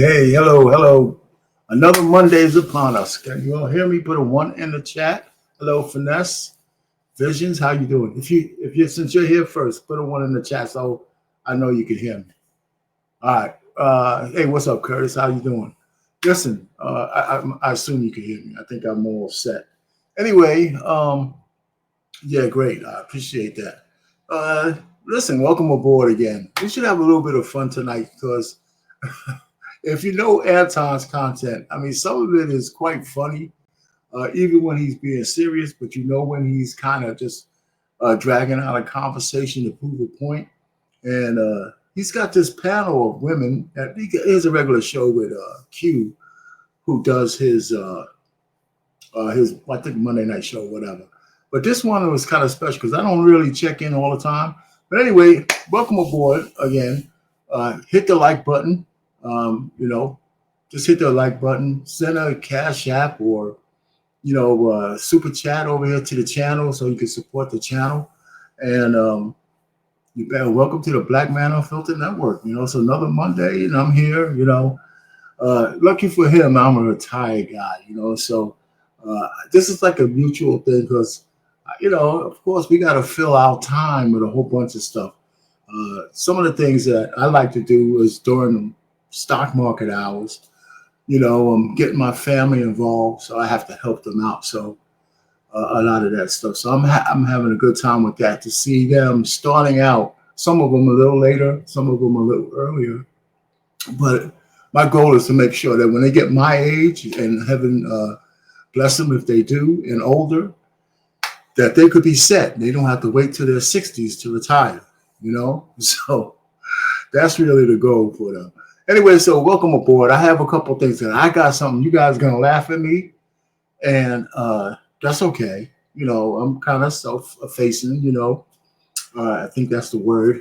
Hey, hello. Another Monday is upon us. Can you all hear me? Put a one in the chat. Hello, Finesse. Visions, how you doing? If you since you're here first, put a one in the chat so I know you can hear me. All right. Hey, what's up, Curtis? How you doing? Listen, I assume you can hear me. I think I'm all set. Anyway, yeah, great. I appreciate that. Listen, welcome aboard again. We should have a little bit of fun tonight because if you know Anton's content, I mean, some of it is quite funny, even when he's being serious, but you know when he's kind of just dragging out a conversation to prove a point. And he's got this panel of women. He has a regular show with Q, who does his I think Monday night show, whatever. But this one was kind of special because I don't really check in all the time. But anyway, welcome aboard again. Hit the like button. Just hit the like button. Send a cash app or super chat over here to the channel so you can support the channel. And you better welcome to the Black Man Unfiltered Network. It's another Monday and I'm here. Lucky for him, I'm a retired guy. So this is like a mutual thing because of course, we got to fill our time with a whole bunch of stuff. Some of the things that I like to do is during the stock market hours, I'm getting my family involved, so I have to help them out. So a lot of that stuff. So I'm having a good time with that to see them starting out. Some of them a little later, some of them a little earlier. But my goal is to make sure that when they get my age and heaven bless them if they do and older, that they could be set. They don't have to wait till their 60s to retire, So that's really the goal for them. Anyway, so welcome aboard. I have a couple things that I got something. You guys are going to laugh at me, and that's okay. I'm kind of self-effacing, I think that's the word.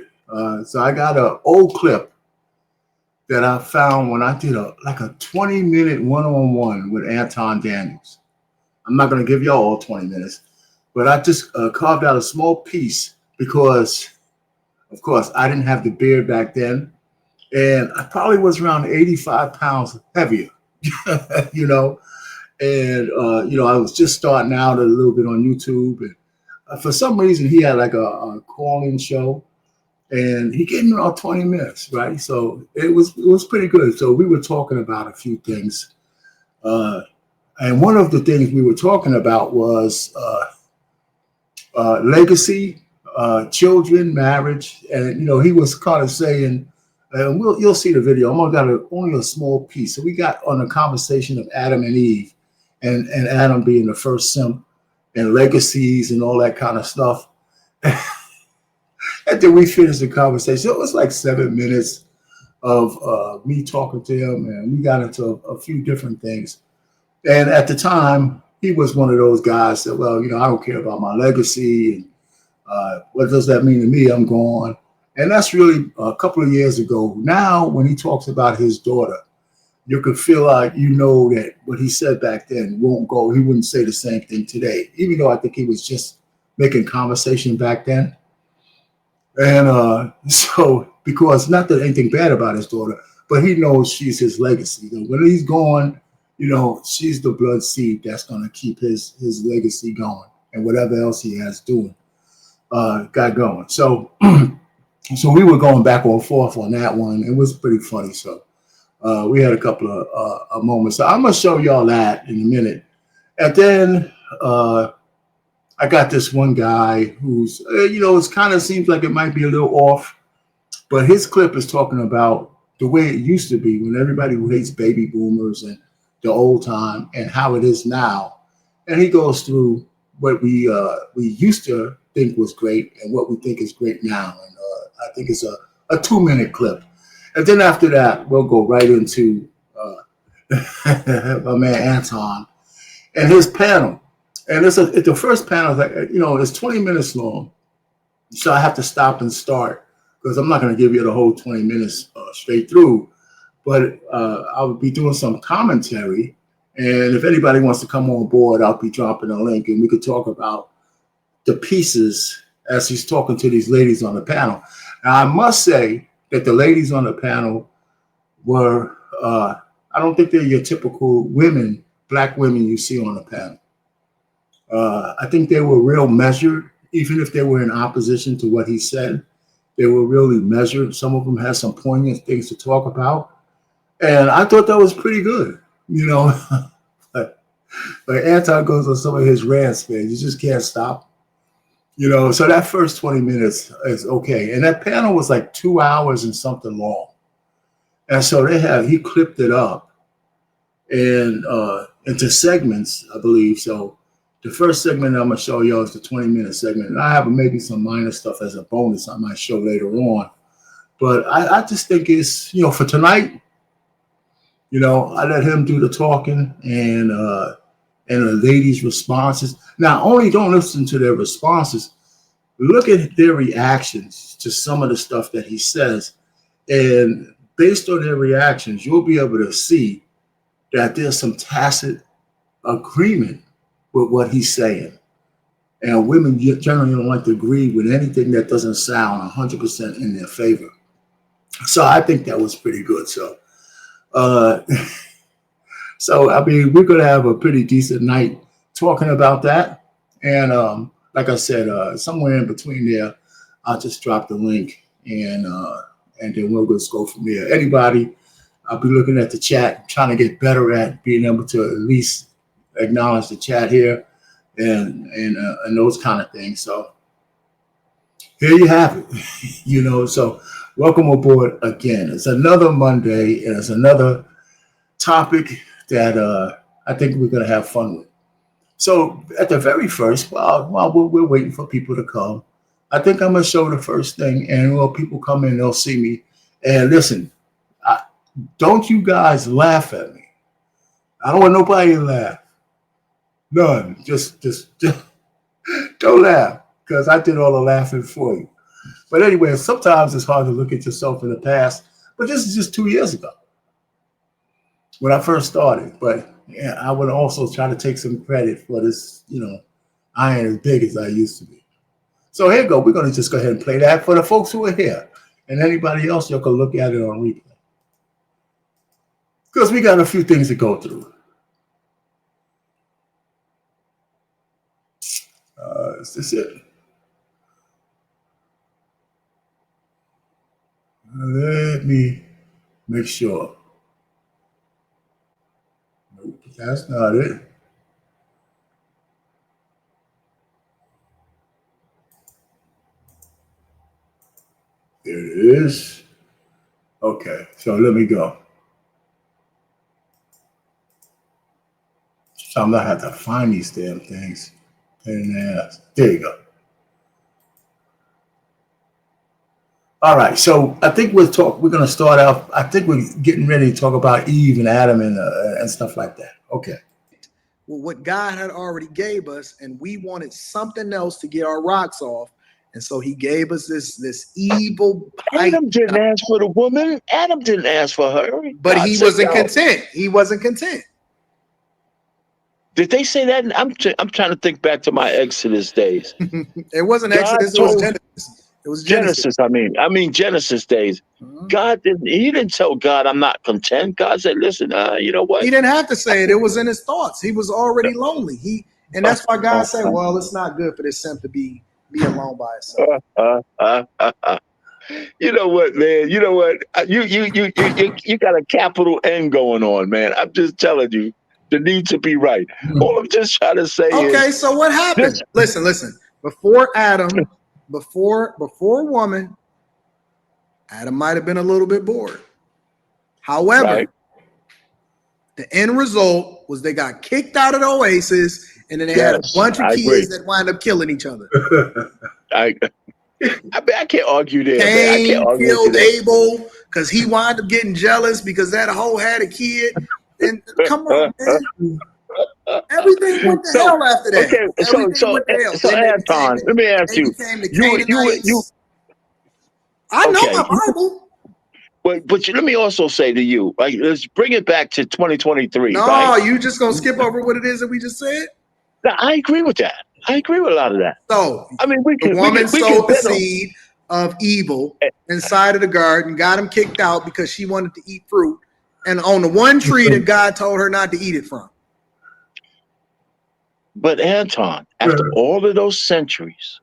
So I got an old clip that I found when I did a 20-minute one-on-one with Anton Daniels. I'm not going to give y'all all 20 minutes. But I just carved out a small piece because, of course, I didn't have the beard back then. And I probably was around 85 pounds heavier, And, I was just starting out a little bit on YouTube. And for some reason, he had like a call-in show. And he gave me around 20 minutes, right? So it was pretty good. So we were talking about a few things. And one of the things we were talking about was legacy, children, marriage, and he was kind of saying, and you'll see the video. I'm only a small piece. So we got on a conversation of Adam and Eve, and Adam being the first simp, and legacies and all that kind of stuff. And then we finished the conversation. It was like 7 minutes of me talking to him, and we got into a few different things. And at the time, he was one of those guys that, well, I don't care about my legacy. And what does that mean to me? I'm gone. And that's really a couple of years ago. Now, when he talks about his daughter, you can feel like that what he said back then won't go. He wouldn't say the same thing today, even though I think he was just making conversation back then. And so, because not that anything bad about his daughter, but he knows she's his legacy. When he's gone, she's the blood seed that's going to keep his legacy going and whatever else he has doing, got going. So, so we were going back and forth on that one. It was pretty funny. So we had a couple of moments. So I'm going to show y'all that in a minute. And then I got this one guy who's, it kind of seems like it might be a little off, but his clip is talking about the way it used to be when everybody who hates baby boomers and the old time and how it is now. And he goes through what we used to think was great and what we think is great now. And I think it's a 2-minute clip. And then after that, we'll go right into my man Anton and his panel. And it's the first panel that, it's 20 minutes long. So I have to stop and start because I'm not going to give you the whole 20 minutes straight through. But I will be doing some commentary. And if anybody wants to come on board, I'll be dropping a link and we could talk about the pieces as he's talking to these ladies on the panel. Now, I must say that the ladies on the panel were I don't think they're your typical women, black women you see on the panel. I think they were real measured, even if they were in opposition to what he said. They were really measured. Some of them had some poignant things to talk about. And I thought that was pretty good, you know. Like Anton goes on some of his rants, man. You just can't stop. You know, so that first 20 minutes is okay. And that panel was like 2 hours and something long. And so he clipped it up and into segments, I believe. So the first segment I'm going to show y'all is the 20-minute segment. And I have maybe some minor stuff as a bonus I might show later on. But I just think it's, you know, for tonight, you know, I let him do the talking and the ladies' responses. Now, only don't listen to their responses. Look at their reactions to some of the stuff that he says. And based on their reactions, you'll be able to see that there's some tacit agreement with what he's saying. And women generally don't like to agree with anything that doesn't sound 100% in their favor. So I think that was pretty good. So, I mean, we're going to have a pretty decent night talking about that. And like I said, somewhere in between there, I'll just drop the link and then we'll just go from there. Anybody, I'll be looking at the chat, trying to get better at being able to at least acknowledge the chat here and those kind of things. So here you have it, you know. So welcome aboard again. It's another Monday and it's another topic that I think we're going to have fun with. So at the very first, while we're waiting for people to come, I think I'm going to show the first thing, and when people come in, they'll see me. And listen, don't you guys laugh at me. I don't want nobody to laugh. None. Just don't laugh, because I did all the laughing for you. But anyway, sometimes it's hard to look at yourself in the past, but this is just 2 years ago when I first started. But yeah, I would also try to take some credit for this, you know, I ain't as big as I used to be. So here you go. We're going to just go ahead and play that for the folks who are here. And anybody else, you can look at it on replay. Because we got a few things to go through. Is this it? Let me make sure. Nope, that's not it. There it is. Okay, so let me go. So I'm gonna have to find these damn things. And there you go. All right, so I think we're going to start off. I think we're getting ready to talk about Eve and Adam and stuff like that. Okay. Well, what God had already gave us, and we wanted something else to get our rocks off, and so He gave us this evil. Adam didn't ask for the woman. Adam didn't ask for her. But God, he wasn't content. He wasn't content. Did they say that? I'm trying to think back to my Exodus days. It wasn't Exodus. It was Genesis. It was Genesis. I mean Genesis days. God didn't tell God, I'm not content. God said, listen, you know what? He didn't have to say it. It was in his thoughts. He was already lonely. And that's why God said, well, it's not good for this simp to be alone by itself. You know what, man? You know what? You got a capital N going on, man. I'm just telling you, the need to be right. All I'm just trying to say is, okay, so what happened? Listen. Before Adam, before woman, Adam might have been a little bit bored. However, the end result was they got kicked out of the oasis, and then they had a bunch of kids that wind up killing each other. I can't argue there. Cain killed Abel because he wound up getting jealous because that hoe had a kid. And come on, man. Everything went to hell after that. Okay, so Anton, let me ask you. I know my Bible. But let me also say to you, like, let's bring it back to 2023. No, right? You just gonna skip over what it is that we just said? No, I agree with that. I agree with a lot of that. So, I mean, the woman sowed the seed of evil inside of the garden, got him kicked out because she wanted to eat fruit. and on the one tree that God told her not to eat it from. But Anton, after all of those centuries,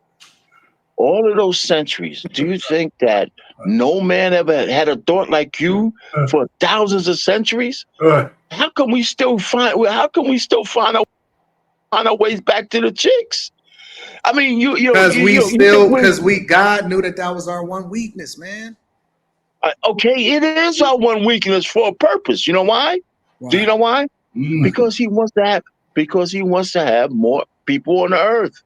do you think that no man ever had a thought like you for thousands of centuries? How can we still find our ways back to the chicks? I mean, Because God knew that was our one weakness, man. Okay, it is our one weakness for a purpose. You know why? Do you know why? Because he wants to have more people on the earth.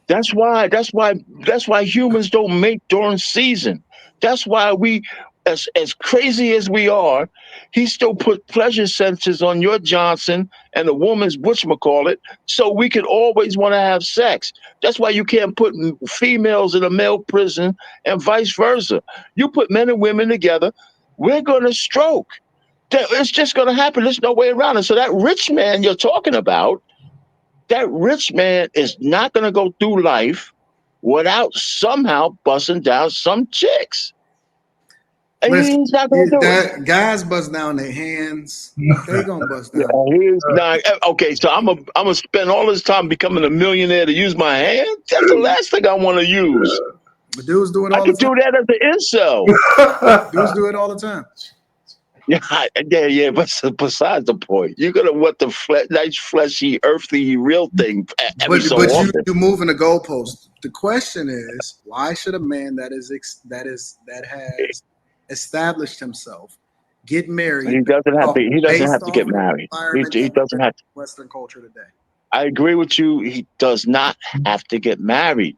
That's why humans don't mate during season. That's why we, as crazy as we are, he still put pleasure sensors on your Johnson and the woman's whatchamacallit, so we could always want to have sex. That's why you can't put females in a male prison and vice versa. You put men and women together, we're gonna stroke. It's just gonna happen. There's no way around it. So that rich man you're talking about, that rich man is not gonna go through life without somehow busting down some chicks. Listen, He's not gonna do it. Guys bust down their hands. They gonna bust down. He's not okay. So I'm gonna spend all this time becoming a millionaire to use my hand. That's the last thing I want to use. But dudes do it all I could the time. do that as an incel. Dudes do it all the time. Yeah. But besides the point, you're gonna want the nice, fleshy, earthly, real thing every so often. You're moving the goalpost. The question is, why should a man that has established himself get married? He doesn't have to. He doesn't have to get married. He doesn't have to. Western culture today. I agree with you. He does not have to get married,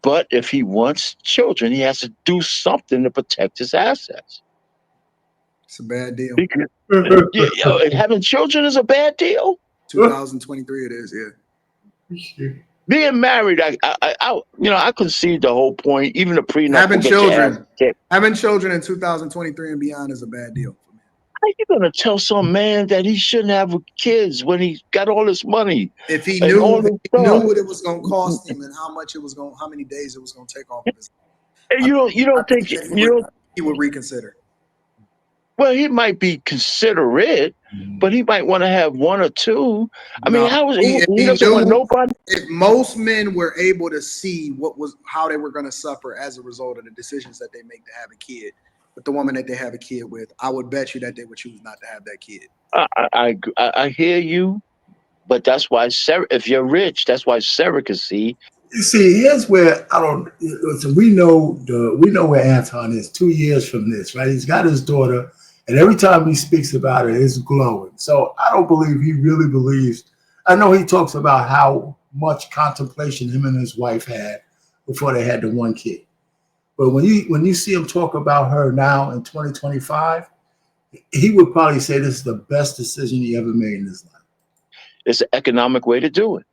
but if he wants children, he has to do something to protect his assets. It's a bad deal. Because, having children is a bad deal. 2023, it is. Yeah. Being married, I concede the whole point. Even the prenup. Having children in 2023 and beyond is a bad deal for me. How you gonna tell some man that he shouldn't have kids when he's got all this money? If he knew what it was going to cost him and how many days it was going to take off of his life. And you don't think he would reconsider? Well, he might be considerate, but he might want to have one or two. I mean, he doesn't want nobody. If most men were able to see how they were going to suffer as a result of the decisions that they make to have a kid with the woman that they have a kid with, I would bet you that they would choose not to have that kid. I hear you, but that's why if you're rich, that's why surrogacy. You see, here's where we know where Anton is 2 years from this, right? He's got his daughter. And every time he speaks about it, it's glowing. So I don't believe he really believes. I know he talks about how much contemplation him and his wife had before they had the one kid. But when you see him talk about her now in 2025, he would probably say this is the best decision he ever made in his life. It's an economic way to do it.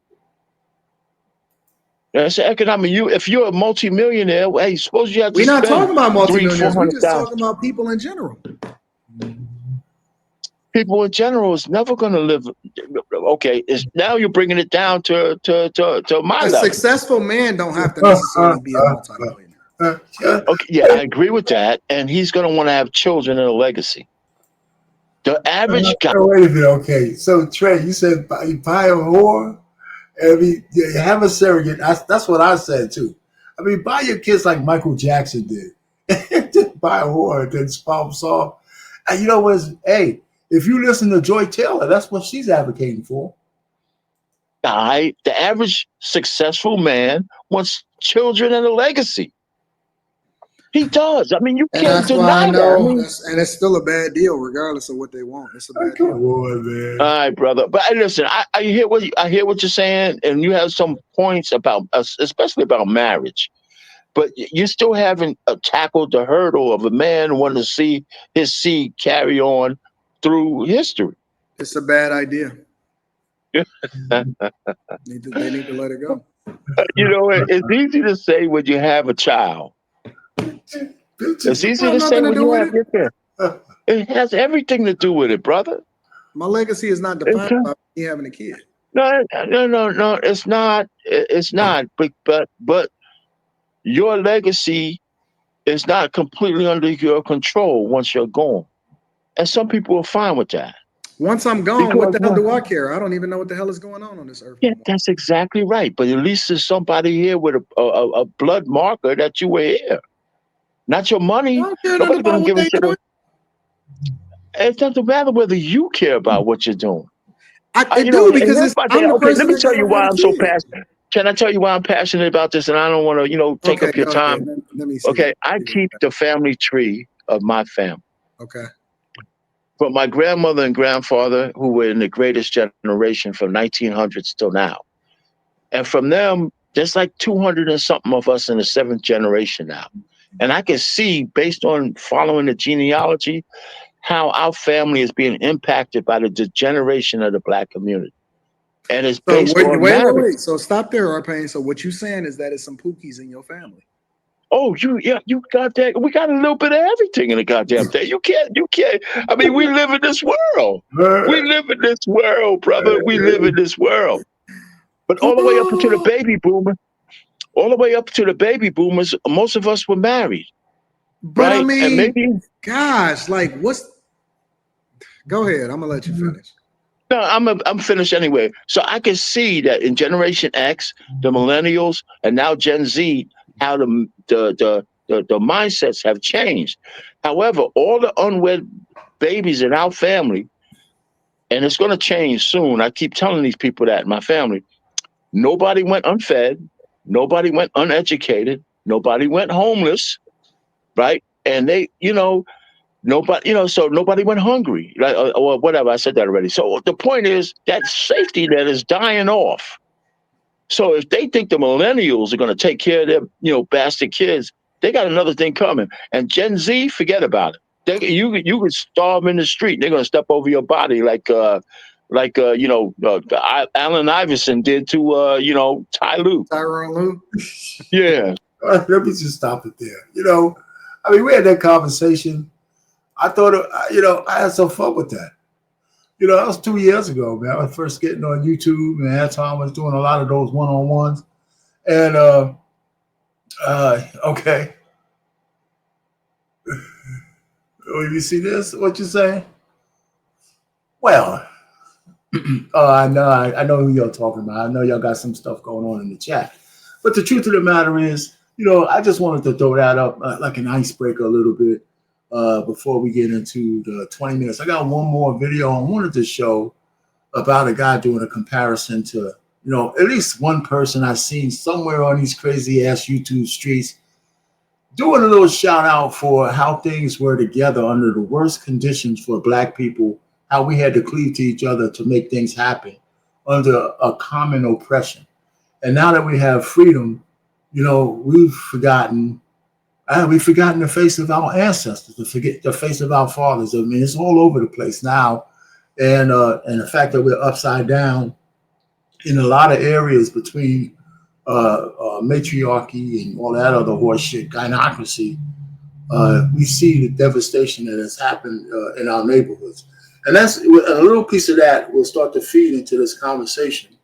It's an economic. If you're a multimillionaire, hey, suppose you have to. We're not talking about multimillionaires. We're just talking about people in general. People in general is never going to live. Okay, now you're bringing it down to my level. A successful man don't have to necessarily be a multimillionaire. Okay, yeah, I agree with that, and he's going to want to have children and a legacy. The average guy. Wait a minute, okay. So Trey, you said you buy a whore, and you have a surrogate. That's what I said too. I mean, buy your kids like Michael Jackson did. Just buy a whore and then spot them off. And you know what? Hey, if you listen to Joy Taylor, that's what she's advocating for. The average successful man wants children and a legacy. He does. I mean, you can't deny that. And it's still a bad deal, regardless of what they want. It's a bad deal. Man. All right, brother. But listen, I hear what you're saying, and you have some points about, especially about marriage. But you still haven't tackled the hurdle of a man wanting to see his seed carry on through history. It's a bad idea. They need to let it go. You know, it's easy to say when you have a child. It's easy to say when you have your kid. It has everything to do with it, brother. My legacy is not defined by me having a kid. No, it's not. It's not. But your legacy is not completely under your control once you're gone. And some people are fine with that. Once I'm gone, Because, what the hell do I care? I don't even know what the hell is going on this earth yeah, no more. that's exactly right. But at least there's somebody here with a blood marker that you were here. Not your I money. don't care nothing Nobody's about gonna what give a they shit. doing. It doesn't matter whether you care about what you're doing. I You know, do and because here's my thing. I'm the Okay, let person me that tell gotta you have why a I'm so kid. passionate. Can I tell you why I'm passionate about this? And I don't want to, take Okay, up your go ahead. time. Let me see. Okay, I keep the family tree of my family. Okay. From my grandmother and grandfather, who were in the greatest generation from 1900s till now. And from them, there's like 200 and something of us in the seventh generation now. And I can see, based on following the genealogy, how our family is being impacted by the degeneration of the Black community. And it's So based on marriage. wait. So stop there, Arpain. So what you saying is that it's some pookies in your family. Oh, you got that. We got a little bit of everything in the goddamn thing. You can't. I mean, we live in this world. We live in this world, brother. We live in this world. But all the way up to the baby boomer, all the way up to the baby boomers, most of us were married, But I right? And mean, maybe gosh, like what's go ahead. I'm gonna let you finish. no, I'm finished anyway. So I can see that in Generation X, the millennials, and now Gen Z, how the mindsets have changed. However, all the unwed babies in our family, and it's going to change soon. I keep telling these people that in my family, nobody went unfed, nobody went uneducated, nobody went homeless, right? And nobody, so nobody went hungry, right? Or whatever. I said that already. So the point is that safety net is dying off. So if they think the millennials are going to take care of their, bastard kids, they got another thing coming. And Gen Z, forget about it. You could starve in the street. They're going to step over your body Allen Iverson did to Ty Lue. Tyrone Lue. Yeah. Let me just stop it there. I mean, we had that conversation. I thought, I had some fun with that. That was 2 years ago, man. I was first getting on YouTube, and Anton was doing a lot of those one-on-ones. And, okay. Oh, you see this? What you say? Well, I know who y'all talking about. I know y'all got some stuff going on in the chat. But the truth of the matter is, I just wanted to throw that up like an icebreaker a little bit before we get into the 20 minutes. I got one more video I wanted to show about a guy doing a comparison to, at least one person I've seen somewhere on these crazy ass YouTube streets doing a little shout out for how things were together under the worst conditions for Black people, how we had to cleave to each other to make things happen under a common oppression. And now that we have freedom, we've forgotten the face of our ancestors, the face of our fathers. I mean, it's all over the place now. And the fact that we're upside down in a lot of areas between matriarchy and all that other horse shit, gynocracy, we see the devastation that has happened in our neighborhoods. And that's a little piece of that will start to feed into this conversation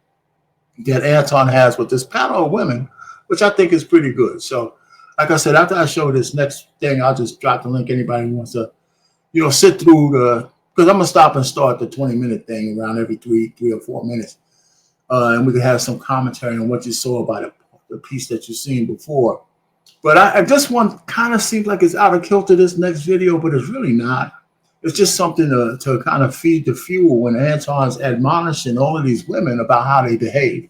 that Anton has with this panel of women, which I think is pretty good. So, like I said, after I show this next thing, I'll just drop the link. Anybody who wants to, sit through because I'm gonna stop and start the 20-minute thing around every three or 4 minutes, and we can have some commentary on what you saw about the piece that you've seen before. But this one kind of seems like it's out of kilter, this next video, but it's really not. It's just something to kind of feed the fuel when Anton's admonishing all of these women about how they behave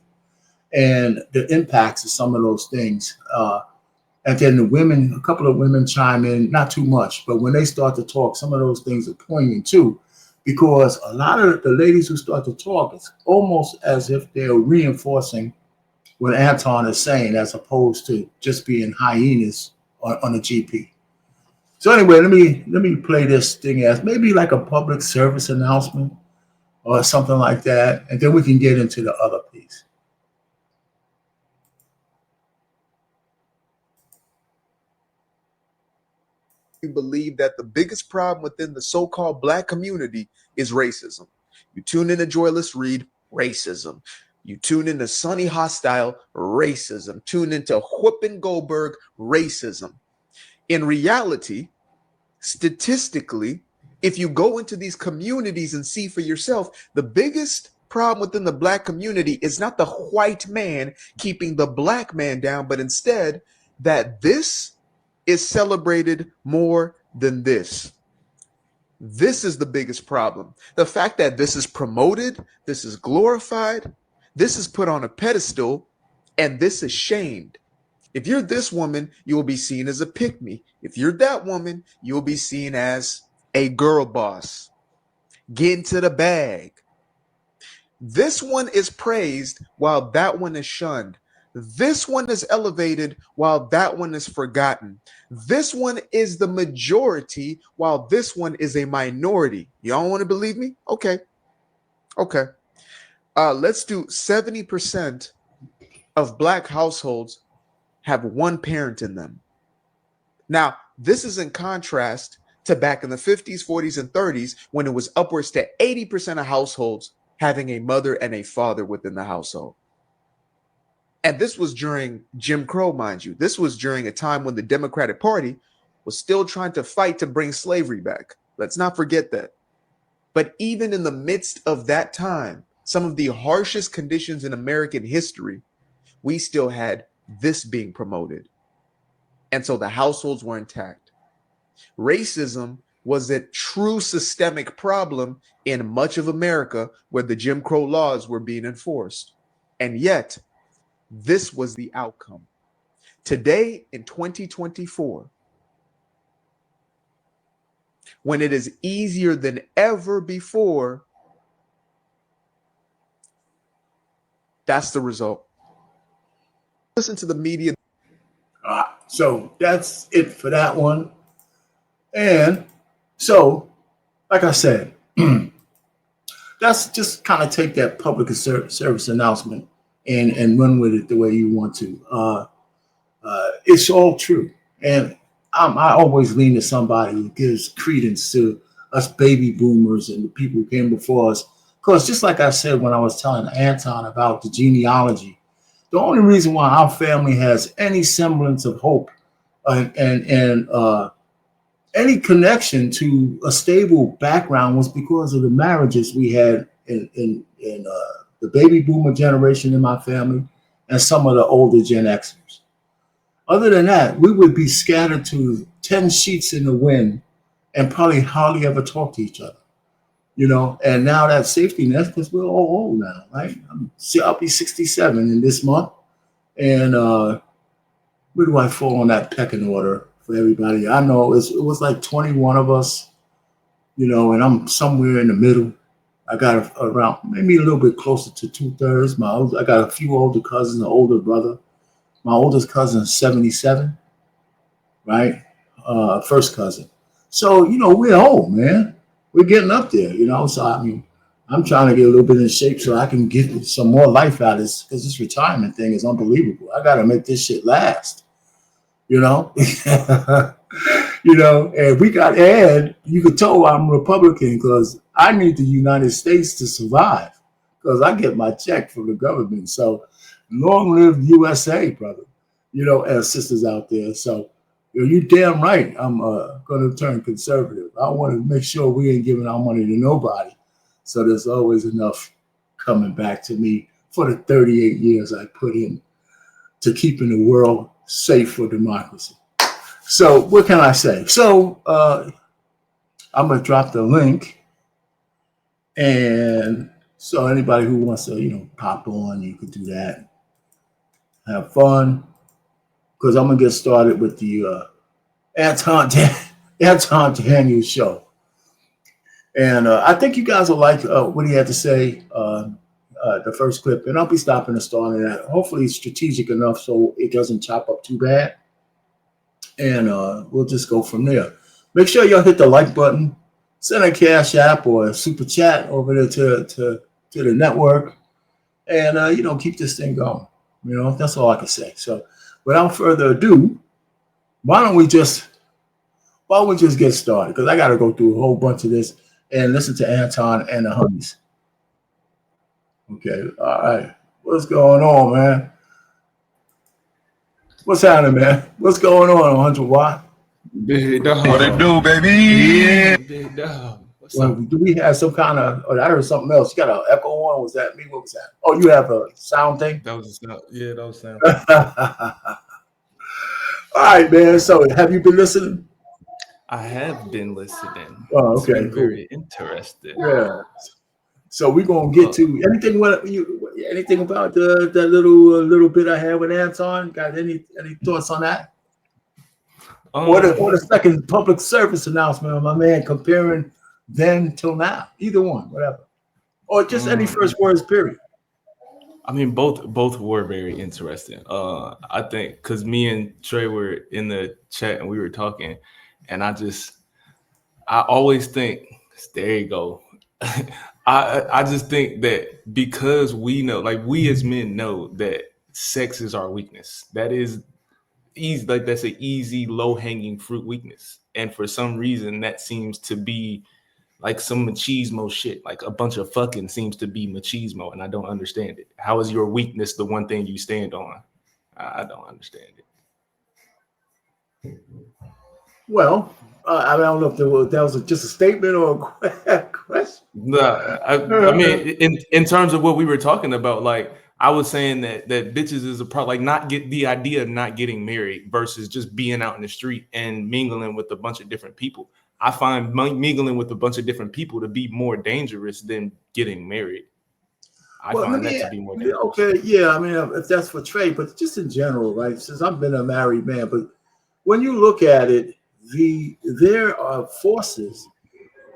and the impacts of some of those things. And then a couple of women chime in, not too much, but when they start to talk, some of those things are poignant too, because a lot of the ladies who start to talk, it's almost as if they're reinforcing what Anton is saying, as opposed to just being hyenas on a GP. So anyway, let me play this thing as maybe like a public service announcement or something like that, and then we can get into the other piece. You believe that the biggest problem within the so-called Black community is racism. You tune in to Joyless Reed, racism. You tune into Sunny Hostile, racism. Tune into Whoopin' Goldberg, racism. In reality, statistically, If you go into these communities and see for yourself, the biggest problem within the black community is not the white man keeping the black man down, but instead that this is celebrated more than this. This is the biggest problem. The fact that this is promoted, this is glorified, this is put on a pedestal, and this is shamed. If you're this woman, you will be seen as a pick-me. If you're that woman, you will be seen as a girl boss. Get into the bag. This one is praised while that one is shunned. This one is elevated while that one is forgotten. This one is the majority while this one is a minority. Y'all want to believe me? Okay. Let's do 70% of black households have one parent in them. Now, this is in contrast to back in the 50s, 40s, and 30s when it was upwards to 80% of households having a mother and a father within the household. And this was during Jim Crow, mind you. This was during a time when the Democratic Party was still trying to fight to bring slavery back. Let's not forget that. But even in the midst of that time, some of the harshest conditions in American history, we still had this being promoted. And so the households were intact. Racism was a true systemic problem in much of America where the Jim Crow laws were being enforced. And yet, this was the outcome. Today, in 2024, when it is easier than ever before, that's the result. Listen to the media. So that's it for that one. And so, like I said, that's just kind of take that public service announcement and run with it the way you want to. It's all true. And I always lean to somebody who gives credence to us baby boomers and the people who came before us. Because just like I said when I was telling Anton about the genealogy, the only reason why our family has any semblance of hope and any connection to a stable background was because of the marriages we had in the baby boomer generation in my family and some of the older Gen Xers. Other than that, we would be scattered to 10 sheets in the wind and probably hardly ever talk to each other. You know, and now that safety net, because we're all old now, right? I'll be 67 in this month. And where do I fall on that pecking order for everybody? I know it was like 21 of us, you know, and I'm somewhere in the middle. I got around maybe a little bit closer to 2/3. I got a few older cousins, an older brother. My oldest cousin is 77, right? First cousin. So, you know, we're old, man. We're getting up there, you know. So, I mean, I'm trying to get a little bit in shape so I can get some more life out of this because this retirement thing is unbelievable. I got to make this shit last, you know. You know, and you could tell I'm Republican because I need the United States to survive because I get my check from the government. So long live USA, brother, you know, and sisters out there. So you're damn right. I'm going to turn conservative. I want to make sure we ain't giving our money to nobody. So there's always enough coming back to me for the 38 years I put in to keeping the world safe for democracy. So what can I say? So I'm going to drop the link. And so anybody who wants to, you know, pop on, you could do that. Have fun. Because I'm going to get started with the Anton Daniels show. And I think you guys will like what he had to say, the first clip. And I'll be stopping and starting that. Hopefully it's strategic enough so it doesn't chop up too bad. And we'll just go from there. Make sure y'all hit the like button. Send a Cash App or a Super Chat over there to the network. And, you know, keep this thing going. You know, that's all I can say. So without further ado, why don't we just get started? Because I got to go through a whole bunch of this and listen to Anton and the honeys. Okay. All right. What's going on, man? What's happening, man? What's going on, 100 Watt? Big dog. What it do, baby? Yeah, big dog. Well, do we have some kind of? Oh, I heard something else. You got an echo on? Was that me? What was that? Oh, you have a sound thing. That was a sound. Yeah, that was sound. All right, man. So, have you been listening? I have been listening. Oh, It's okay, been cool. very interesting. Yeah. So we're gonna get to anything. Anything about that little bit I had with Anton? Got any thoughts on that? Or the second public service announcement of my man comparing then till now. Either one, whatever. Or just any first words, period. I mean, both were very interesting. I think because me and Trey were in the chat and we were talking, and I always think, there you go. I just think that because we know, like we as men know that sex is our weakness. That is easy, like that's an easy, low-hanging fruit weakness. And for some reason that seems to be like some machismo shit. Like a bunch of fucking seems to be machismo, and I don't understand it. How is your weakness the one thing you stand on? I don't understand it. Well, I don't know if that was just a statement or a question. No, I mean, in terms of what we were talking about, like I was saying that bitches is a problem. Like not get the idea of not getting married versus just being out in the street and mingling with a bunch of different people. I find mingling with a bunch of different people to be more dangerous than getting married. I find that to be more dangerous. Okay, yeah, I mean, if that's for Trey, but just in general, right? Since I've been a married man, but when you look at it, there are forces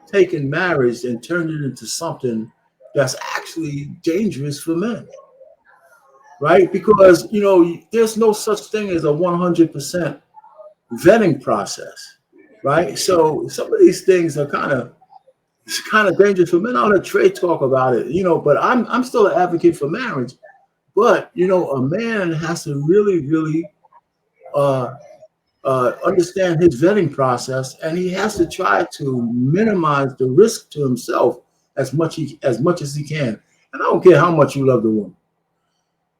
taking marriage and turning it into something that's actually dangerous for men, right? Because there's no such thing as a 100% vetting process, right? So some of these things are kind of dangerous for men. I'll let Trey talk about it, but I'm still an advocate for marriage. But a man has to really, really understand his vetting process, and he has to try to minimize the risk to himself as much as he can. And I don't care how much you love the woman.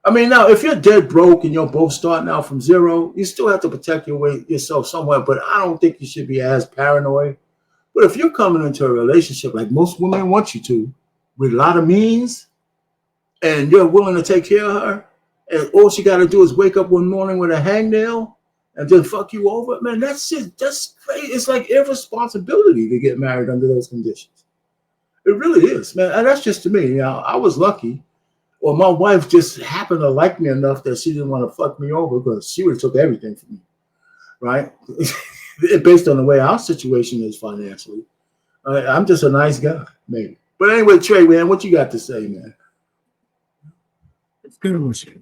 I mean, now if you're dead broke and you're both starting out from zero, you still have to protect yourself somewhere. But I don't think you should be as paranoid. But if you're coming into a relationship like most women want you to, with a lot of means, and you're willing to take care of her, and all she got to do is wake up one morning with a hangnail and just fuck you over, man, that's crazy. It's like irresponsibility to get married under those conditions. It really is, man. And that's just to me. I was lucky, or my wife just happened to like me enough that she didn't want to fuck me over because she would have took everything from me, right? Based on the way our situation is financially. I'm just a nice guy, maybe. But anyway, Trey, man, what you got to say, man? It's good with you.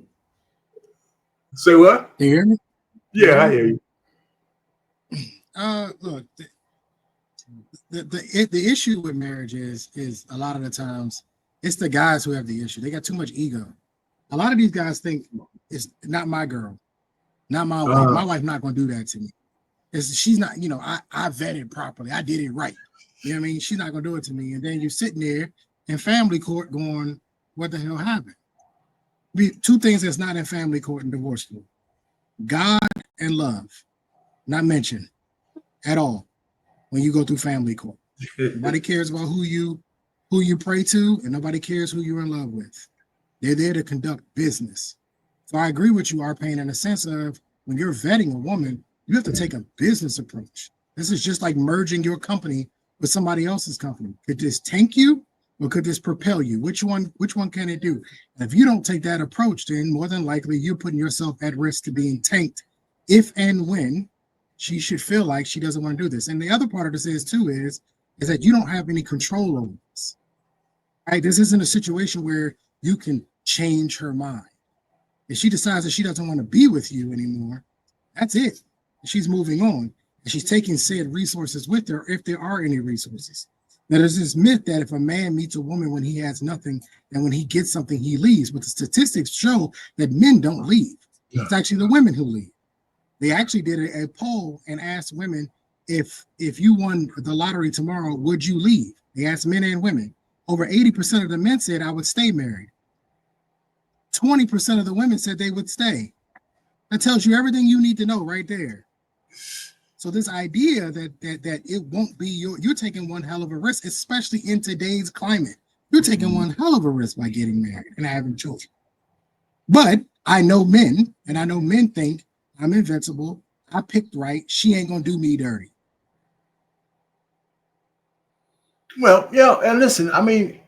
Say what? You hear me? Yeah, I hear you. Look, the issue with marriage is a lot of the times it's the guys who have the issue. They got too much ego. A lot of these guys think it's not my girl, not my wife. My wife not going to do that to me. She's not, I vetted properly. I did it right. You know what I mean? She's not going to do it to me. And then you're sitting there in family court going, what the hell happened? Two things that's not in family court and divorce court: God and love, not mentioned at all when you go through family court. Nobody cares about who you pray to, and nobody cares who you're in love with. They're there to conduct business. So I agree with you, Arpain, in the sense of when you're vetting a woman, you have to take a business approach. This is just like merging your company with somebody else's company. Could this tank you or could this propel you? Which one can it do? And if you don't take that approach, then more than likely you're putting yourself at risk to being tanked if and when she should feel like she doesn't want to do this. And the other part of this is that you don't have any control over this. Right? This isn't a situation where you can change her mind. If she decides that she doesn't want to be with you anymore, that's it. She's moving on. And she's taking said resources with her if there are any resources. Now, there's this myth that if a man meets a woman when he has nothing and when he gets something, he leaves. But the statistics show that men don't leave. It's actually the women who leave. They actually did a poll and asked women, if you won the lottery tomorrow, would you leave? They asked men and women. Over 80% of the men said, I would stay married. 20% of the women said they would stay. That tells you everything you need to know right there. So this idea that it won't be you're taking one hell of a risk, especially in today's climate. You're taking one hell of a risk by getting married and having children. But I know men, and I know men think I'm invincible. I picked right. She ain't gonna do me dirty. Well, yeah, and listen, I mean,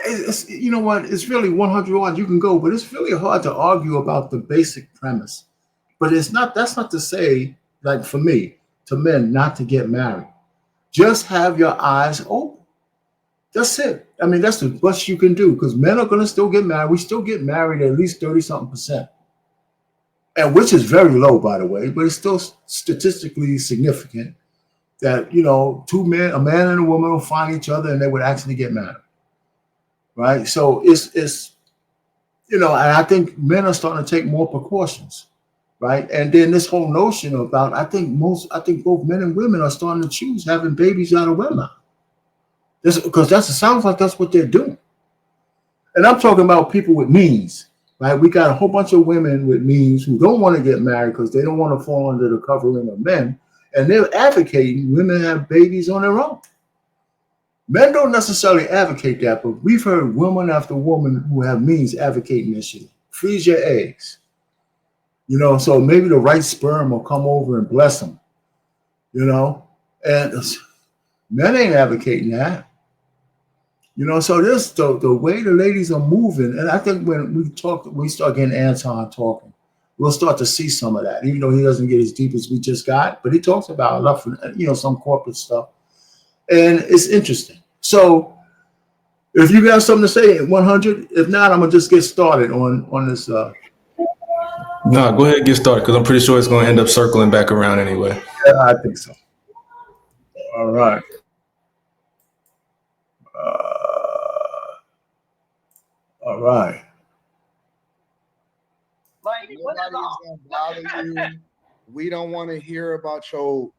it's you know what? It's really 100 odds you can go, but it's really hard to argue about the basic premise. But it's not. That's not to say, like for me, to men not to get married. Just have your eyes open. That's it. I mean, that's the best you can do because men are going to still get married. We still get married at least 30-something%, and which is very low, by the way, but it's still statistically significant that two men, a man and a woman, will find each other and they would actually get married, right? So it's and I think men are starting to take more precautions, right? And then this whole notion about I think both men and women are starting to choose having babies out of wedlock. Because it sounds like that's what they're doing. And I'm talking about people with means, right? We got a whole bunch of women with means who don't want to get married because they don't want to fall under the covering of men. And they're advocating women have babies on their own. Men don't necessarily advocate that, but we've heard woman after woman who have means advocating this shit. Freeze your eggs. So maybe the right sperm will come over and bless them. And men ain't advocating that. So this the way the ladies are moving, and I think when we start getting Anton talking, we'll start to see some of that, even though he doesn't get as deep as we just got, but he talks about enough, some corporate stuff. And it's interesting. So if you got something to say at 100, if not, I'm gonna just get started on this. No, go ahead and get started because I'm pretty sure it's gonna end up circling back around anyway. Yeah, I think so. All right. All right. Nobody's gonna bother you. We don't want to hear about your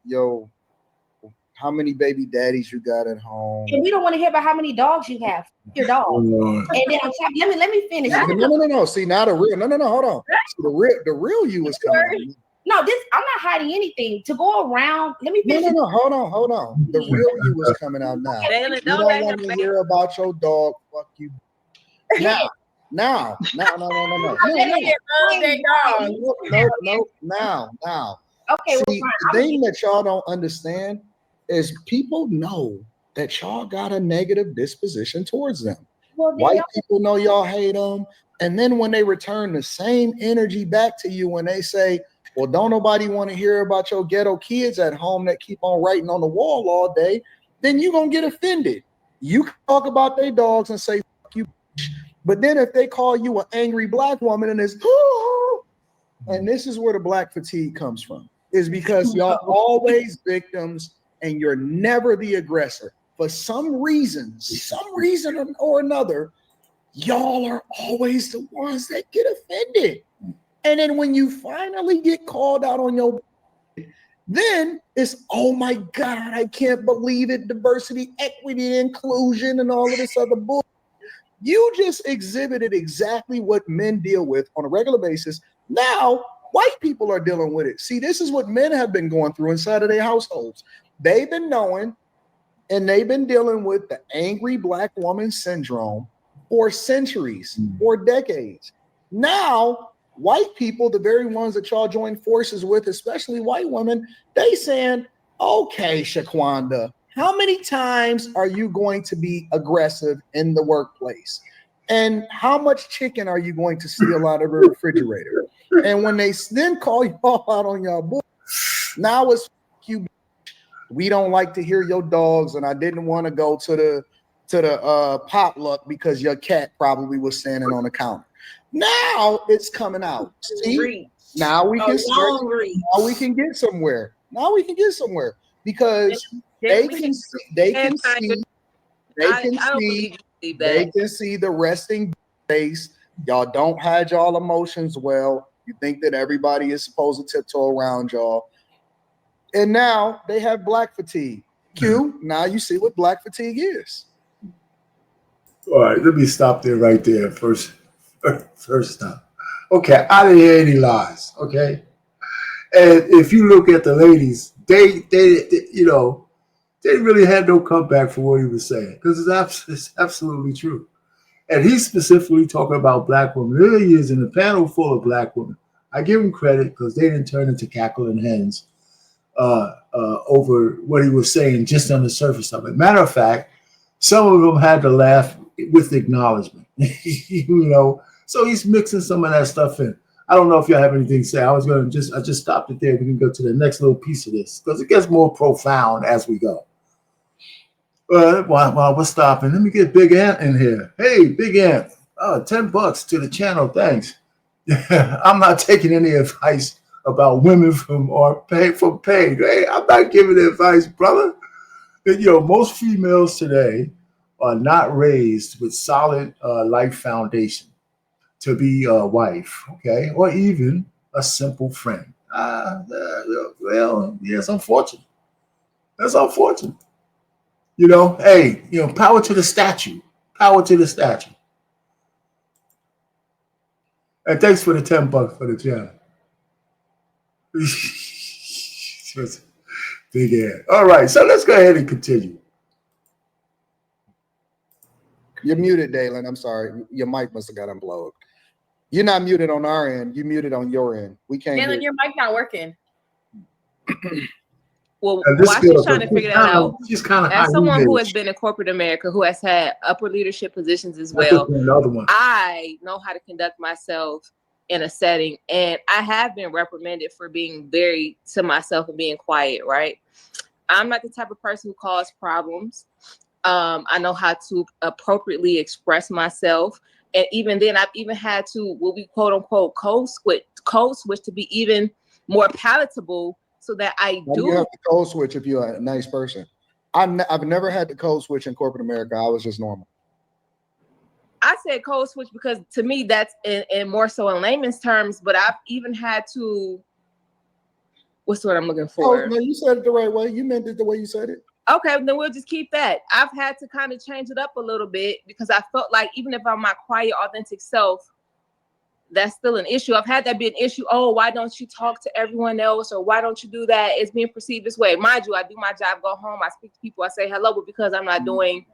how many baby daddies you got at home. And we don't want to hear about how many dogs you have. Your dog. And then on top, let me finish. No. See, now the real. No. Hold on. The real you is coming. No, I'm not hiding anything. To go around, let me finish. No. Hold on. The real you is coming out now. You don't want to hear about your dog. Fuck you. Now. No. Okay. See, the thing that y'all don't understand is people know that y'all got a negative disposition towards them. White people know y'all hate them. And then when they return the same energy back to you when they say, well, don't nobody want to hear about your ghetto kids at home that keep on writing on the wall all day, then you're going to get offended. You can talk about their dogs and say, fuck you. But then if they call you an angry black woman and it's, and this is where the black fatigue comes from, is because y'all always victims and you're never the aggressor. For some reason or another, y'all are always the ones that get offended. And then when you finally get called out on your, then it's, oh my God, I can't believe it. Diversity, equity, inclusion, and all of this other bull. You just exhibited exactly what men deal with on a regular basis. Now, white people are dealing with it. See, this is what men have been going through inside of their households. They've been knowing and they've been dealing with the angry black woman syndrome for centuries or decades. Now, white people, the very ones that y'all join forces with, especially white women, they saying, okay, Shaquanda, how many times are you going to be aggressive in the workplace? And how much chicken are you going to steal out of the refrigerator? And when they then call you all out on your board, now it's you. We don't like to hear your dogs, and I didn't want to go to the potluck because your cat probably was standing on the counter. Now it's coming out. See, now we can get somewhere. Now we can get somewhere because they can see the resting face. Y'all don't hide y'all emotions well. You think that everybody is supposed to tiptoe around y'all. And now they have black fatigue. Q, now you see what black fatigue is. All right, let me stop there right there first time. Okay, I didn't hear any lies, okay? And if you look at the ladies, they you know, they really had no comeback for what he was saying because it's absolutely true. And he's specifically talking about black women. There he is in a panel full of black women. I give him credit because they didn't turn into cackling hens over what he was saying just on the surface of it. Matter of fact, some of them had to laugh with acknowledgement. So he's mixing some of that stuff in. I don't know if y'all have anything to say. I just stopped it there. We can go to the next little piece of this because it gets more profound as we go. While we're stopping, let me get Big Ant in here. Hey, Big Ant, $10 to the channel. Thanks. I'm not taking any advice about women from paid. Hey, I'm not giving advice, brother. Most females today are not raised with solid life foundation to be a wife, okay, or even a simple friend. Well, yeah, it's unfortunate. That's unfortunate. Hey, power to the statue. Power to the statue. And thanks for the $10 for the channel. Big Ed. All right, so let's go ahead and continue. You're muted, Dalen. I'm sorry. Your mic must have got unplugged. You're not muted on our end. You're muted on your end. We can't Dalen, your mic not working. Well, while girl, she's trying to figure that out, she's kind of as someone who has been in corporate America, who has had upper leadership positions as well, I know how to conduct myself in a setting, and I have been reprimanded for being very to myself and being quiet, right? I'm not the type of person who causes problems. I know how to appropriately express myself. And even then, I've even had to, what we quote unquote code switch to be even more palatable so that I do. You have to code switch if you're a nice person. I've never had to code switch in corporate America. I was just normal. I said code switch because to me, that's in more so in layman's terms, but I've even had to, what's the word I'm looking for? Oh, no, you said it the right way. You meant it the way you said it. Okay, then we'll just keep that. I've had to kind of change it up a little bit because I felt like even if I'm my quiet, authentic self, that's still an issue. I've had that be an issue. Oh, why don't you talk to everyone else? Or why don't you do that? It's being perceived this way. Mind you, I do my job, go home, I speak to people, I say hello, but because I'm not doing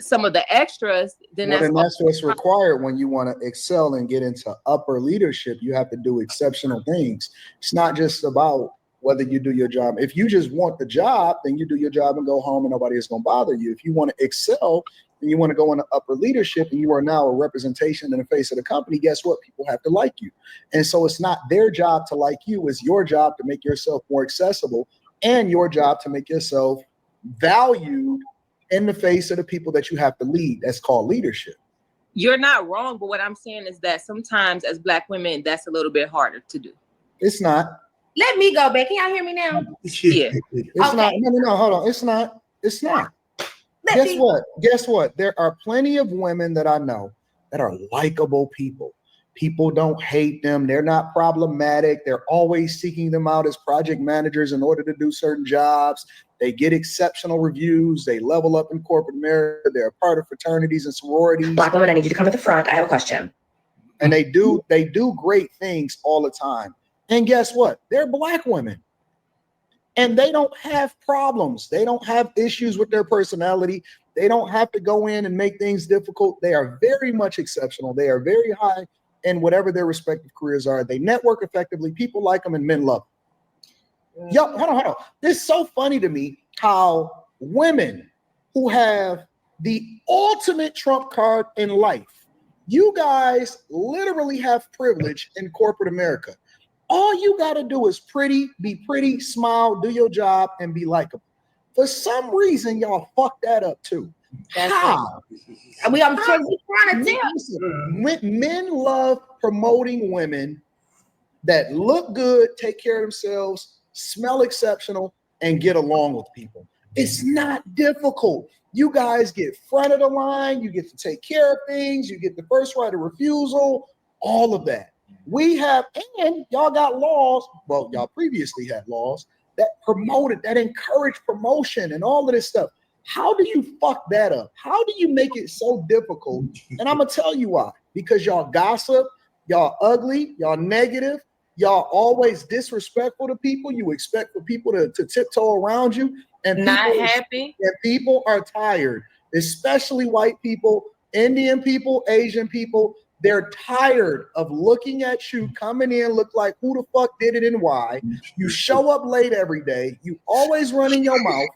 some of the extras, then that's what's required when you want to excel and get into upper leadership. You have to do exceptional things. It's not just about whether you do your job. If you just want the job, then you do your job and go home and nobody is going to bother you. If you want to excel and you want to go into upper leadership and you are now a representation in the face of the company, guess what? People have to like you. And so it's not their job to like you. It's your job to make yourself more accessible and your job to make yourself valued in the face of the people that you have to lead. That's called leadership. You're not wrong, but what I'm saying is that sometimes as Black women, that's a little bit harder to do. It's not. Let me go back. Can y'all hear me now? Yeah. It's not. No, hold on. It's not. Guess what? There are plenty of women that I know that are likable people. People don't hate them. They're not problematic. They're always seeking them out as project managers in order to do certain jobs. They get exceptional reviews. They level up in corporate America. They're a part of fraternities and sororities. Black woman, I need you to come to the front. I have a question. And they do great things all the time. And guess what? They're Black women. And they don't have problems. They don't have issues with their personality. They don't have to go in and make things difficult. They are very much exceptional. They are very high in whatever their respective careers are. They network effectively. People like them and men love them. Yo, hold on. This is so funny to me how women who have the ultimate trump card in life, you guys literally have privilege in corporate America. All you got to do is be pretty, smile, do your job, and be likable. For some reason, y'all fuck that up too. How? I'm trying to tell. Men love promoting women that look good, take care of themselves, smell exceptional, and get along with people. It's not difficult. You guys get front of the line. You get to take care of things. You get the first right of refusal, all of that. We have, and y'all got laws. Well, y'all previously had laws that encourage promotion and all of this stuff. How do you fuck that up? How do you make it so difficult? And I'm going to tell you why. Because y'all gossip, y'all ugly, y'all negative, Y'all always disrespectful to people. You expect for people to tiptoe around you, and Not happy. And people are tired, especially white people, Indian people, Asian people. They're tired of looking at you coming in, look like who the fuck did it and why. You show up late every day. You always running your mouth,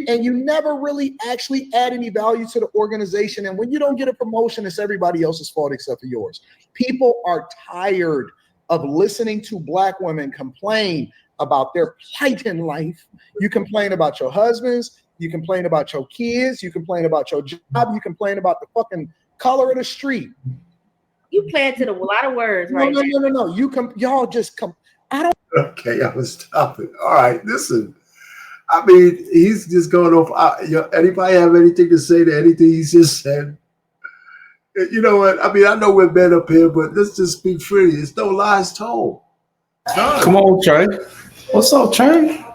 and you never really actually add any value to the organization. And when you don't get a promotion, it's everybody else's fault except for yours. People are tired of listening to Black women complain about their plight in life. You complain about your husbands, you complain about your kids, you complain about your job, you complain about the fucking color of the street. You planted a lot of words, right? No. Y'all just come. I don't. Okay, I was stopping. All right, listen. I mean, he's just going off. Anybody have anything to say to anything he's just said? You know what? I mean, I know we're men up here, but let's just speak freely. There's no lies told. Come on, Trey. What's up, Trey?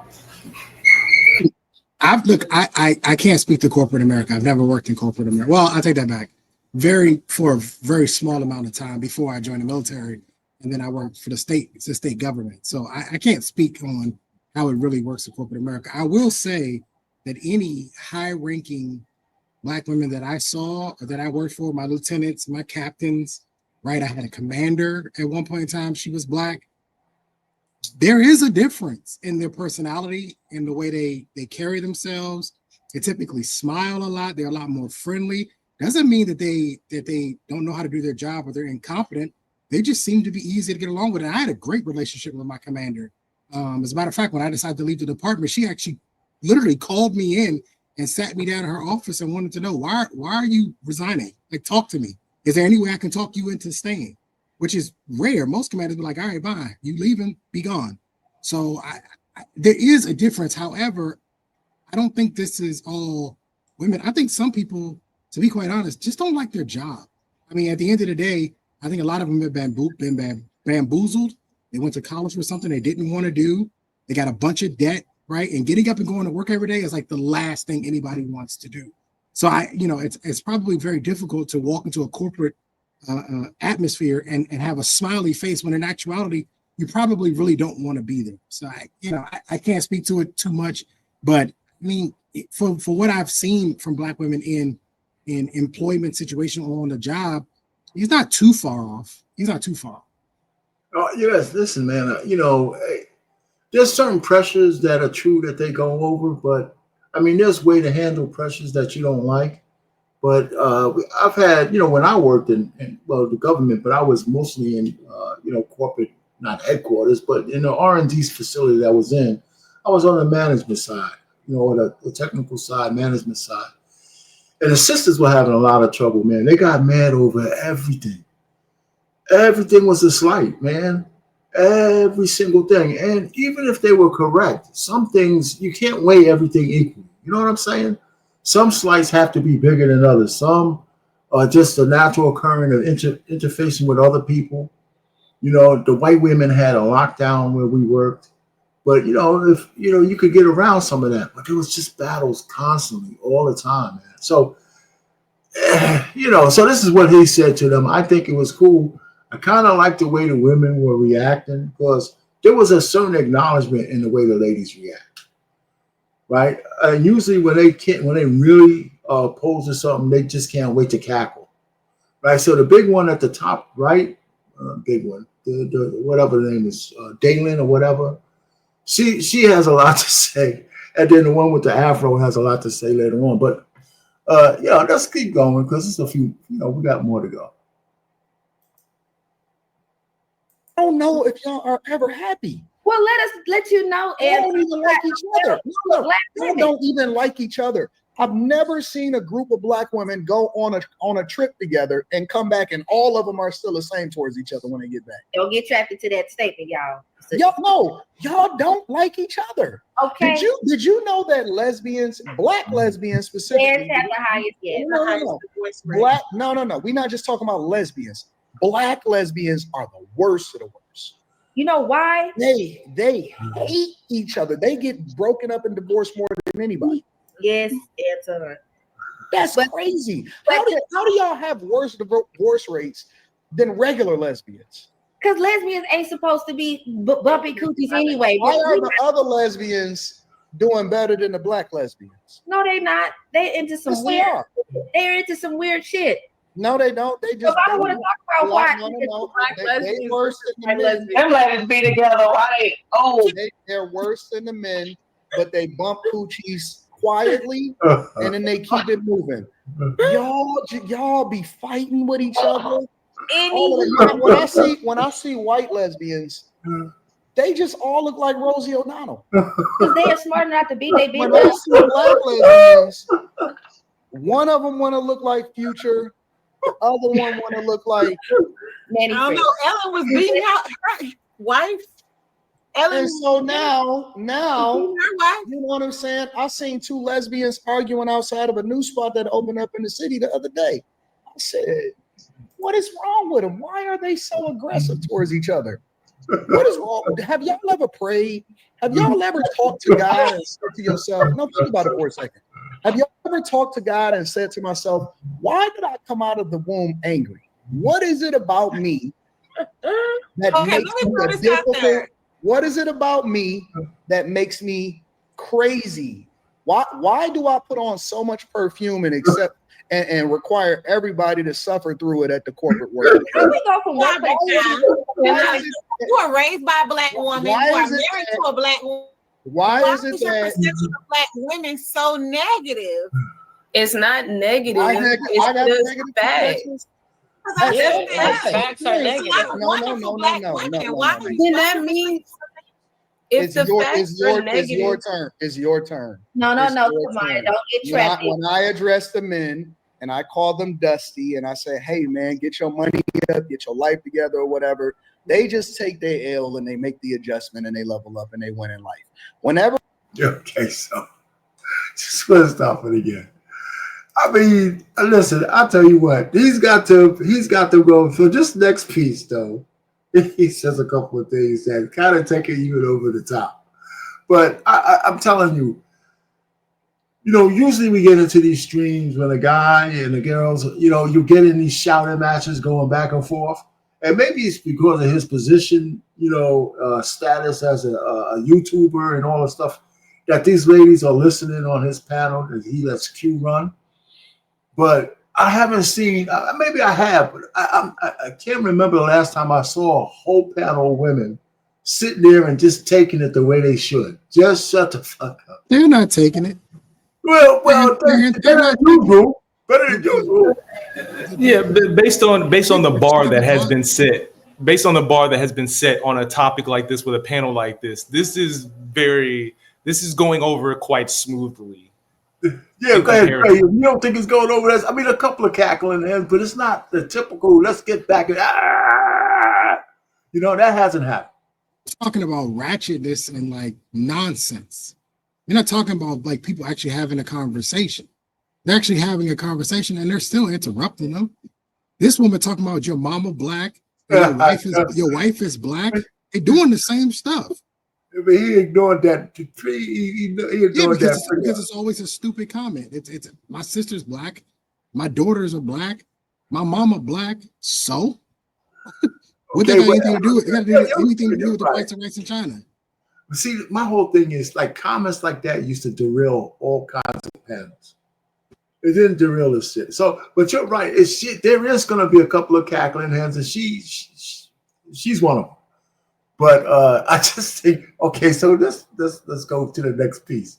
I can't speak to corporate America. I've never worked in corporate America. Well, I'll take that back. For a very small amount of time before I joined the military, and then I worked for the state government. So I can't speak on how it really works in corporate America. I will say that any high-ranking Black women that I saw or that I worked for, my lieutenants, my captains, right? I had a commander at one point in time. She was Black. There is a difference in their personality and the way they carry themselves. They typically smile a lot. They're a lot more friendly. Doesn't mean that they don't know how to do their job or they're incompetent. They just seem to be easy to get along with. And I had a great relationship with my commander. As a matter of fact, when I decided to leave the department, she actually literally called me in and sat me down in her office and wanted to know, why are you resigning? Like, talk to me. Is there any way I can talk you into staying? Which is rare. Most commanders be like, all right, bye. You leaving, be gone. So there is a difference. However, I don't think this is all women. I think some people, to be quite honest, just don't like their job. I mean, at the end of the day, I think a lot of them have been bamboozled. They went to college for something they didn't want to do. They got a bunch of debt, right? And getting up and going to work every day is like the last thing anybody wants to do. So it's probably very difficult to walk into a corporate atmosphere and have a smiley face when in actuality, you probably really don't want to be there. So I can't speak to it too much, but I mean, for what I've seen from Black women in employment situation or on the job, he's not too far off. Oh, yes, listen, man, there's certain pressures that are true that they go over, but I mean, there's way to handle pressures that you don't like. But I've had, when I worked in the government, but I was mostly in, corporate, not headquarters, but in the R&D facility that I was in, I was on the management side, the technical side, management side. And the sisters were having a lot of trouble, man. They got mad over everything. Everything was a slight, man. Every single thing. And even if they were correct, some things, you can't weigh everything equally. You know what I'm saying? Some slights have to be bigger than others. Some are just a natural occurrence of interfacing with other people. The white women had a lockdown where we worked. But, if, you could get around some of that. But there was just battles constantly, all the time, man. So, so this is what he said to them. I think it was cool. I kind of like the way the women were reacting because there was a certain acknowledgement in the way the ladies react, right? Usually when they really pose to something, they just can't wait to cackle, right? So the big one at the top, right? Big one, the whatever the name is, Dalen or whatever. She has a lot to say, and then the one with the afro has a lot to say later on. But let's keep going because it's a few. We got more to go. I don't know if y'all are ever happy. Well, let you know. They don't even like each other. They don't even like each other. I've never seen a group of Black women go on a trip together and come back, and all of them are still the same towards each other when they get back. Don't get trapped into that statement, y'all. Y'all don't like each other. Okay. Did you know that Black lesbians specifically, have the highest, No. We're not just talking about lesbians. Black lesbians are the worst of the worst. You know why? They hate each other. They get broken up and divorced more than anybody. Yes, Anton. That's crazy. How do y'all have worse divorce rates than regular lesbians? Because lesbians ain't supposed to be bumpy coochies anyway. Why are the other lesbians doing better than the black lesbians? No, they not. They into some weird. They're into some weird shit. No, they don't. They just. I don't want to talk about why. They worse than the men. Them lesbians be together. Why they're worse than the men, but they bump coochies quietly, and then they keep it moving. Y'all be fighting with each other. When I see white lesbians, they just all look like Rosie O'Donnell. Because they are smart enough to be. When I see black lesbians, one of them want to look like Future, the other one want to look like Manny. I don't know. Ellen was beating out her wife. Ellen. And so now, you know what I'm saying? I seen two lesbians arguing outside of a new spot that opened up in the city the other day. I said, what is wrong with them? Why are they so aggressive towards each other? What is wrong? Have y'all ever prayed? Have y'all ever talked to God and said to yourself, no, think about it for a second. Have y'all ever talked to God and said to myself, why did I come out of the womb angry? What is it about me that makes me difficult? What is it about me that makes me crazy? Why do I put on so much perfume and accept and require everybody to suffer through it at the corporate world? You were raised by a black woman. You are married to a black woman. Why is it your that perception of black women so negative? It's not negative. I got it's just facts. Facts are negative. No. Then that means if the facts are negative, it's your turn. No. Don't get trapped. When I address the men and I call them dusty and I say, hey man, get your money up, get your life together or whatever, they just take their L and they make the adjustment and they level up and they win in life. Whenever. Okay, so just let's stop it again. I mean, listen, I'll tell you what, he's got to go. So this next piece, though, he says a couple of things that kind of take it even over the top. But I'm telling you, usually we get into these streams when a guy and the girls, you get in these shouting matches going back and forth. And maybe it's because of his position, status as a YouTuber and all the stuff that these ladies are listening on his panel that he lets Q run. But I haven't seen, maybe I have, but I can't remember the last time I saw a whole panel of women sitting there and just taking it the way they should. Just shut the fuck up. They're not taking it. Well, they're not usual. Better than usual. Yeah, based on the bar that has been set, on a topic like this with a panel like this, this is going over quite smoothly. Yeah, go ahead. You don't think it's going over that? I mean, a couple of cackling heads, but it's not the typical. Let's get back and that hasn't happened. Talking about ratchetness and like nonsense. You're not talking about like people actually having a conversation. They're actually having a conversation and they're still interrupting them. This woman talking about your mama black, your wife is black. They're doing the same stuff. But he ignored that. He ignored that because it's always a stupid comment. It's my sister's black, my daughters are black, my mama black. So what they got anything to do with? It got anything to do with the rights and rights in China. See, my whole thing is like comments like that used to derail all kinds of panels. It didn't derail this shit. So, but you're right. It's shit. There is going to be a couple of cackling heads, and she's one of them. But I just think, okay, so let's go to the next piece.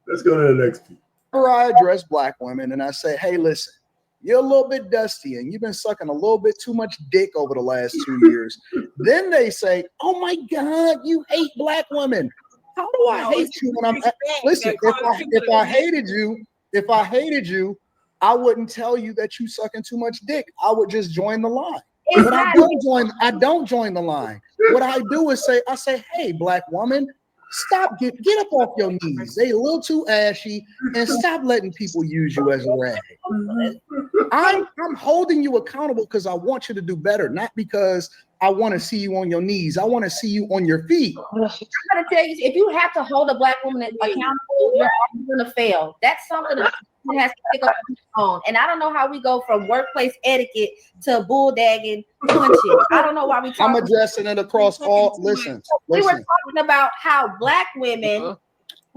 Let's go to the next piece. Whenever I address black women and I say, hey, listen, you're a little bit dusty and you've been sucking a little bit too much dick over the last 2 years. Then they say, oh my God, you hate black women. How do I hate you when I'm listen, if I hated you, I wouldn't tell you that you sucking too much dick. I would just join the line. But I don't join the line. What I do is I say, hey, black woman, stop, get up off your knees. They a little too ashy, and stop letting people use you as a rag. I'm holding you accountable because I want you to do better, not because I want to see you on your knees. I want to see you on your feet. I'm gonna tell you, if you have to hold a black woman accountable, you're always gonna fail. That's something that has to pick up on. And I don't know how we go from workplace etiquette to bulldagging punching. I don't know why we talk. I'm addressing it across all. Listen. We were talking about how black women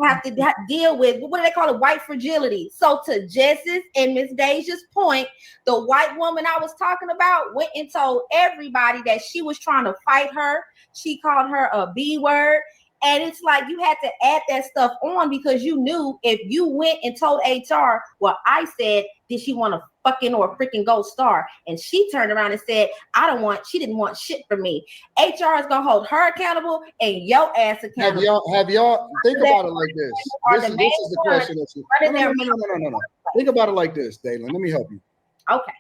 have to deal with, what do they call it, white fragility. So to Jess's and Miss Deja's point, the white woman I was talking about went and told everybody that she was trying to fight her. She called her a B word. And it's like you had to add that stuff on because you knew if you went and told HR, well, I said, did she want a fucking or a freaking gold star? And she turned around and said, she didn't want shit from me. HR is gonna hold her accountable and your ass accountable. Have y'all think about it like this? This is the question that you no. Think about it like this, Dalen. Let me help you. Okay.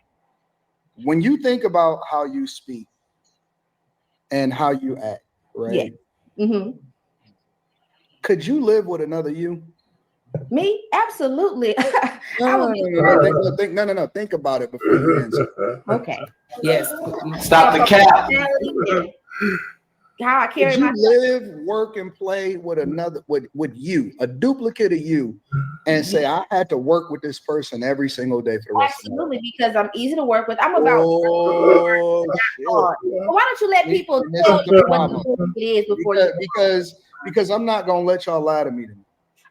When you think about how you speak and how you act, right? Yeah. Mm-hmm. Could you live with another you? Me? Absolutely. No. Think about it before you answer. Okay. Yes. Stop the cap. How I carry Could you myself. live, work, and play with another, with you, a duplicate of you, and say, I had to work with this person every single day for the rest of my life? Absolutely, because I'm easy to work with. I'm about. Oh, Well, why don't you let people tell you what it is before because I'm not gonna let y'all lie to me.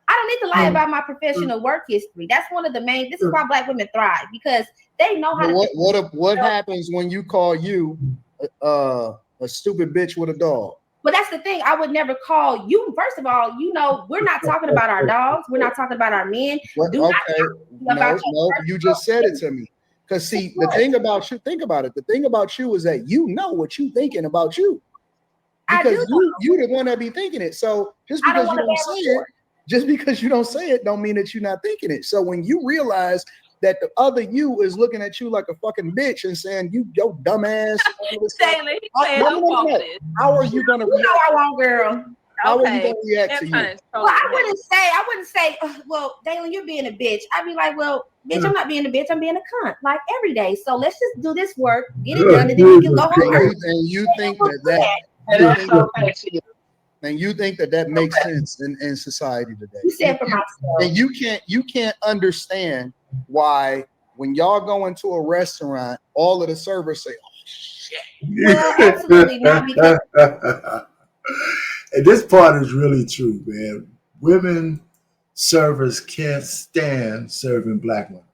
I don't need to lie about my professional work history. That's one of the main. This is why black women thrive, because they know how to. What happens when you call you a stupid bitch with a dog? But that's the thing. I would never call you. First of all, we're not talking about our dogs. We're not talking about our men. No, you just said it to me. Because see, the thing about you, think about it. The thing about you is that you know what you thinking about you. Because you the one that be thinking it. So just because you don't say it, don't mean that you're not thinking it. So when you realize that the other you is looking at you like a fucking bitch and saying, yo dumbass. How are you gonna react? Girl. How are you gonna react to you? Well, I wouldn't say, well, Dalen, you're being a bitch. I'd be like, well, bitch, I'm not being a bitch, I'm being a cunt, like every day. So let's just do this work, get it done, and then we can go home. And you think that makes sense in society today. You said for myself. And you can't understand why when y'all go into a restaurant, all of the servers say, "Oh shit." Well, absolutely not, because and this part is really true, man. Women servers can't stand serving black women.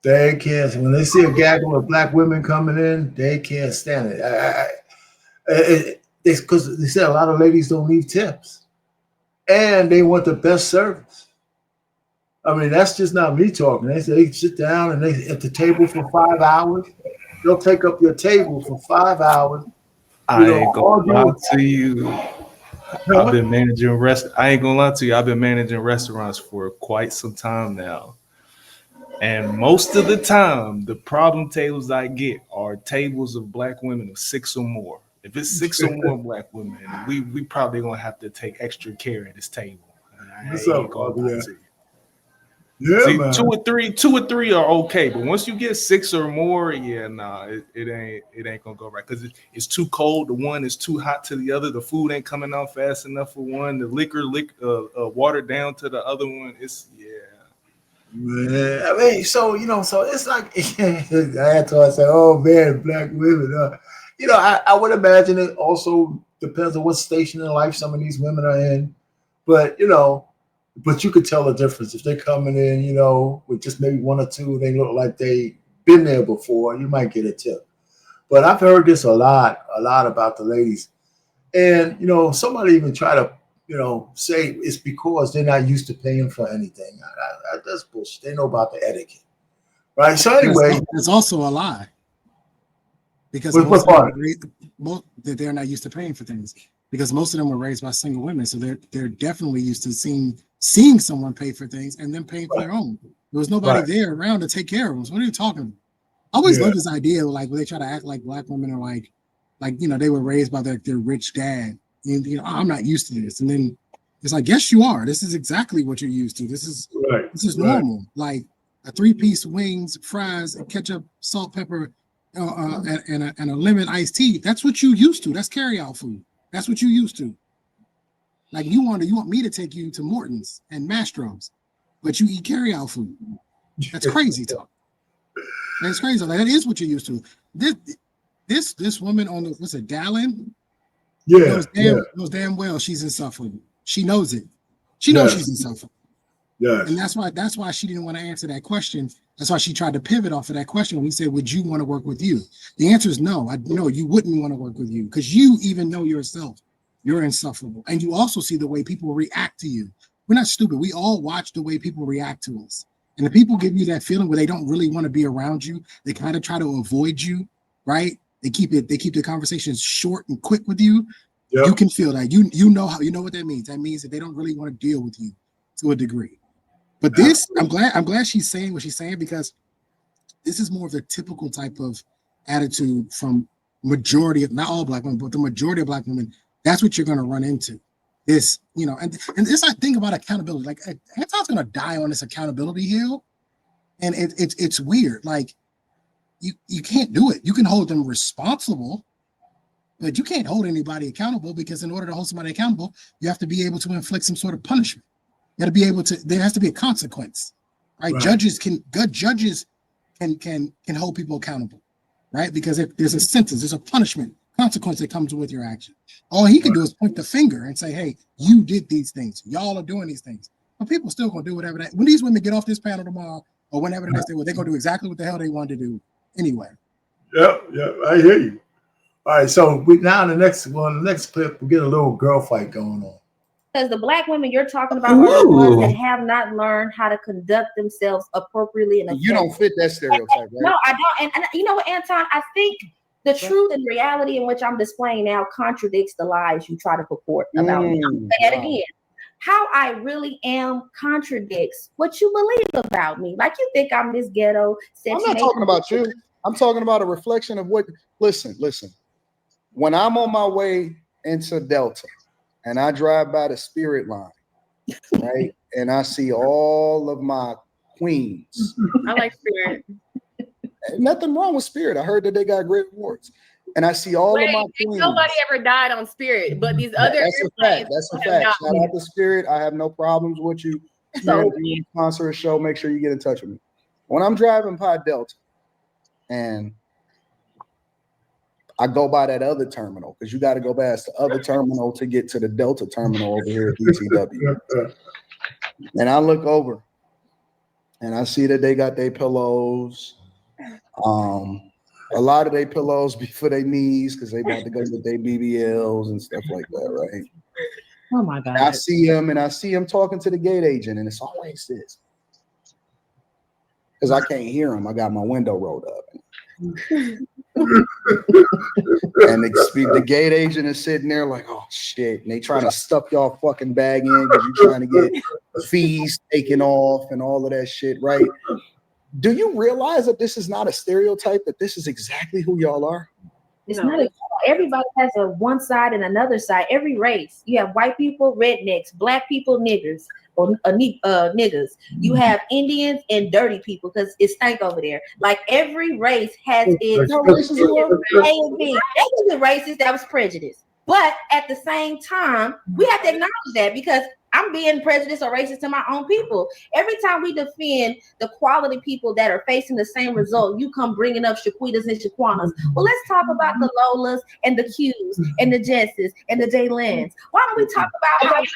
They can't. When they see a gaggle of black women coming in, they can't stand it. It's because they said a lot of ladies don't leave tips, and they want the best service. I mean, that's just not me talking. They say they sit down and they at the table for 5 hours. They'll take up your table for 5 hours. I ain't gonna lie to you. I've been managing I ain't gonna lie to you. I've been managing restaurants for quite some time now. And most of the time, the problem tables I get are tables of black women of 6 or more. If it's 6 or more black women, we probably gonna have to take extra care at this table. What's up, yeah. See, man. 2 or 3 are okay, but once you get 6 or more, it ain't gonna go right because it's too cold to one, it's too hot to the other. The food ain't coming out fast enough for one. The liquor watered down to the other one. Man, I mean, so it's like I had to say, oh man, black women. I would imagine it also depends on what station in life some of these women are in, but you could tell the difference if they're coming in, with just maybe 1 or 2. They look like they been there before. You might get a tip, but I've heard this a lot about the ladies, and somebody even try to say it's because they're not used to paying for anything. That's bullshit. They know about the etiquette, right? So anyway, it's also a lie because that they're not used to paying for things because most of them were raised by single women, so they're definitely used to seeing someone pay for things and then paying for their own. There was nobody there around to take care of them. So what are you talking about? I always love this idea, like where they try to act like black women are like they were raised by their rich dad. And, I'm not used to this. And then it's like, yes, you are. This is exactly what you're used to. This is normal. Like a 3-piece wings, fries, and ketchup, salt, pepper, and a lemon iced tea, that's what you used to. That's carry-out food. That's what you used to. Like you want me to take you to Morton's and Mastro's, but you eat carry-out food. That's crazy talk. That's crazy. Like, that is what you're used to. This woman on the what's it, Dallin? Knows damn well she's insufferable. She knows it. She knows she's insufferable. Yes. And that's why she didn't want to answer that question. That's why she tried to pivot off of that question when we said, would you want to work with you? The answer is no. I know you wouldn't want to work with you because you even know yourself. You're insufferable. And you also see the way people react to you. We're not stupid. We all watch the way people react to us. And if people give you that feeling where they don't really want to be around you, they kind of try to avoid you, right? They keep the conversations short and quick with you. Yep. You can feel that. You know what that means. That means that they don't really want to deal with you to a degree. But this, I'm glad she's saying what she's saying, because this is more of the typical type of attitude from majority of, not all Black women, but the majority of Black women. That's what you're going to run into. This, and this, I think about accountability. Like, Anton's going to die on this accountability hill, and it's weird. Like, you can't do it. You can hold them responsible, but you can't hold anybody accountable, because in order to hold somebody accountable, you have to be able to inflict some sort of punishment. You got to be able to. There has to be a consequence, right? Judges can hold people accountable, right? Because if there's a sentence, there's a punishment, consequence that comes with your action. All he can do is point the finger and say, "Hey, you did these things. Y'all are doing these things." But people still gonna do whatever that. When these women get off this panel tomorrow or whenever the next day, they're gonna do exactly what the hell they wanted to do anyway. Yeah, I hear you. All right, so now in the next clip, we get a little girl fight going on. Because the Black women you're talking about are the ones that have not learned how to conduct themselves appropriately. You don't fit that stereotype, right? No, I don't. And you know what, Anton? I think the truth and reality in which I'm displaying now contradicts the lies you try to purport about me. I'm gonna say it again. How I really am contradicts what you believe about me. Like, you think I'm this ghetto. I'm not talking about you. I'm talking about a reflection of what. Listen. When I'm on my way into Delta, and I drive by the Spirit line, right? And I see all of my queens. I like Spirit. Nothing wrong with Spirit. I heard that they got great awards. And I see all of my queens. Nobody ever died on Spirit, but these other. That's a fact. That's a fact. Shout out to Spirit. I have no problems with you. Spirit, if you sponsor a show, make sure you get in touch with me. When I'm driving by Delta and I go by that other terminal, because you got to go past the other terminal to get to the Delta terminal over here at ECW. And I look over and I see that they got their pillows. A lot of their pillows be for their knees because they about to go get their BBLs and stuff like that, right? Oh my God. And I see him talking to the gate agent, and it's always this. Because I can't hear him. I got my window rolled up. And the gate agent is sitting there like, oh shit, and they trying to stuff y'all fucking bag in because you're trying to get fees taken off and all of that shit, right? Do you realize that this is not a stereotype, that this is exactly who y'all are? It's not. Everybody has a one side and another side. Every race, you have white people, rednecks, Black people, niggers, or niggas. You have Indians and dirty people because it stank over there. Like, every race has its A and B. That wasn't racist. That was prejudice. But at the same time, we have to acknowledge that, because I'm being prejudiced or racist to my own people. Every time we defend the quality people that are facing the same result, you come bringing up Shaquitas and Shaquanas. Well, let's talk about the Lolas and the Qs and the Jesses and the Jaylens. Why don't we talk about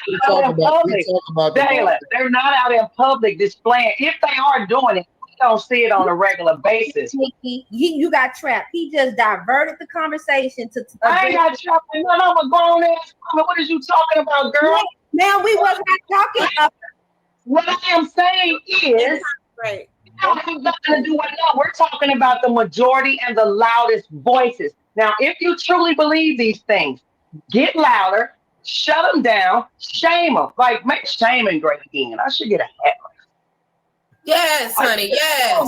they're not out in public displaying. If they are doing it, we don't see it on a regular basis. You got trapped. He just diverted the conversation to. I ain't got trapped. I'm a grown ass woman. What is you talking about, girl? Now we wasn't talking about. What I am saying is, right. That has nothing to do with that. We're talking about the majority and the loudest voices. Now, if you truly believe these things, get louder, shut them down, shame them. Like, make shaming great again. I should get a hat. Yes, honey. Yes.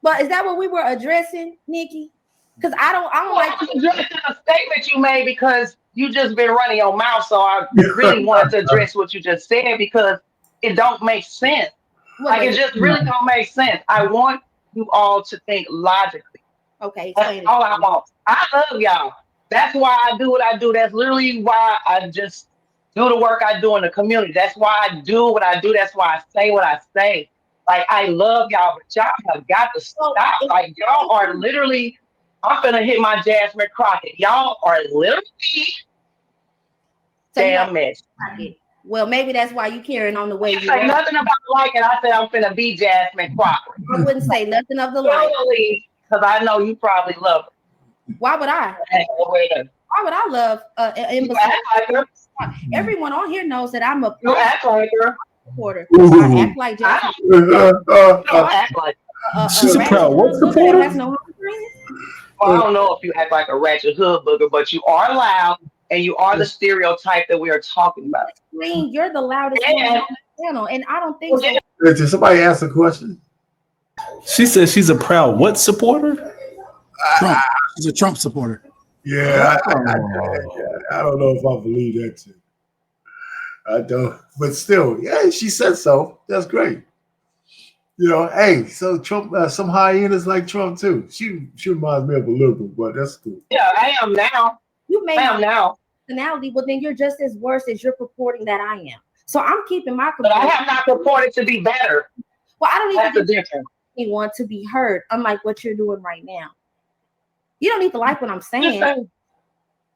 But is that what we were addressing, Nikki? Because I don't like addressing a statement you made, because you just been running your mouth. So I really wanted to address what you just said, because it don't make sense. Like, it just really don't make sense. I want you all to think logically. Okay, That's explain it. all I want. I love y'all. That's why I do what I do. That's literally why I just do the work I do in the community. That's why I do what I do. That's why I say what I say. Like, I love y'all, but y'all have got to stop. Like, y'all are literally, I'm finna hit my Jasmine Crockett. Y'all are literally damn mess. Well, maybe that's why you carrying on the way you say nothing about liking. I said I'm finna be Jasmine Crockett. I wouldn't say nothing of the like. Because I know you probably love her. Why would I? Why would I love everyone on here knows that I'm a supporter. I act like Jasmine. Act like she's a proud what supporter? Has no well, I don't know if you act like a ratchet hood booger, but you are loud and you are the stereotype that we are talking about. You're the loudest one on the channel, and I don't think so. Did somebody ask a question? She says she's a proud what supporter? Trump. She's a Trump supporter. Yeah, I don't know if I believe that too. I don't, but still, yeah, she said so. That's great. You know, hey, so Trump, some hyenas like Trump too. She reminds me of a liberal, but that's cool. Yeah, I am now. You may have now personality, but then you're just as worse as you're purporting that I am. So I'm keeping my. But I have not purported to be better. Well, I don't That's the difference. Anyone to be heard, unlike what you're doing right now. You don't need to like what I'm saying.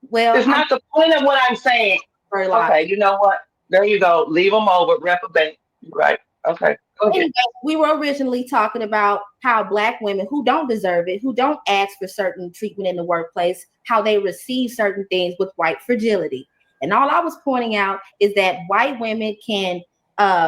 Well, it's not the point of what I'm saying. Okay, you know what? There you go. Leave them over. Reprobate. Right. Okay. Anyway, we were originally talking about how Black women who don't deserve it, who don't ask for certain treatment in the workplace, how they receive certain things with white fragility. And all I was pointing out is that white women can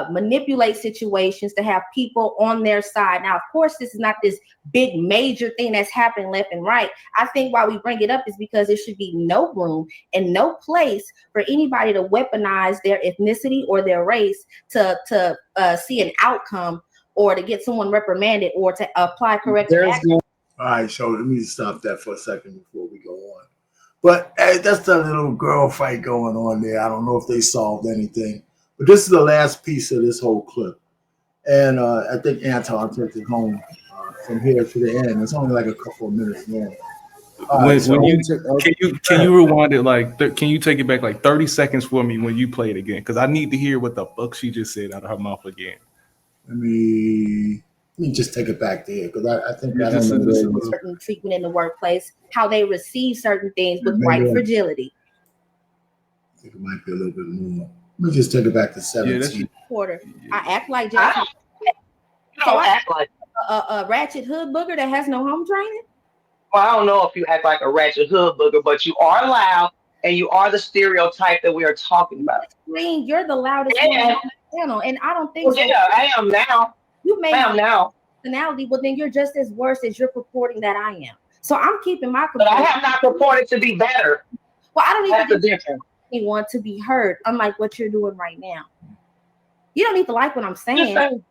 manipulate situations to have people on their side. Now, of course, this is not this big major thing that's happening left and right. I think why we bring it up is because there should be no room and no place for anybody to weaponize their ethnicity or their race to see an outcome or to get someone reprimanded or to apply corrective action. All right, so let me stop that for a second before we go on. But hey, that's the little girl fight going on there. I don't know if they solved anything. But this is the last piece of this whole clip. And I think Anton took it home from here to the end. It's only like a couple of minutes long. Can you rewind it can you take it back like 30 seconds for me when you play it again? Because I need to hear what the fuck she just said out of her mouth again. Let me just take it back there because I think I don't know certain treatment in the workplace, how they receive certain things with white fragility. I think it might be a little bit more. Let me just take it back to 17. Porter, I act like Jackson. So I act like a ratchet hood booger that has no home training. Well, I don't know if you act like a ratchet hood booger, but you are loud and you are the stereotype that we are talking about. You're the loudest one on the channel, and I don't think so. Yeah, I am now. You may have now personality, but then you're just as worse as you're purporting that I am. So I'm keeping my. But I have not purported to be better. Well, I don't need That's the difference. Anyone to be heard, unlike what you're doing right now. You don't need to like what I'm saying.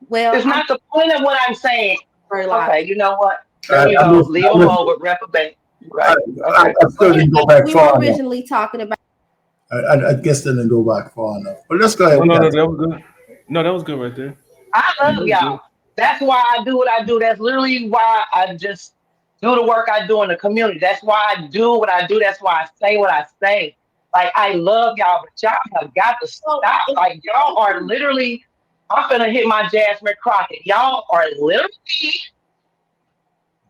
Well, it's not the point of what I'm saying. Okay, you know what? There you go. Leave them over. Reprobate. Right. Okay. I still didn't go back far enough. We were originally talking about. I guess they didn't go back far enough. But let's go ahead. No, that was good. No, that was good right there. I love y'all. That's why I do what I do. That's literally why I just do the work I do in the community. That's why I do what I do. That's why I say what I say. Like, I love y'all, but y'all have got to stop. Like, y'all are literally, I'm finna hit my Jasmine Crockett. Y'all are literally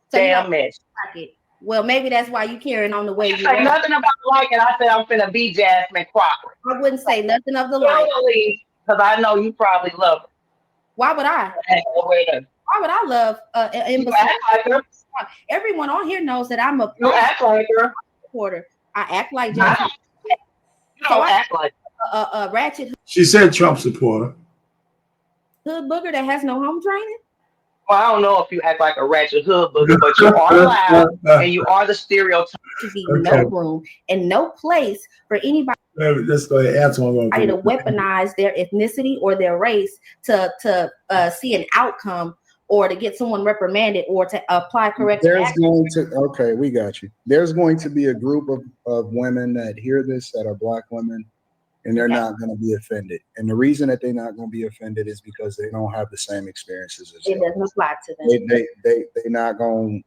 damn mess. Well, maybe that's why you carrying on the way you say nothing about liking. I said I'm finna be Jasmine Crockett. I wouldn't say nothing of the like. Because I know you probably love her. Why would I? Why would I love everyone on here knows that I'm a supporter. I act like Jasmine. So I act like a ratchet. She said Trump supporter. Hood booger that has no home training. Well, I don't know if you act like a ratchet hood booger, but you are loud and you are the stereotype. Should be no room and no place for anybody. Let's go ahead. Anton, to weaponize their ethnicity or their race to see an outcome or to get someone reprimanded or to apply corrective action. Okay, we got you. There's going to be a group of women that hear this that are Black women, and they're not going to be offended. And the reason that they're not going to be offended is because they don't have the same experiences as you. It doesn't apply to them. They're not going.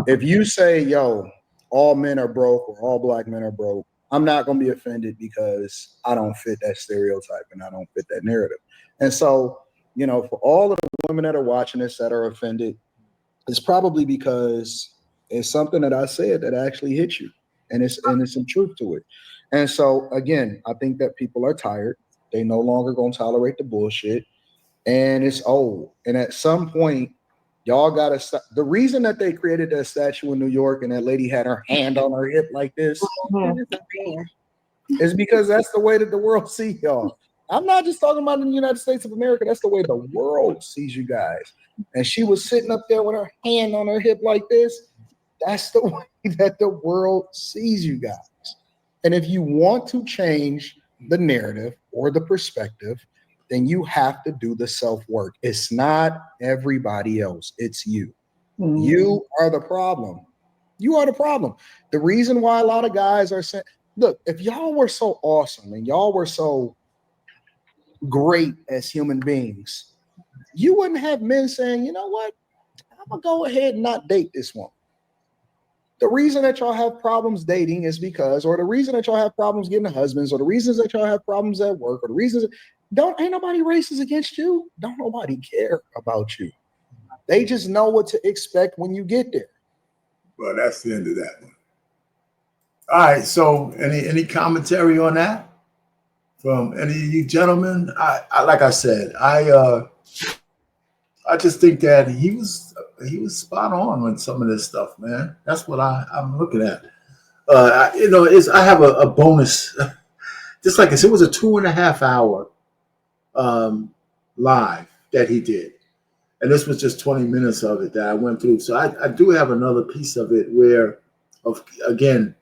If you say, yo, all men are broke or all black men are broke, I'm not going to be offended because I don't fit that stereotype and I don't fit that narrative. And so, you know, for all of the women that are watching this that are offended, it's probably because it's something that I said that actually hit you, and it's some truth to it. And so again, I think that people are tired. They no longer gonna tolerate the bullshit, and it's old. And at some point, y'all gotta stop. The reason that they created that statue in New York and that lady had her hand on her hip like this is because that's the way that the world sees y'all. I'm not just talking about in the United States of America. That's the way the world sees you guys. And she was sitting up there with her hand on her hip like this. That's the way that the world sees you guys. And if you want to change the narrative or the perspective, then you have to do the self-work. It's not everybody else. It's you. Mm-hmm. You are the problem. You are the problem. The reason why a lot of guys are saying, look, if y'all were so awesome and y'all were so great as human beings, you wouldn't have men saying, you know what, I'm gonna go ahead and not date this woman. The reason that y'all have problems dating is because, or the reason that y'all have problems getting husbands, or the reasons that y'all have problems at work, or the reasons ain't nobody racist against you. Don't nobody care about you. They just know what to expect when you get there. Well, that's the end of that one. All right. So, any commentary on that from any of you gentlemen? I like I said, I just think that he was spot on some of this stuff, man. That's what I'm looking at. I have a bonus. Just like I said, it was a 2.5 hour live that he did. And this was just 20 minutes of it that I went through. So I do have another piece of it where, again,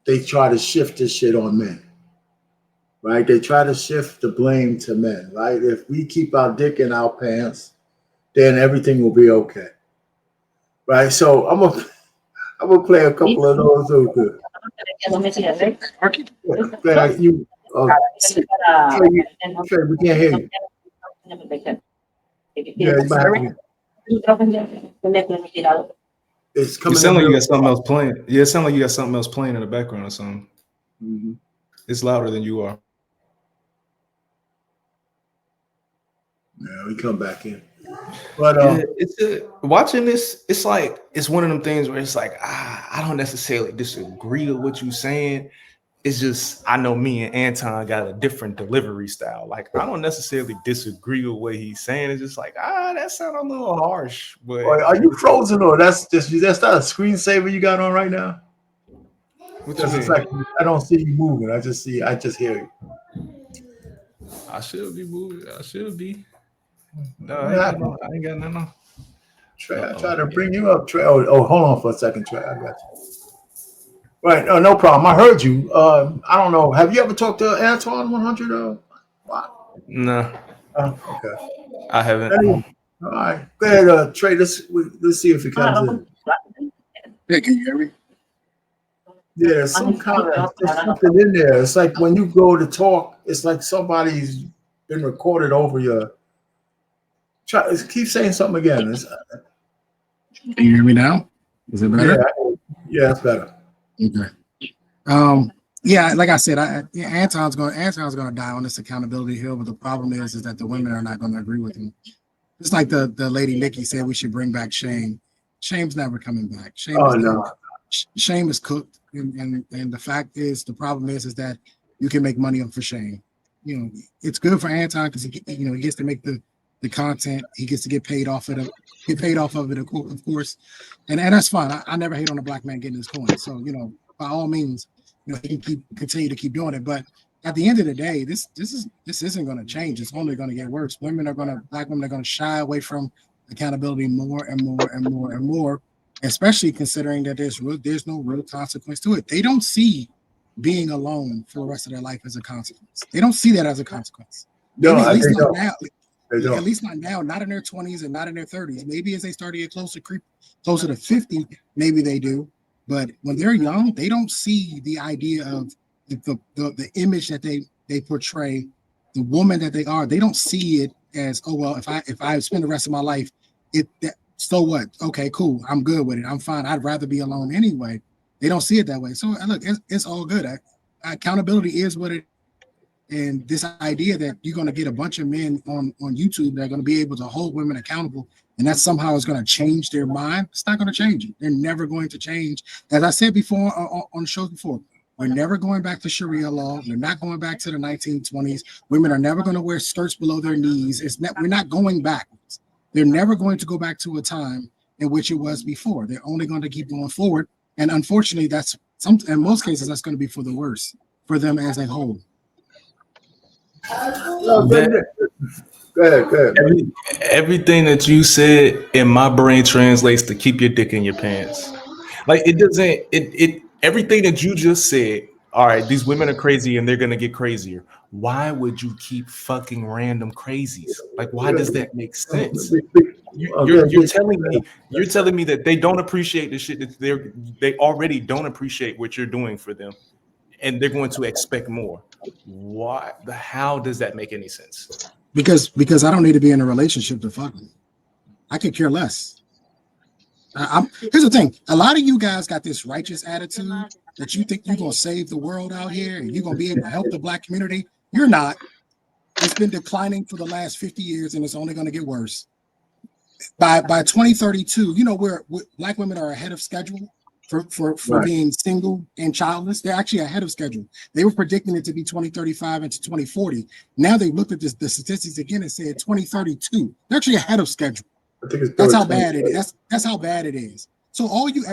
they try to shift this shit on men, right? They try to shift the blame to men, right? If we keep our dick in our pants, then everything will be okay, right? So I'm gonna play a couple of those real good. Trey, we can't hear you. Yeah, you might have to. It's coming. You sound like you got something else playing. Yeah, it sounds like you got something else playing in the background or something. Mm-hmm. It's louder than you are. Yeah, we come back in. But watching this, it's like it's one of them things where it's like I don't necessarily disagree with what you're saying. It's just I know me and Anton got a different delivery style. Like I don't necessarily disagree with what he's saying. It's just like that sounds a little harsh. But are you frozen or that's not a screensaver you got on right now? It's like I don't see you moving. I just hear you. I should be moving. I should be. No, I ain't got nothing on. Trey, I tried to bring you up. Trey, hold on for a second, Trey. I got you. Right, no problem. I heard you. I don't know. Have you ever talked to Anton 100? Wow. No. Okay. I haven't. Anyway, all right. Go ahead, Trey. Let's see if it comes in. Yeah, can you hear me? Yeah, there's something in there. It's like when you go to talk, it's like somebody's been recorded over your. Keep saying something again. Can you hear me now? Is it better? Yeah, it's better. Okay. Yeah, like I said, Anton's gonna die on this accountability hill, but the problem is that the women are not gonna agree with him. Just like the lady Nikki said, we should bring back shame. Shame's never coming back. Shame is cooked, and the fact is, the problem is that you can make money for shame. You know, it's good for Anton because he gets to make the content. He gets to get paid off of it, of course, and that's fine. I never hate on a black man getting his coin. So by all means, he can continue to keep doing it. But at the end of the day, this isn't going to change. It's only going to get worse. Black women are going to shy away from accountability more and more and more and more, especially considering that there's no real consequence to it. They don't see being alone for the rest of their life as a consequence. They don't see that as a consequence. No, at least not don't. now. Don't. At least not now, not in their 20s and not in their 30s. Maybe as they start to get closer to 50, maybe they do. But when they're young, they don't see the idea of the image that they portray, the woman that they are. They don't see it as, oh well, if I spend the rest of my life, So what? Okay, cool. I'm good with it. I'm fine. I'd rather be alone anyway. They don't see it that way. So look, it's all good. Accountability is what it. And this idea that you're going to get a bunch of men on YouTube that are going to be able to hold women accountable, and that somehow is going to change their mind, it's not going to change it. They're never going to change. As I said before on shows before, we're never going back to Sharia law. We're not going back to the 1920s. Women are never going to wear skirts below their knees. We're not going backwards. They're never going to go back to a time in which it was before. They're only going to keep going forward. And unfortunately, in most cases, that's going to be for the worse for them as a whole. Go ahead. Everything that you said in my brain translates to keep your dick in your pants. Like it doesn't. Everything that you just said. All right, these women are crazy and they're gonna get crazier. Why would you keep fucking random crazies? Like, why does that make sense? You're telling me that they don't appreciate the shit that they already don't appreciate what you're doing for them, and they're going to expect more. Why? How does that make any sense? Because I don't need to be in a relationship to fuck them. I could care less. Here's the thing. A lot of you guys got this righteous attitude that you think you're going to save the world out here and you're going to be able to help the Black community. You're not. It's been declining for the last 50 years and it's only going to get worse. By 2032, you know, where Black women are ahead of schedule for right. being single and childless. They're actually ahead of schedule. They were predicting it to be 2035 into 2040. Now they looked at the statistics again and said 2032. They're actually ahead of schedule. That's how bad it is. That's how bad it is. So all you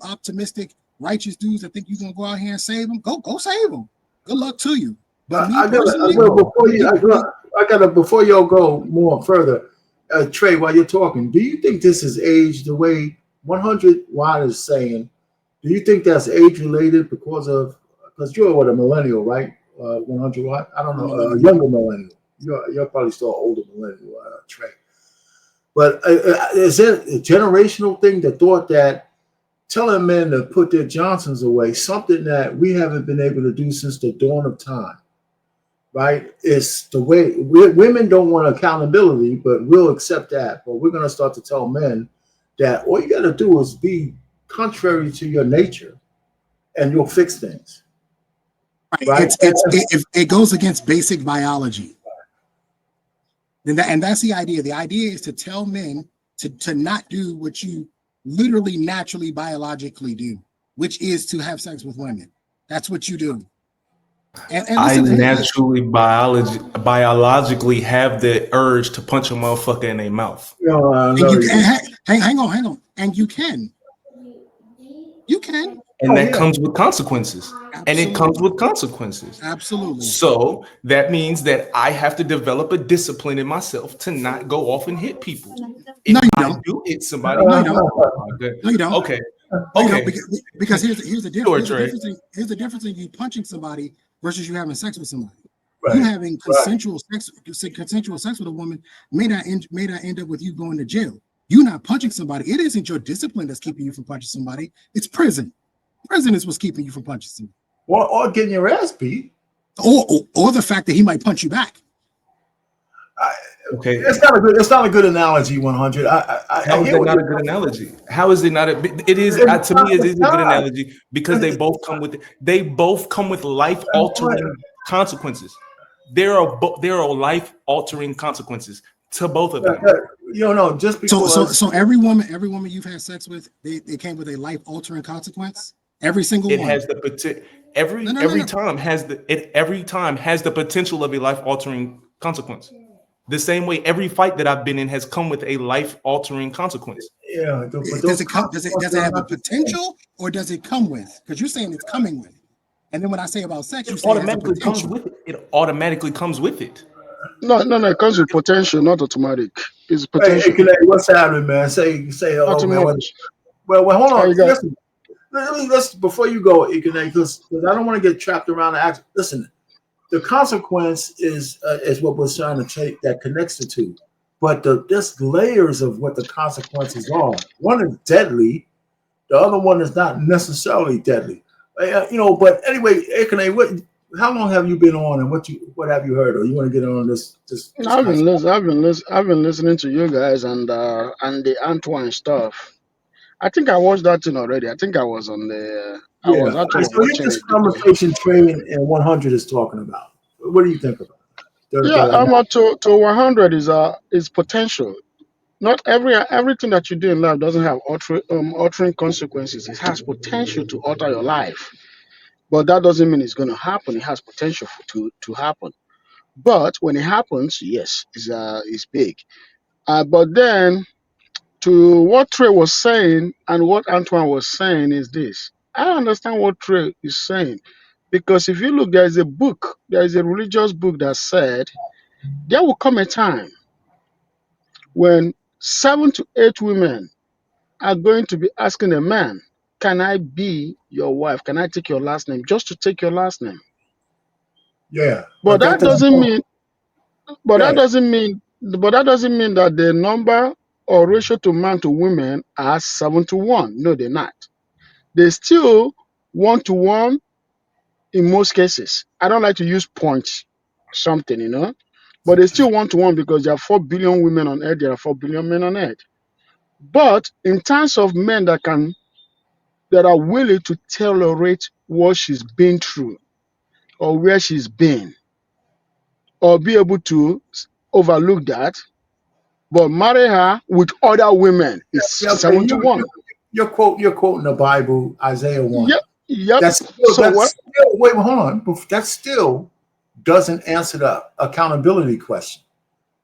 optimistic, righteous dudes that think you're gonna go out here and save them, go save them. Good luck to you. But before y'all go more further, Trey, while you're talking, do you think this is age the way 100 Watt is saying? Do you think that's age related because you're a millennial, right? 100 Watt. I don't know, a younger millennial. You're probably still an older millennial, Trey. But is it a generational thing, the thought that telling men to put their Johnsons away, something that we haven't been able to do since the dawn of time, right? It's the way women don't want accountability, but we'll accept that. But we're going to start to tell men that all you got to do is be contrary to your nature and you'll fix things. Right? It goes against basic biology. And that's the idea. The idea is to tell men to not do what you literally naturally biologically do, which is to have sex with women. That's what you do. And I naturally biologically have the urge to punch a motherfucker in their mouth. Hang on. And you can. And that comes with consequences. Absolutely. And it comes with consequences. Absolutely. So that means that I have to develop a discipline in myself to not go off and hit people. If I do hit somebody, no, you don't. Okay. Because here's the difference. Here's the difference in you punching somebody versus you having sex with somebody. Right. You having consensual sex with a woman may not end up with you going to jail. You're not punching somebody. It isn't your discipline that's keeping you from punching somebody. It's prison. Prison is what's keeping you from punching somebody. Or getting your ass beat. Or the fact that he might punch you back. Okay. It's not a good analogy, 100. How is that not a good analogy? How is it not it is to me it is a good analogy because they both come with life altering consequences. There are life altering consequences to both of them. Just because so every woman you've had sex with, they came with a life altering consequence. Every single one. It has the potential. Every time has the potential of a life altering consequence. The same way every fight that I've been in has come with a life altering consequence. Yeah. Does it have a potential or does it come with? Because you're saying it's coming with. And then when I say about sex, you say automatically comes with it. It automatically comes with it. No, it comes with potential, not automatic. It's potential. Hey, what's happening, man? Say hello, man. Well, hold on. Listen, before you go, because I don't want to get trapped around the act. Listen, the consequence is what we're trying to take that connects the two. But there's layers of what the consequences are. One is deadly. The other one is not necessarily deadly. But anyway, how long have you been on, and what have you heard? Or you want to get on this? I've been listening to you guys and the Antoine stuff. I think I watched that thing already. I think I was on the. I Yeah. was actually So here's watching this it because. conversation Trey and 100 is talking about. What do you think about it? Yeah, I'm up to 100 is potential. Not everything that you do in life doesn't have altering consequences. It has potential to alter your life, but that doesn't mean it's going to happen. It has potential to happen. But when it happens, yes, it's big. But then to what Trey was saying and what Antoine was saying is this. I understand what Trey is saying because if you look, there is a religious book that said there will come a time when 7 to 8 women are going to be asking a man, "Can I be your wife? Can I take your last name?" Just to take your last name. Yeah, But that doesn't mean. But that yeah. doesn't mean. But that doesn't mean that the number or ratio to man to women are 7 to 1. No, they're not. They still 1 to 1 in most cases. I don't like to use points something, but they still 1 to 1 because there are 4 billion women on earth. There are 4 billion men on earth. But in terms of men that are willing to tolerate what she's been through or where she's been or be able to overlook that, but marry her with other women is Yeah, okay. 7 to 1. You're quoting the Bible, Isaiah 1. Yep, yep. That's So what? still wait, hold on. But that still doesn't answer the accountability question.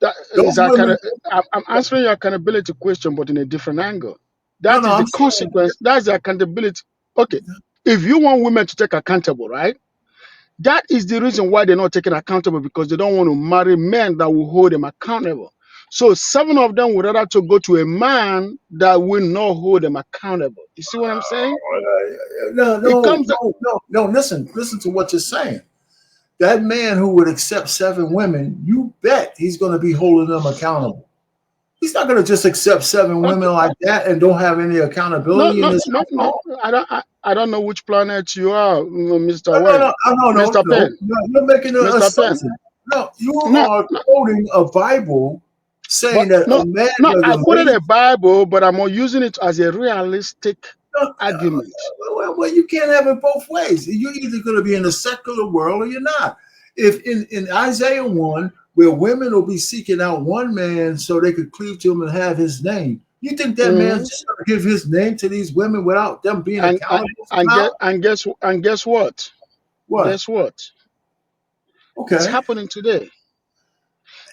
That Those is women. I'm answering your accountability question, but in a different angle. No, That no, is the I'm saying. consequence. That's the accountability. Okay, if you want women to take accountable, right? That is the reason why they're not taking accountable because they don't want to marry men that will hold them accountable. So 7 of them would rather to go to a man that will not hold them accountable. You see what I'm saying? It comes. No. Listen to what you're saying. That man who would accept 7 women, you bet he's going to be holding them accountable. He's not going to just accept 7 Okay. women like that and don't have any accountability in his household. I don't know which planet you are, Mr. No. Mr. Penn. You're making an Mr. Penn. assumption. No, you No, are quoting a Bible saying but that a man I doesn't quoted raise. a Bible, but I'm using it as a realistic argument. Well, you can't have it both ways. You're either going to be in the secular world or you're not. If in Isaiah 1, where women will be seeking out one man so they could cleave to him and have his name, you think that man's just going to give his name to these women without them being accountable? And guess what? What? Guess what? Okay. It's happening today.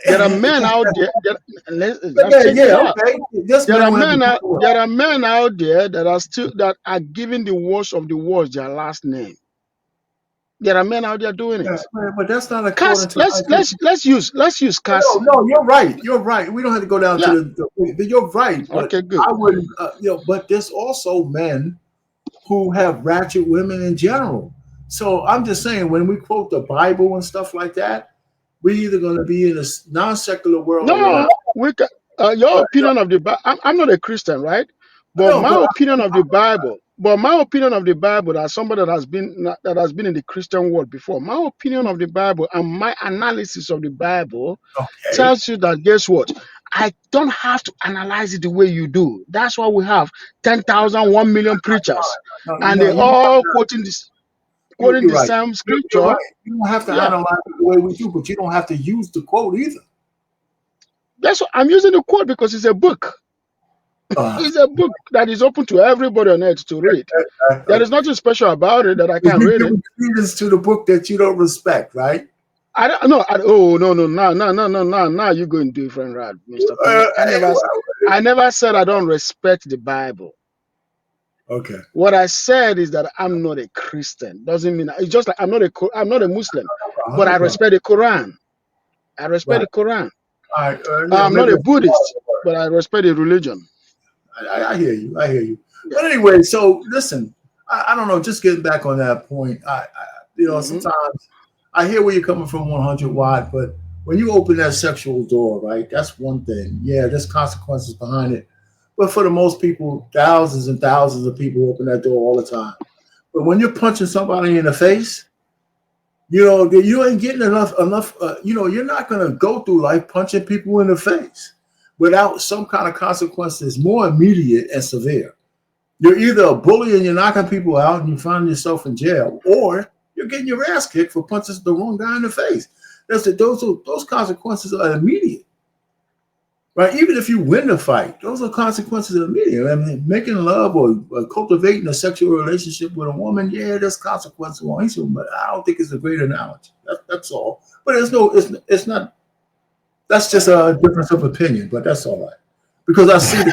There are men out there. Okay. There are men out there that are giving the worst of the worst their last name. There are men out there doing it. But that's not according to. Let's use Cassie. No, you're right. You're right. We don't have to go down to the. You're right. But okay, good. I wouldn't. But there's also men who have ratchet women in general. So I'm just saying, when we quote the Bible and stuff like that, we're either going to be in a non-secular world. No, your opinion of the Bible. I'm not a Christian, right? But my opinion of the Bible. But my opinion of the Bible, as somebody that has been in the Christian world before, my opinion of the Bible and my analysis of the Bible tells you that guess what? I don't have to analyze it the way you do. That's why we have 10,000, 1 million preachers, and they all quoting the same scripture. You're right. You don't have to analyze it the way we do, but you don't have to use the quote either. That's what I'm using the quote because it's a book. It's a book that is open to everybody on earth to read. There is nothing special about it that I can't read it. Credence to the book that you don't respect, right? I don't know. No. Now you go in different route, Mr. I never said I don't respect the Bible. Okay. What I said is that I'm not a Christian. Doesn't mean it's just like I'm not a Muslim, but I respect the Quran. I respect the Quran. I'm not a Buddhist, but I respect the religion. I hear you. But anyway, so listen, I don't know. Just getting back on that point, sometimes I hear where you're coming from, 100 watt, but when you open that sexual door, right? That's one thing. Yeah, there's consequences behind it, but for the most people, thousands and thousands of people open that door all the time. But when you're punching somebody in the face, You know, you ain't getting enough. You know, you're not going to go through life punching people in the face without some kind of consequences more immediate and severe. You're either a bully and you're knocking people out and you find yourself in jail, or you're getting your ass kicked for punching the wrong guy in the face. Those consequences are immediate, right? Even if you win the fight, those are consequences immediate. I mean, making love or cultivating a sexual relationship with a woman, yeah, there's consequences on each of them, but I don't think it's a great analogy. That's all. But it's not. That's just a difference of opinion, but that's all right. Because I see the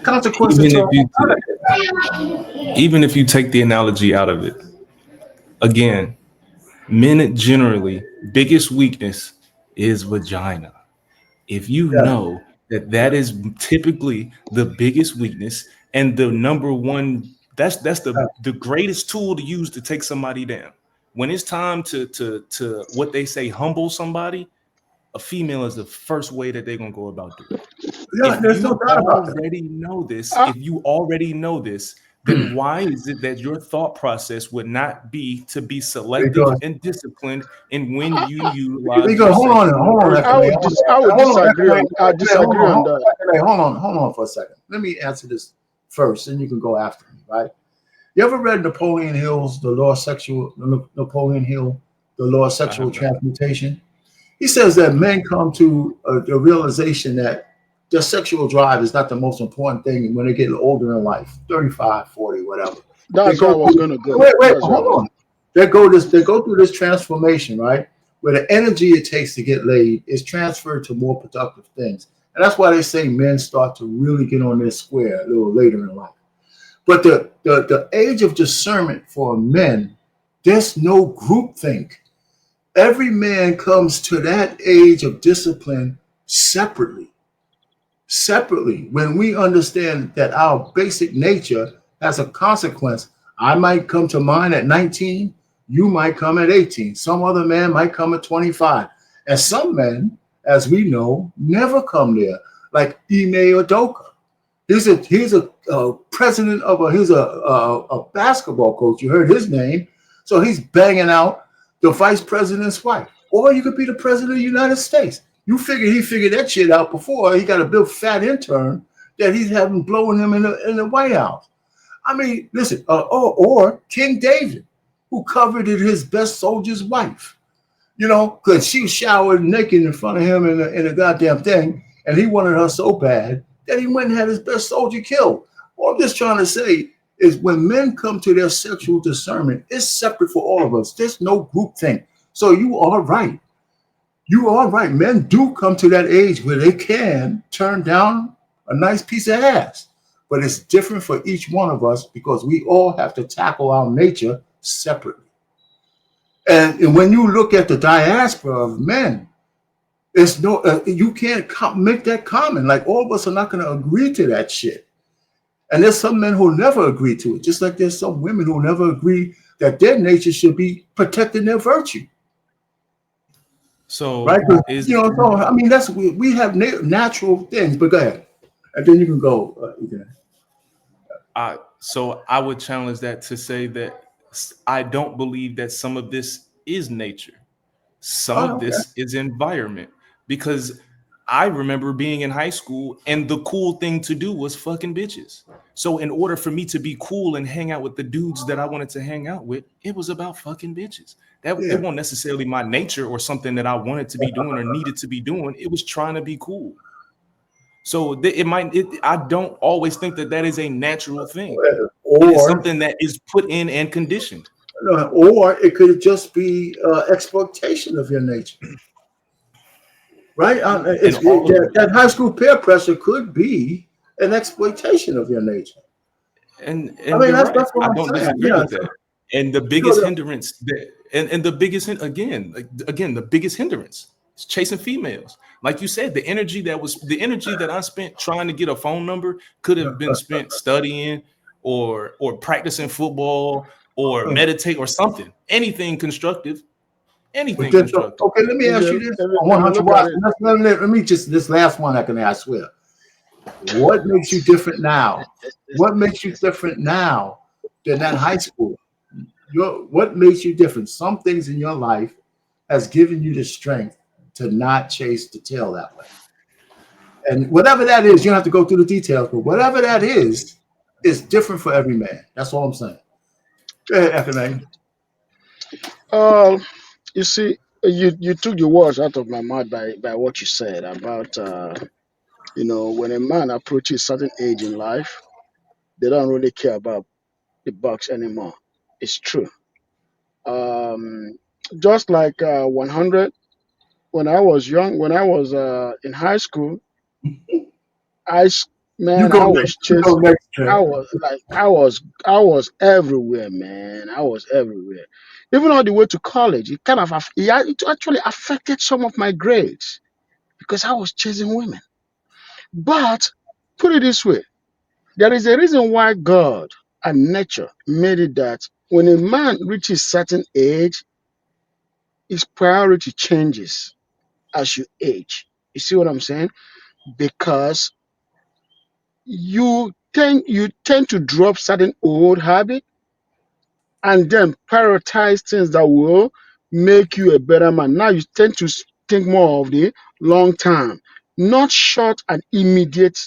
consequences. Even if you take the analogy out of it, again, men generally biggest weakness is vagina. If you know that is typically the biggest weakness and the number one, that's the greatest tool to use to take somebody down. When it's time to what they say, humble somebody, a female is the first way that they're gonna go about doing it. Yeah, there's no doubt about that. If you already know this, then why is it that your thought process would not be to be selective and disciplined in when you utilize? Hold on. I would disagree on that. Hold on for a second. Let me answer this first, and you can go after me, right? You ever read Napoleon Hill's The Law of Sexual Transmutation? He says that men come to the realization that their sexual drive is not the most important thing when they get older in life, 35, 40, whatever. That's where I was going to go. Wait, hold on. They go through this transformation, right? Where the energy it takes to get laid is transferred to more productive things. And that's why they say men start to really get on their square a little later in life. But the age of discernment for men, there's no groupthink. Every man comes to that age of discipline separately. When we understand that our basic nature has a consequence, I might come to mine at 19, you might come at 18, some other man might come at 25. And some men, as we know, never come there, like Ime Udoka. He's a president of he's a basketball coach. You heard his name. So he's banging out the vice president's wife. Or you could be the president of the United States. He figured that shit out before. He got a big fat intern that he's having blowing him in the White House. I mean, listen, or King David, who covered his best soldier's wife, you know, because she was showered naked in front of him in a goddamn thing, and he wanted her so bad that he went and had his best soldier killed. All I'm just trying to say is when men come to their sexual discernment, it's separate for all of us. There's no group thing. So you are right. You are right. Men do come to that age where they can turn down a nice piece of ass. But it's different for each one of us because we all have to tackle our nature separately. And when you look at the diaspora of men, it's you can't make that common. Like all of us are not going to agree to that shit. And there's some men who never agree to it, just like there's some women who never agree that their nature should be protecting their virtue. So, right? So I mean, we have natural things. But go ahead, and then you can go. So I would challenge that to say that I don't believe that some of this is nature. Some of this is environment, because I remember being in high school and the cool thing to do was fucking bitches. So in order for me to be cool and hang out with the dudes that I wanted to hang out with, it was about fucking bitches. It wasn't necessarily my nature or something that I wanted to be doing or needed to be doing. It was trying to be cool. So I don't always think that is a natural thing. Or it's something that is put in and conditioned. Or it could just be exploitation of your nature. Right? That high school peer pressure could be an exploitation of your nature. And I mean, that's what I don't disagree with that. And the biggest hindrance the biggest hindrance is chasing females. Like you said, the energy that I spent trying to get a phone number could have been spent studying or practicing football or meditate or something. Anything constructive. Anything constructive. Okay, let me ask you this. Let me just this last one I can ask. Swear. What makes you different now? What makes you different now than that high school? what makes you different? Some things in your life has given you the strength to not chase the tail that way. And whatever that is, you don't have to go through the details, but whatever that is different for every man. That's all I'm saying. Go ahead, FMA. You see, you took the words out of my mouth by what you said about when a man approaches a certain age in life, they don't really care about the box anymore. It's true. Um, just like 100, when I was young, when I was in high school, I s- You man, go I next. was You go chasing. next, Trey. I was everywhere, man. I was everywhere. Even all the way to college, it actually affected some of my grades because I was chasing women. But put it this way, there is a reason why God and nature made it that when a man reaches certain age, his priority changes as you age. You see what I'm saying? Because you tend to drop certain old habits and then prioritize things that will make you a better man. Now you tend to think more of the long term, not short and immediate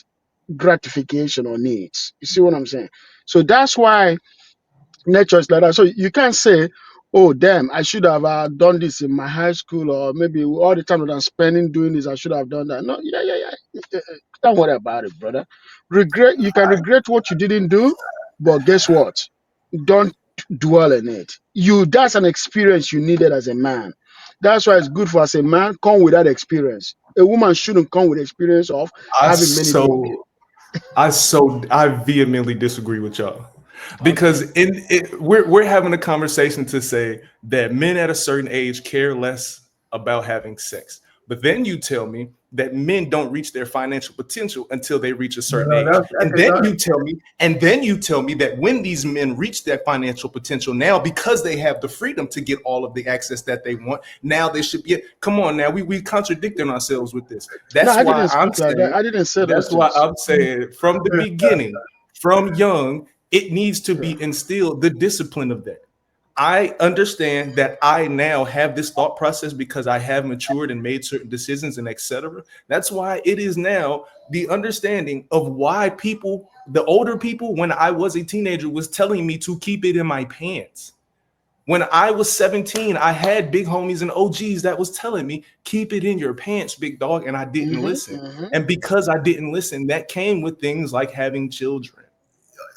gratification or needs. You see what I'm saying? So that's why nature is like that. So you can't say, oh, damn, I should have done this in my high school, or maybe all the time that I'm spending doing this, I should have done that. No, yeah. Don't worry about it, brother. You can regret what you didn't do, but guess what? Don't dwell in it. That's an experience you needed as a man. That's why it's good for as a man, come with that experience. A woman shouldn't come with experience of I having many babies. so I vehemently disagree with y'all because we're having a conversation to say that men at a certain age care less about having sex, but then you tell me that men don't reach their financial potential until they reach a certain No, age, that's and then you tell me that when these men reach their financial potential now, because they have the freedom to get all of the access that they want, now they should be. Come on, now we contradicting ourselves with this. No, That's I why didn't I'm speak like that. saying. I didn't say those That's why things. I'm saying from the beginning, from young, it needs to be instilled the discipline of that. I understand that I now have this thought process because I have matured and made certain decisions and etc. That's why it is now the understanding of why people, the older people, when I was a teenager, was telling me to keep it in my pants. When I was 17, I had big homies and OGs that was telling me, keep it in your pants, big dog. And I didn't listen. And because I didn't listen, that came with things like having children.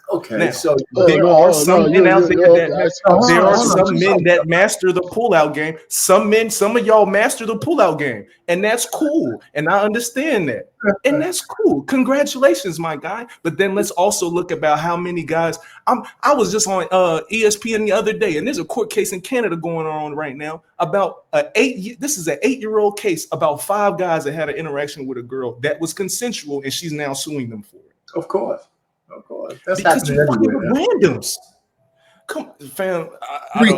Okay, Now, so there are some men out there there are hold on. some men that master the pullout game. Some of y'all master the pullout game, and that's cool. And I understand that. And that's cool. Congratulations, my guy. But then let's also look about how many guys. I was just on ESPN the other day, and there's a court case in Canada going on right now about this is an 8-year-old case about 5 guys that had an interaction with a girl that was consensual, and she's now suing them for it. Of course. Of course. That's Because happening you fucking everywhere. randoms. Come, fam. Every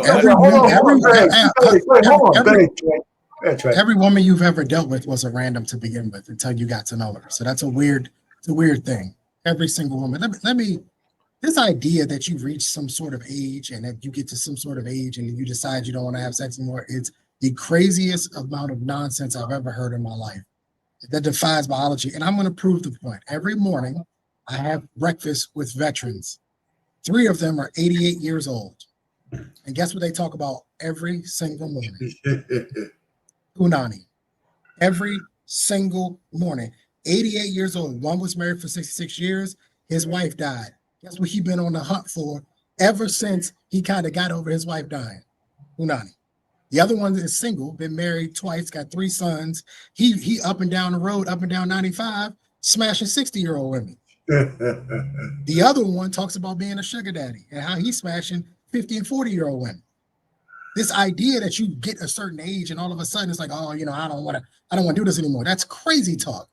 woman you've ever dealt with was a random to begin with until you got to know her. So that's a weird thing. Every single woman. Let me this idea that you reach some sort of age and that you get to some sort of age and you decide you don't want to have sex anymore. It's the craziest amount of nonsense I've ever heard in my life. That defies biology. And I'm going to prove the point. Every morning, I have breakfast with veterans. 3 of them are 88 years old. And guess what they talk about every single morning? Punani. Every single morning. 88 years old. One was married for 66 years. His wife died. Guess what he's been on the hunt for ever since he kind of got over his wife dying? Punani. The other one is single, been married twice, got 3 sons. He up and down the road, up and down 95, smashing 60-year-old women. The other one talks about being a sugar daddy and how he's smashing 50 and 40-year-old women. This idea that you get a certain age and all of a sudden it's like, oh, I don't want to do this anymore. That's crazy talk.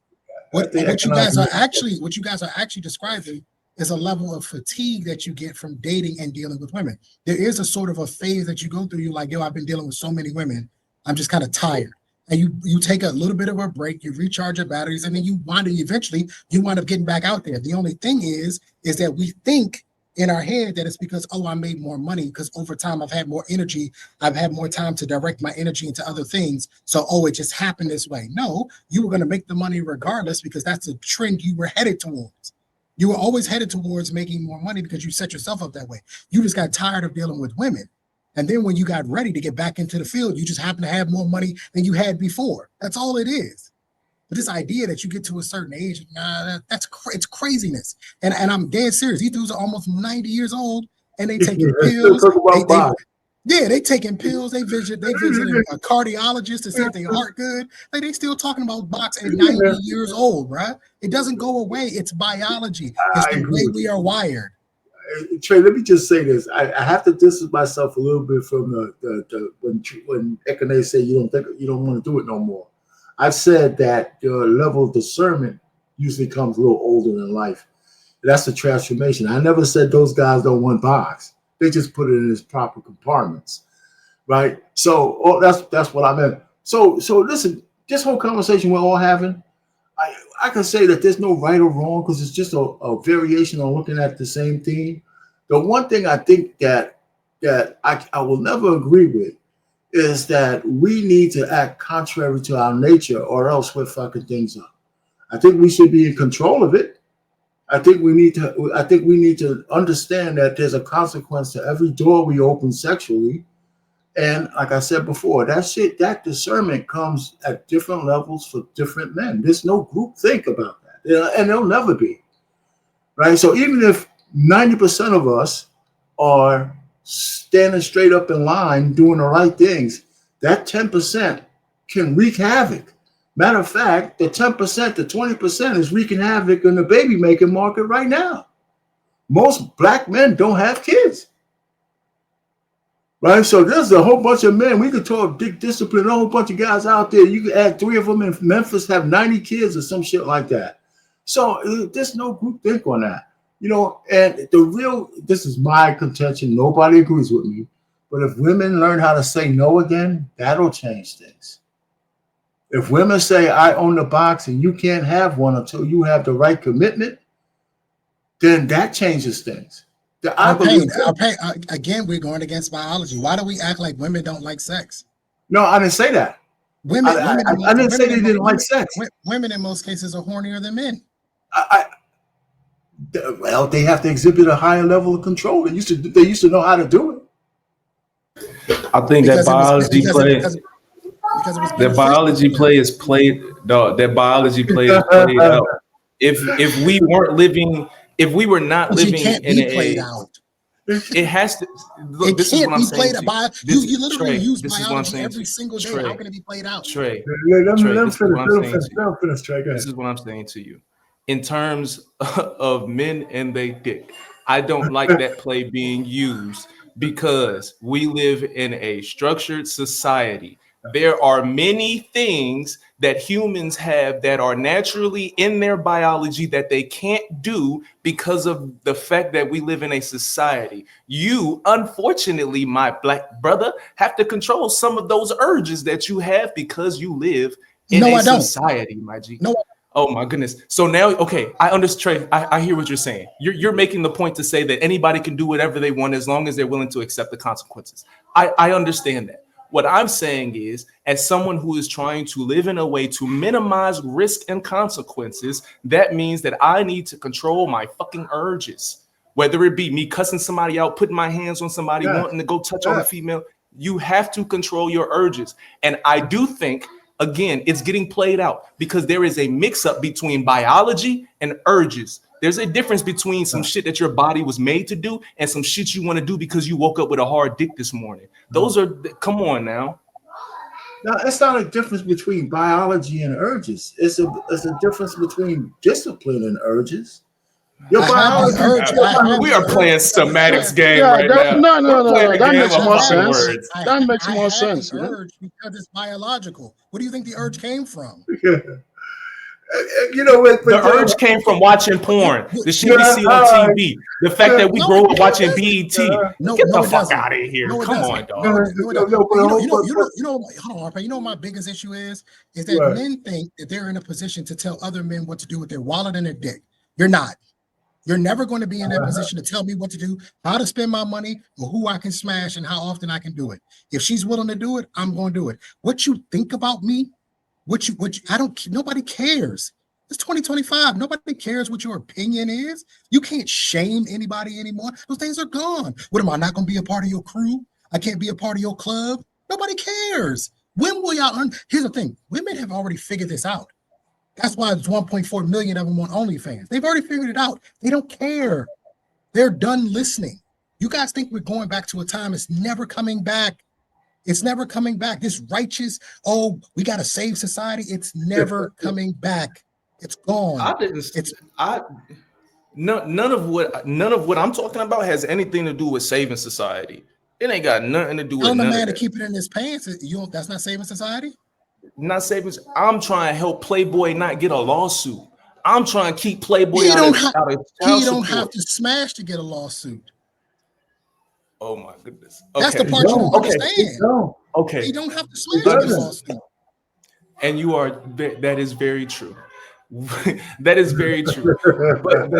What you guys are actually describing is a level of fatigue that you get from dating and dealing with women. There is a sort of a phase that you go through. You're like, yo, I've been dealing with so many women. I'm just kind of tired. And you take a little bit of a break, you recharge your batteries, and then eventually you wind up getting back out there. The only thing is that we think in our head that it's because, oh, I made more money because over time I've had more energy. I've had more time to direct my energy into other things. So, oh, it just happened this way. No, you were going to make the money regardless because that's a trend you were headed towards. You were always headed towards making more money because you set yourself up that way. You just got tired of dealing with women. And then when you got ready to get back into the field, you just happen to have more money than you had before. That's all it is. But this idea that you get to a certain age, it's craziness. And I'm dead serious. These dudes are almost 90 years old and they taking pills. They taking pills. They visit a cardiologist to see if their heart good. Like they still talking about box at 90 years old, right? It doesn't go away. It's biology. It's the way we are wired. Trey, let me just say this. I have to distance myself a little bit from the when Ekene said you don't want to do it no more. I've said that your level of discernment usually comes a little older in life. That's the transformation. I never said those guys don't want box. They just put it in its proper compartments, right? So that's what I meant. So listen, this whole conversation we're all having, I can say that there's no right or wrong because it's just a variation on looking at the same theme. The one thing I think that I will never agree with is that we need to act contrary to our nature or else we're fucking things up. I think we should be in control of it. I think we need to understand that there's a consequence to every door we open sexually. And like I said before, that discernment comes at different levels for different men. There's no group think about that. And there'll never be. Right? So even if 90% of us are standing straight up in line, doing the right things, that 10% can wreak havoc. Matter of fact, the 10% to 20% is wreaking havoc in the baby making market right now. Most black men don't have kids. Right? So there's a whole bunch of men. We could talk big discipline, a whole bunch of guys out there. You could add 3 of them in Memphis, have 90 kids or some shit like that. So there's no group think on that. And this is my contention. Nobody agrees with me. But if women learn how to say no again, that'll change things. If women say, I own the box and you can't have one until you have the right commitment, then that changes things. Again, we're going against biology. Why do we act like women don't like sex? No, I didn't say that. I didn't say they didn't like sex. Women in most cases are hornier than men. Well, they have to exhibit a higher level of control. They used to know how to do it. I think that biology play. That biology play is played. That biology play is played out. If we weren't living, if we were not living in a, it has to. Look, it this can't is what I'm be saying. played out. You literally Trey, use this biology every single day. How can it be played out? Trey, let him this is what I'm saying. This is what I'm saying to you. In terms of men and they dick, I don't like that play being used because we live in a structured society. There are many things that humans have that are naturally in their biology that they can't do because of the fact that we live in a society. You, unfortunately, my black brother, have to control some of those urges that you have because you live in a society, my G. No. Oh my goodness. So now, okay, I understand. I hear what you're saying. You're making the point to say that anybody can do whatever they want as long as they're willing to accept the consequences. I understand that. What I'm saying is, as someone who is trying to live in a way to minimize risk and consequences, that means that I need to control my fucking urges. Whether it be me cussing somebody out, putting my hands on somebody, wanting to go touch on a female, you have to control your urges. And I do think, again, it's getting played out because there is a mix-up between biology and urges. There's a difference between some shit that your body was made to do and some shit you want to do because you woke up with a hard dick this morning. Those are, come on now. No, it's not a difference between biology and urges. It's a difference between discipline and urges. Your biology, we are playing semantics game right now. No. That makes more sense. That makes more sense. Urge because it's biological. What do you think the urge came from? The urge came from watching porn. The shit we see on TV. The fact that we grow up watching BET. Get the fuck out of here. Come on, dog. Hold on, you know what my biggest issue is that men think that they're in a position to tell other men what to do with their wallet and their dick. You're not. You're never going to be in that position to tell me what to do, how to spend my money, or who I can smash and how often I can do it. If she's willing to do it, I'm going to do it. What you think about me, nobody cares. It's 2025. Nobody cares what your opinion is. You can't shame anybody anymore. Those things are gone. What, am I not going to be a part of your crew? I can't be a part of your club. Nobody cares. When will y'all learn? Here's the thing. Women have already figured this out. That's why it's 1.4 million of them on OnlyFans. They've already figured it out. They don't care. They're done listening. You guys think we're going back to a time? It's never coming back. It's never coming back. This righteous, oh, we got to save society. It's never coming back. It's gone. None of what I'm talking about has anything to do with saving society. It ain't got nothing to do with telling none a man of to that. keep it in his pants. That's not saving society. Not saving. I'm trying to help Playboy not get a lawsuit. I'm trying to keep Playboy out of child He don't support. have to smash to get a lawsuit. Oh my goodness. That's the part you don't understand. Okay. He don't have to smash to get a lawsuit. And that is very true. That is very true. But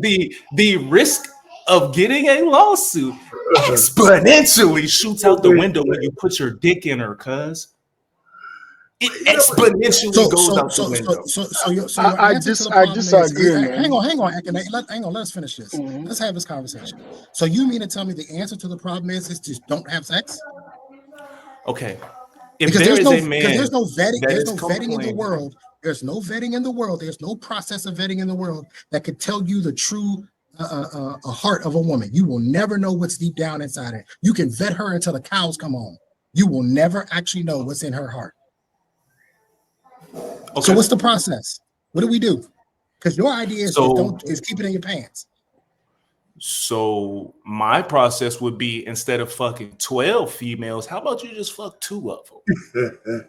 the risk of getting a lawsuit exponentially shoots out the window when you put your dick in her, cuz. It exponentially goes out the window. So your answer to the problem disagree. is, hang on, let us finish this. Let's have this conversation. So you mean to tell me the answer to the problem is just don't have sex? Okay. Because there's no vetting in the world. There's no vetting in the world. There's no process of vetting in the world that could tell you the true heart of a woman. You will never know what's deep down inside her. You can vet her until the cows come home. You will never actually know what's in her heart. Okay. So what's the process? What do we do? Because your idea is keep it in your pants. So my process would be, instead of fucking 12 females, how about you just fuck 2 of them?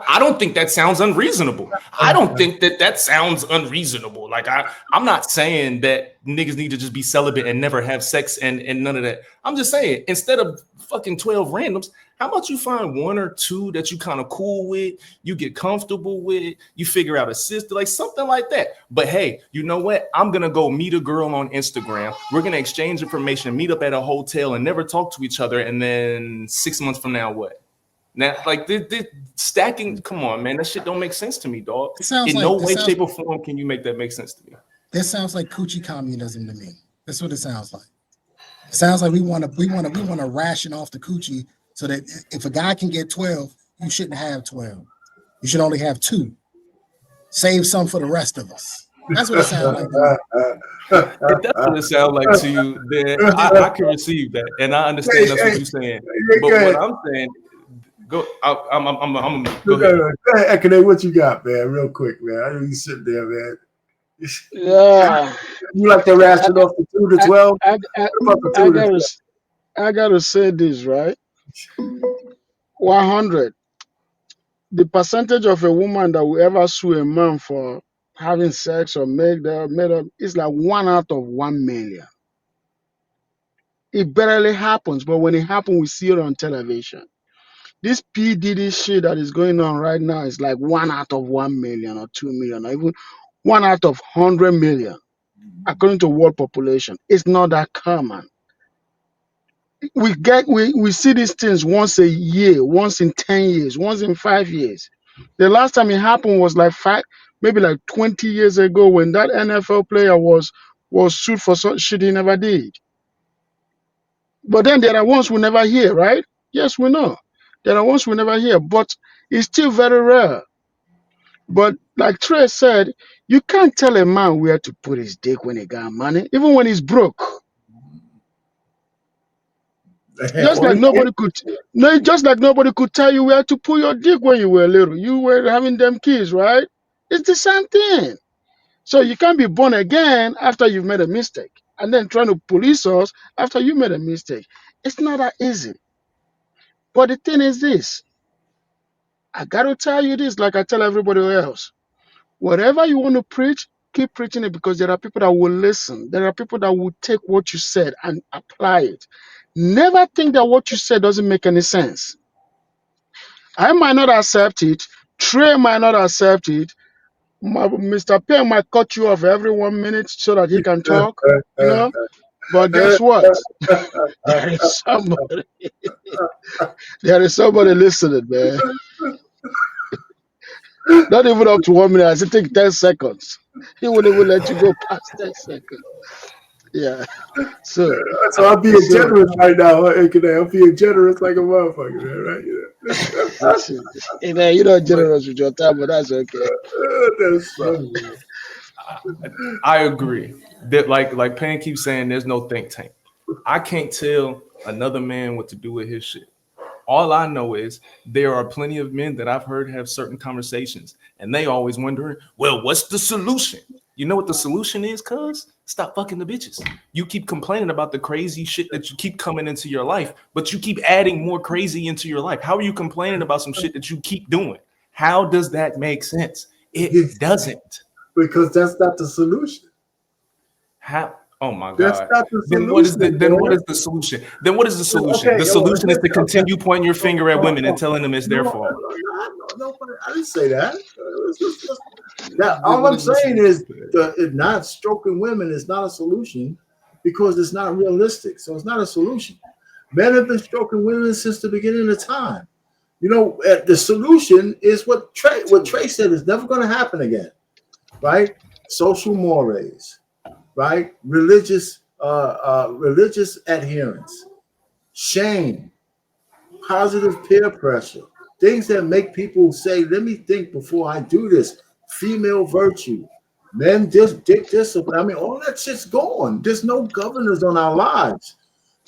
I don't think that sounds unreasonable. I don't think that sounds unreasonable. Like I'm not saying that niggas need to just be celibate and never have sex and none of that. I'm just saying, instead of fucking 12 randoms, how about you find 1 or 2 that you kind of cool with, you get comfortable with, you figure out a sister, like something like that. But hey, you know what? I'm gonna go meet a girl on Instagram. We're gonna exchange information, meet up at a hotel, and never talk to each other. And then 6 months from now, what? Now, like this stacking, come on, man, that shit don't make sense to me, dog. In no way, shape, or form can you make that make sense to me. This sounds like coochie communism to me. That's what it sounds like. It sounds like we want to ration off the coochie so that if a guy can get 12, you shouldn't have 12. You should only have 2. Save some for the rest of us. That's what it sounds like. If that's what it sounds like to you, then I can receive that, and I understand that's what you're saying. But what I'm saying. Go. I'm go ahead. Ekene, what you got, man? Real quick, man. I know you sit there, man. Yeah. You like to ration off the 2 to 12? I gotta say this, right? 100. The percentage of a woman that will ever sue a man for having sex or made up is like 1 out of 1 million. It barely happens, but when it happens, we see it on television. This P. Diddy shit that is going on right now is like 1 out of 1 million or 2 million, or even 1 out of 100 million, according to world population. It's not that common. We see these things once a year, once in 10 years, once in 5 years. The last time it happened was maybe like 20 years ago, when that NFL player was sued for such shit he never did. But then there are ones we never hear, right? Yes, we know. There are ones we never hear, but it's still very rare. But like Trey said, you can't tell a man where to put his dick when he got money, even when he's broke. Just like nobody could tell you where to put your dick when you were little. You were having them kids, right? It's the same thing. So you can't be born again after you've made a mistake, and then trying to police us after you made a mistake. It's not that easy. But the thing is this. I got to tell you this, like I tell everybody else. Whatever you want to preach, keep preaching it, because there are people that will listen. There are people that will take what you said and apply it. Never think that what you said doesn't make any sense. I might not accept it. Trey might not accept it. Mr. Penn might cut you off every 1 minute so that he can talk, you know. But guess what? There is somebody. There is somebody listening, man. Not even up to 1 minute. I said take 10 seconds. He wouldn't even let you go past 10 seconds. Yeah. So I'm being generous right now. I'm being generous like a motherfucker, man, right? Hey man, you're not generous with your time, but that's okay. That's funny, man. I agree. That like Pan keeps saying, there's no think tank. I can't tell another man what to do with his shit. All I know is there are plenty of men that I've heard have certain conversations, and they always wondering, well, what's the solution? You know what the solution is, cuz? Stop fucking the bitches. You keep complaining about the crazy shit that you keep coming into your life, but you keep adding more crazy into your life. How are you complaining about some shit that you keep doing? How does that make sense? It doesn't. Because that's not the solution. How? Oh my God. That's not the then solution. what is the solution? Then what is the solution? Okay, the solution is to continue pointing your finger at women and telling them it's their fault. No, I didn't say that. All I'm saying is not stroking women is not a solution because it's not realistic. So it's not a solution. Men have been stroking women since the beginning of time. You know, the solution is what Trey said is never going to happen again, right? Social mores, right? Religious adherence, shame, positive peer pressure, things that make people say, let me think before I do this. Female virtue, men discipline. I mean, all that shit's gone. There's no governors on our lives.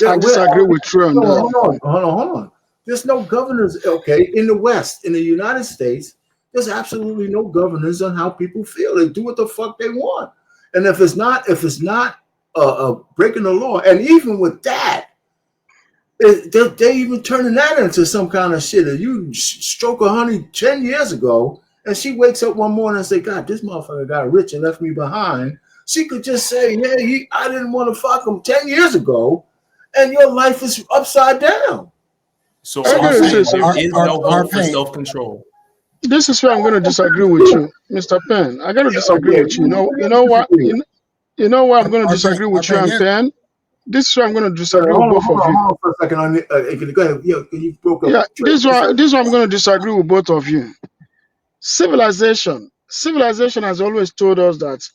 I disagree with you on that. Hold on. There's no governors. Okay, in the West, in the United States, there's absolutely no governors on how people feel. They do what the fuck they want. And if it's not breaking the law, and even with that, they even turning that into some kind of shit. If you stroke a honey 10 years ago, and she wakes up one morning and say, God, this motherfucker got rich and left me behind. She could just say, yeah, I didn't want to fuck him 10 years ago, and your life is upside down. So there is no hope for self-control. This is where I'm going to disagree with you, Mr. Penn. I got to disagree with you. You know what? You know why I'm going to disagree with you and Penn? This is why I'm going to disagree with both of you. Hold on for a second. Go ahead. You broke up. Yeah, this is why I'm going to disagree with both of you. Civilization has always told us that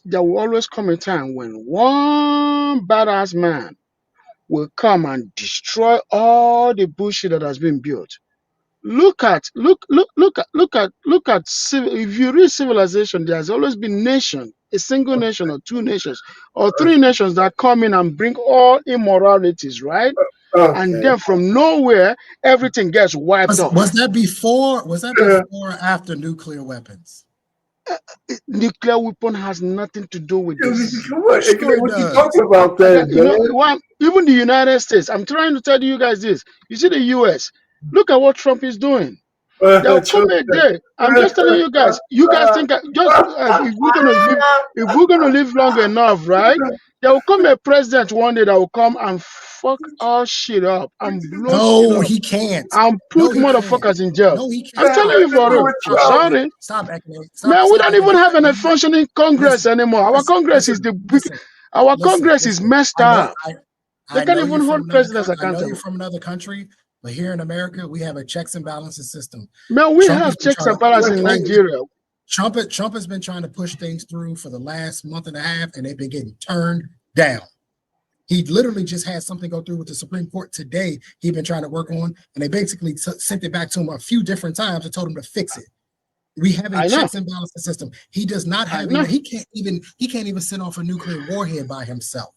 there will always come a time when one badass man will come and destroy all the bullshit that has been built. Look at if you read Civilization, there's always been a single nation or two nations or three nations that come in and bring all immoralities, right? Okay. And then from nowhere, everything gets wiped off. Was that before or after nuclear weapons? Nuclear weapon has nothing to do with this. What you talking about that? Even the United States, I'm trying to tell you guys this. You see the US, look at what Trump is doing. There'll come a day. I'm just telling you guys. You guys think if we're gonna live long enough, right? There will come a president one day that will come and fuck all shit up and blow shit up. No, he can't. And put motherfuckers in jail. No, he can't. I'm telling you for real. I'm sorry. Stop acting. Man, we don't even have a functioning Congress anymore. Our Congress is our Congress is messed up. They can't even hold presidents accountable. I know you're from another country, but here in America, we have a checks and balances system. Man, we have checks and balances in Nigeria. Trump has been trying to push things through for the last month and a half, and they've been getting turned down. He literally just had something go through with the Supreme Court today. He'd been trying to work on, and they basically sent it back to him a few different times and told him to fix it. We have a checks and balances system. He does not have. He can't even send off a nuclear warhead by himself.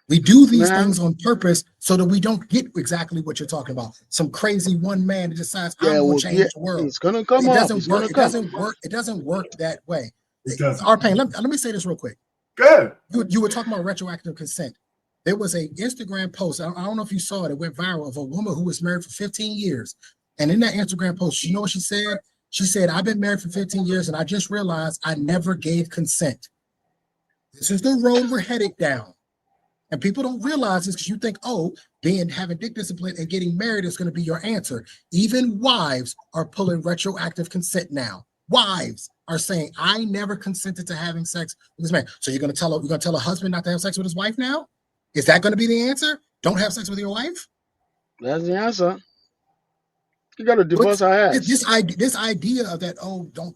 We do these things on purpose so that we don't get exactly what you're talking about. Some crazy one man that decides I'm going to change the world. It's going to come up. It doesn't work that way. Arpain, let me say this real quick. Good. You were talking about retroactive consent. There was a Instagram post. I don't know if you saw it. It went viral of a woman who was married for 15 years. And in that Instagram post, you know what she said? She said, I've been married for 15 years and I just realized I never gave consent. This is the road we're headed down. And people don't realize this because you think, having dick discipline and getting married is going to be your answer. Even wives are pulling retroactive consent now. wives are saying, I never consented to having sex with this man. So you're gonna tell a husband not to have sex with his wife now? Is that gonna be the answer? Don't have sex with your wife? That's the answer. You got to divorce her ass. This idea of that, oh, don't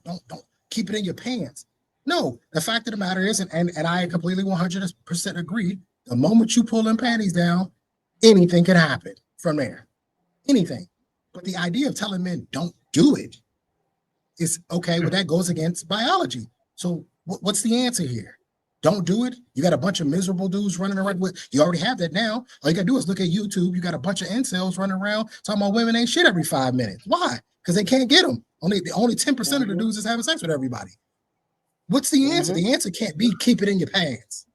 keep it in your pants. No, the fact of the matter is, and I completely 100% agree, the moment you pull them panties down, anything can happen from there. Anything. But the idea of telling men don't do it is okay, well, that goes against biology. So what's the answer here? Don't do it. You got a bunch of miserable dudes running around with, you already have that now. All you gotta do is look at YouTube. You got a bunch of incels running around talking about women ain't shit every 5 minutes. Why? Because they can't get them. Only 10% of the dudes is having sex with everybody. What's the answer? The answer can't be keep it in your pants.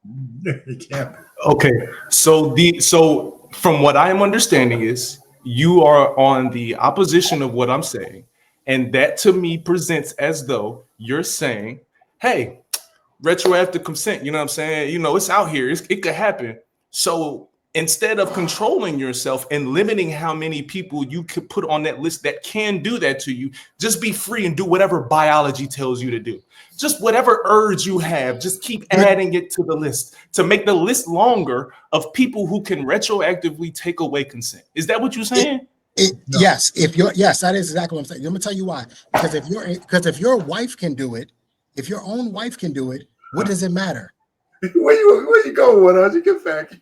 It can't be. Okay, so from what I am understanding is you are on the opposition of what I'm saying, and that to me presents as though you're saying, hey, retroactive consent, you know what I'm saying? You know, it's out here, it could happen. So instead of controlling yourself and limiting how many people you could put on that list that can do that to you, just be free and do whatever biology tells you to do. Just whatever urge you have, just keep adding it to the list to make the list longer of people who can retroactively take away consent. Is that what you're saying? No. Yes, that is exactly what I'm saying. Let me tell you why. Because if your wife can do it, if your own wife can do it, what does it matter? Where you going with us? You get back.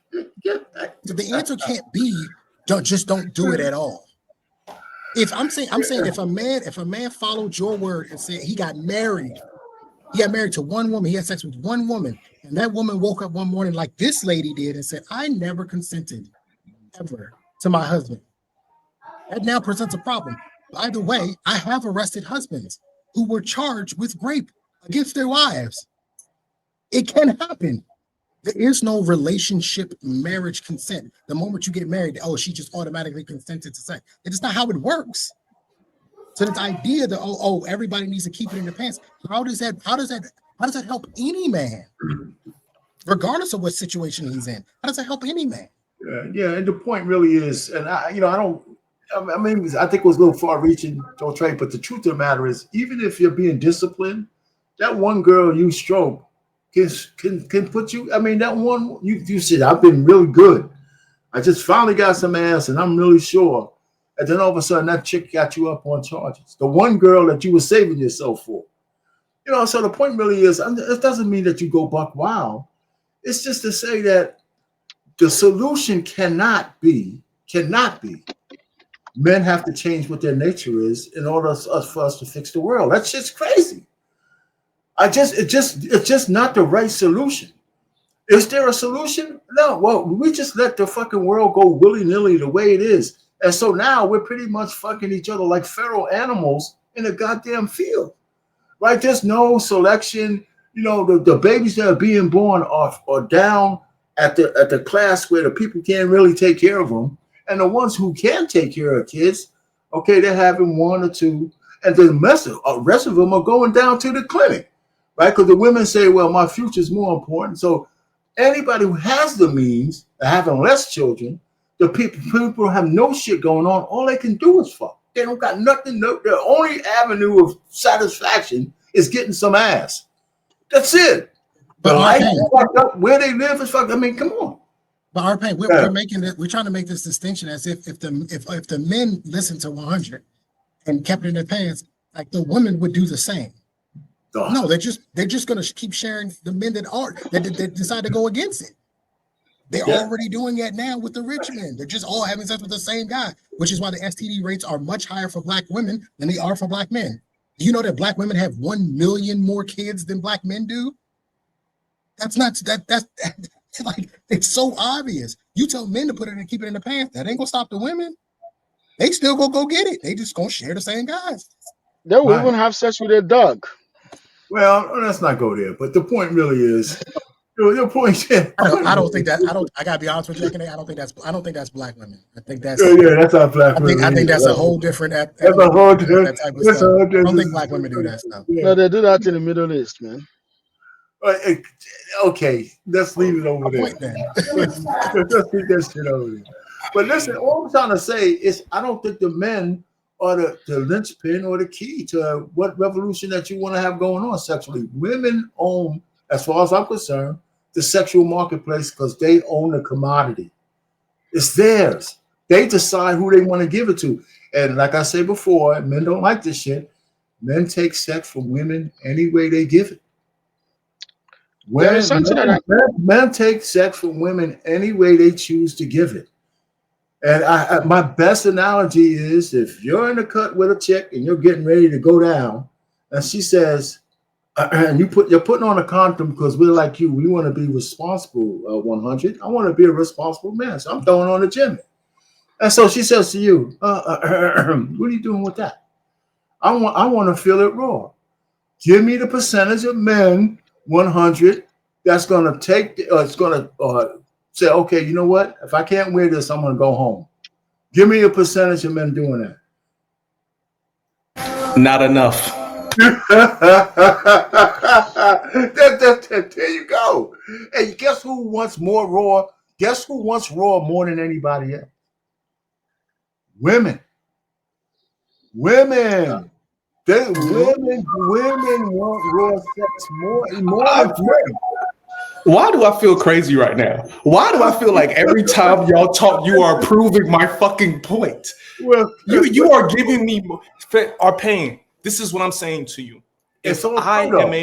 The answer can't be don't do it at all. If I'm saying if a man followed your word and said he got married to one woman, he had sex with one woman, and that woman woke up one morning like this lady did and said, I never consented ever to my husband. That now presents a problem. By the way, I have arrested husbands who were charged with rape against their wives. It can happen. There is no relationship marriage consent. The moment you get married, oh, she just automatically consented to sex. It is not how it works. So this idea that everybody needs to keep it in their pants. How does that help any man? Regardless of what situation he's in. How does that help any man? Yeah, and the point really is, and I think it was a little far reaching, don't trade, but the truth of the matter is, even if you're being disciplined, that one girl you stroke can put you, that one, you said, I've been really good. I just finally got some ass and I'm really sure. And then all of a sudden that chick got you up on charges. The one girl that you were saving yourself for. So the point really is, it doesn't mean that you go buck wild. It's just to say that the solution cannot be men have to change what their nature is in order for us to fix the world. That's just crazy. It's just not the right solution. Is there a solution? No. Well, we just let the fucking world go willy-nilly the way it is. And so now we're pretty much fucking each other like feral animals in a goddamn field. Right? There's no selection. The babies that are being born are down at the class where the people can't really take care of them. And the ones who can take care of kids, okay, they're having one or two. And the rest of them are going down to the clinic. Right? Because the women say, well, my future is more important. So anybody who has the means of having less children, the people who have no shit going on, all they can do is fuck. They don't got nothing. Their only avenue of satisfaction is getting some ass. That's it. But life is fucked up. Where they live is fucked up. Come on. But Arpane, we're trying to make this distinction as if the men listened to 100 and kept it in their pants, like the women would do the same. No, they're just gonna keep sharing the men that decide to go against it. They're already doing it now with the rich men. They're just all having sex with the same guy, which is why the STD rates are much higher for black women than they are for black men. Do you know that black women have 1 million more kids than black men do? That's like, it's so obvious. You tell men to put it and keep it in the pants, that ain't gonna stop the women. They still go get it. They just gonna share the same guys. They will even have sex with their dog. Well, let's not go there. But the point really is, your point. I don't think that. I gotta be honest with you. I don't think that's black women. I think that's that's not black women. I think that's a whole different. That's a whole different. I don't think black women do that stuff. No, they do that in the Middle East, man. Okay, let's leave it over there. Let's leave that shit over there. But listen, all I'm trying to say is, I don't think the men are the linchpin or the key to what revolution that you want to have going on sexually. Women own, as far as I'm concerned, the sexual marketplace because they own the commodity. It's theirs. They decide who they want to give it to. And like I said before, men don't like this shit. Men take sex from women any way they give it. Men take sex from women any way they choose to give it. And my best analogy is if you're in the cut with a chick and you're getting ready to go down, and she says, and you're putting on a condom because we're like you, we want to be responsible. 100, I want to be a responsible man, so I'm throwing on the gym. And so she says to you, what are you doing with that? I want to feel it raw. Give me the percentage of men 100 that's going to take. It's going to say, okay, you know what? If I can't wear this, I'm going to go home. Give me a percentage of men doing that. Not enough. There you go. And guess who wants more raw? Guess who wants raw more than anybody else? Women. Women want raw sex more than men. Why do I feel crazy right now? Why do I feel like every time y'all talk, you are proving my fucking point? Well, you are giving me our pain. This is what I'm saying to you. If I am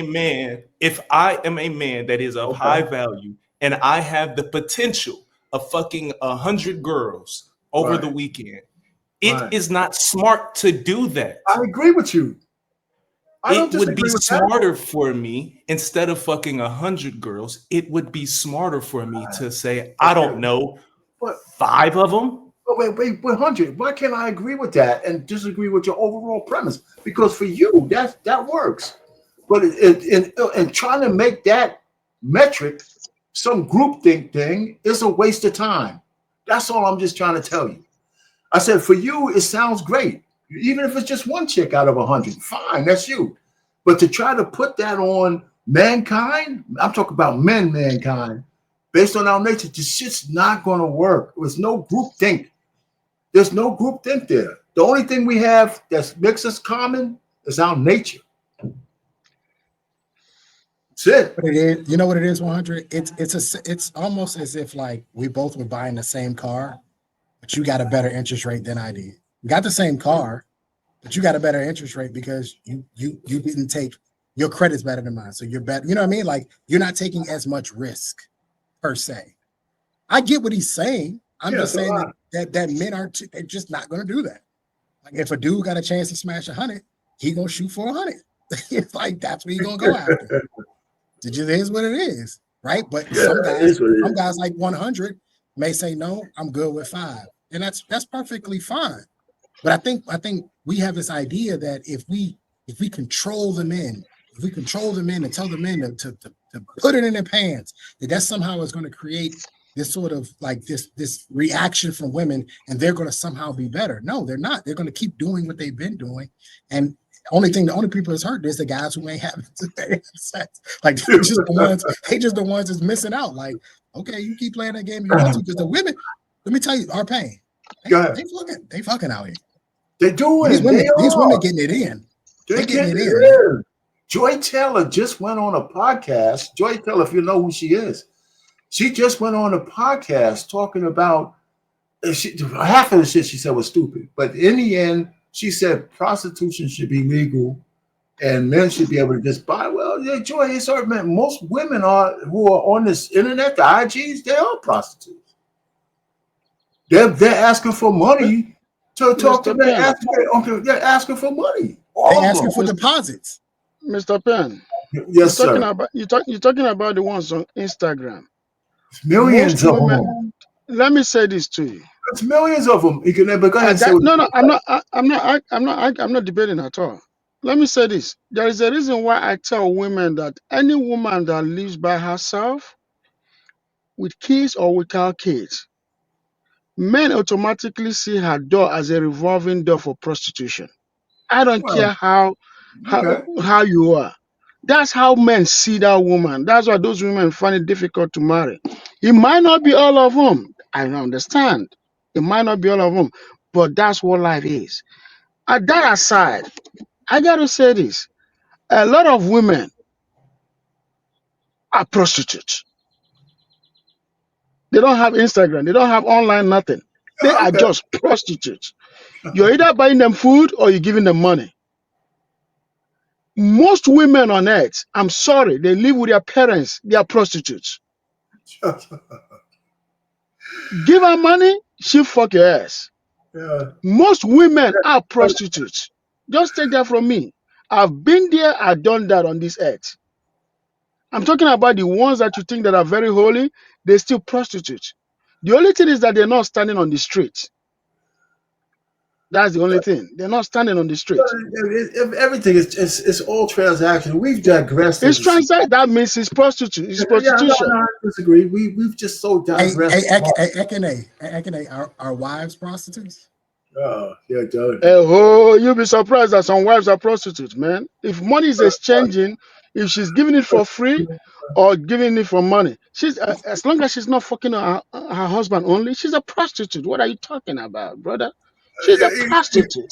a man that is of high value and I have the potential of fucking 100 girls over the weekend, it is not smart to do that. I agree with you. It would be smarter for me, instead of fucking 100 girls, it would be smarter for me to say, I don't know, 5 of them. Wait, 100. Why can't I agree with that and disagree with your overall premise? Because for you, that works. But in trying to make that metric some groupthink thing is a waste of time. That's all I'm just trying to tell you. I said, for you, it sounds great. Even if it's just one chick out of 100, fine, that's you. But to try to put that on mankind, I'm talking about mankind, based on our nature, this shit's not going to work. There's no group think. There's no group think there. The only thing we have that makes us common is our nature. That's it. But it is, you know what it is, 100? It's almost as if like we both were buying the same car, but you got a better interest rate than I did. You got the same car, but you got a better interest rate because you didn't take, your credit's better than mine. So you're better. You know what I mean? Like you're not taking as much risk per se. I get what he's saying. I'm just saying that men are they're just not going to do that. Like if a dude got a chance to smash 100, he gonna shoot for 100. It's like that's what he gonna go after. It just is what it is, right? But some guys like 100 may say no, I'm good with 5, and that's perfectly fine. But I think we have this idea that if we control the men, and tell the men to put it in their pants, that somehow is going to create this sort of like this reaction from women, and they're going to somehow be better. No, they're not. They're going to keep doing what they've been doing, and the only people that's hurt is the guys who ain't having sex. Like they're just the ones that's missing out. Like, okay, you keep playing that game, because the women, let me tell you, our pain. They fucking out here. They're doing these women getting it in. They're getting it in. Joy Taylor just went on a podcast. Joy Taylor, if you know who she is, she just went on a podcast talking about half of the shit she said was stupid. But in the end, she said prostitution should be legal and men should be able to just buy. Well, yeah, Joy, it's hard, man. Most women who are on this internet, the IGs, they are prostitutes. They're asking for money to talk to them. They're asking for money. They're asking for deposits. Mr. Penn. Yes, sir. You're talking about the ones on Instagram. Millions of them. Let me say this to you. It's millions of them. You can never go ahead. I'm not debating at all. Let me say this. There is a reason why I tell women that any woman that lives by herself, with kids or without kids, men automatically see her door as a revolving door for prostitution. I don't care how you are. That's how men see that woman. That's why those women find it difficult to marry. It might not be all of them. I understand. It might not be all of them, but that's what life is. That aside, I got to say this. A lot of women are prostitutes. They don't have Instagram. They don't have online nothing. They are Okay. just prostitutes. You're either buying them food or you're giving them money. Most women on earth, I'm sorry, they live with their parents. They are prostitutes. Give her money, she fuck your ass. Yeah. Most women are prostitutes. Just take that from me. I've been there, I've done that on this earth. I'm talking about the ones that you think that are very holy, they're still prostitutes. The only thing is that they're not standing on the street. That's the only thing. They're not standing on the street. Everything is it's all transaction. We've digressed It's into some. transact. That means it's prostitute. It's Yeah, prostitution. no, I disagree. We've just so digressed. Ekene, are wives prostitutes? Yeah, Doug. Oh, you'll be surprised that some wives are prostitutes, man. If money is exchanging, if she's giving it for free or giving it for money, she's as long as she's not fucking her husband only, she's a prostitute. What are you talking about, brother? She's a prostitute.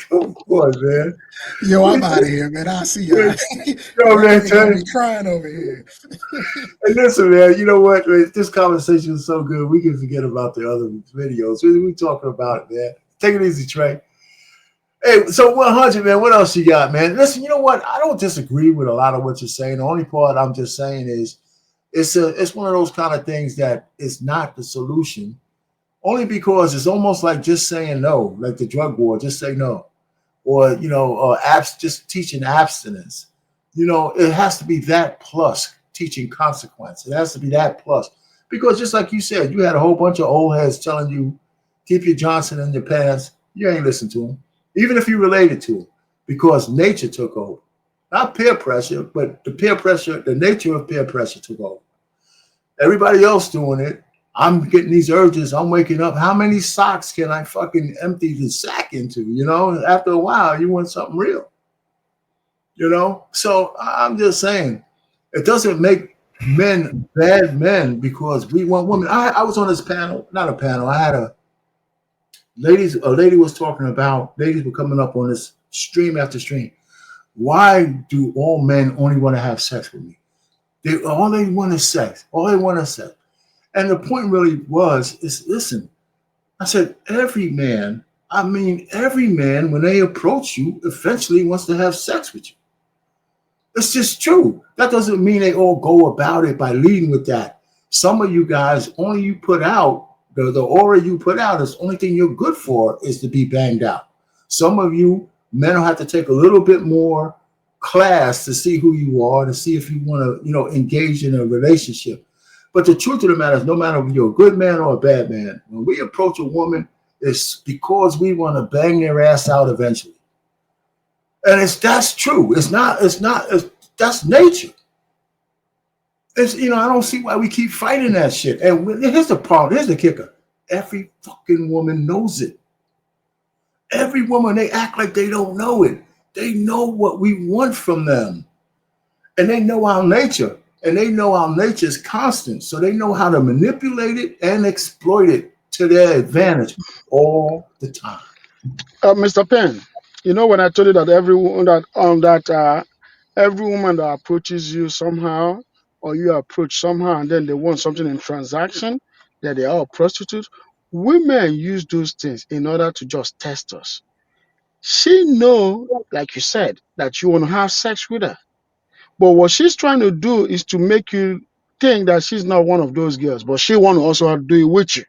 Come on, man. Yo, I'm out of here, man. I'll see y'all. Yo, man, Y'all be crying over here. Hey, listen, man. You know what? Man, this conversation is so good. We can forget about the other videos. We talking about it, man. Take it easy, Trey. Hey, so 100, man. What else you got, man? Listen, you know what? I don't disagree with a lot of what you're saying. The only part I'm just saying is it's one of those kind of things that is not the solution. Only because it's almost like just saying no, like the drug war, just say no. Or, just teaching abstinence. It has to be that plus teaching consequence. It has to be that plus. Because just like you said, you had a whole bunch of old heads telling you, keep your Johnson in your pants. You ain't listen to them, even if you related to them, because nature took over. Not peer pressure, but the nature of peer pressure took over. Everybody else doing it. I'm getting these urges. I'm waking up. How many socks can I fucking empty the sack into? After a while, you want something real. So I'm just saying, it doesn't make men bad men because we want women. I was on this panel, not a panel. I had a lady was talking about, ladies were coming up on this stream after stream. Why do all men only want to have sex with me? All they want is sex. All they want is sex. And the point really is listen, I said, every man, when they approach you, eventually wants to have sex with you. It's just true. That doesn't mean they all go about it by leading with that. Some of you guys, only you put out, the aura you put out is the only thing you're good for is to be banged out. Some of you men will have to take a little bit more class to see who you are, to see if you want to, engage in a relationship. But the truth of the matter is, no matter if you're a good man or a bad man, when we approach a woman, it's because we want to bang their ass out eventually. And that's true. That's nature. I don't see why we keep fighting that shit. And here's the problem. Here's the kicker. Every fucking woman knows it. Every woman, they act like they don't know it. They know what we want from them. And they know our nature. And they know our nature is constant. So they know how to manipulate it and exploit it to their advantage all the time. Mr. Penn, when I told you that every woman that approaches you somehow, or you approach somehow, and then they want something in transaction, that they are prostitutes. Women use those things in order to just test us. She know, like you said, that you want to have sex with her. But what she's trying to do is to make you think that she's not one of those girls, but she want to also do it with you.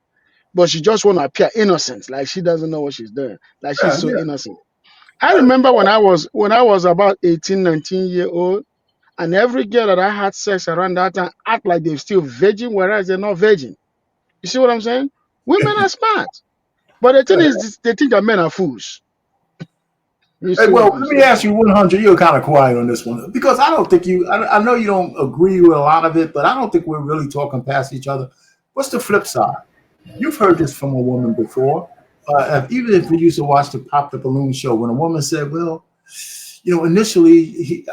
But she just want to appear innocent, like she doesn't know what she's doing, like she's so innocent. I remember when I was about 18, 19 years old, and every girl that I had sex around that time act like they're still virgin, whereas they're not virgin. You see what I'm saying? Women are smart. But the thing is, they think that men are fools. Hey, well, let me ask you 100. You're kind of quiet on this one because I don't think I know you don't agree with a lot of it, but I don't think we're really talking past each other. What's the flip side? You've heard this from a woman before. Even if we used to watch the Pop the Balloon show, when a woman said, well, initially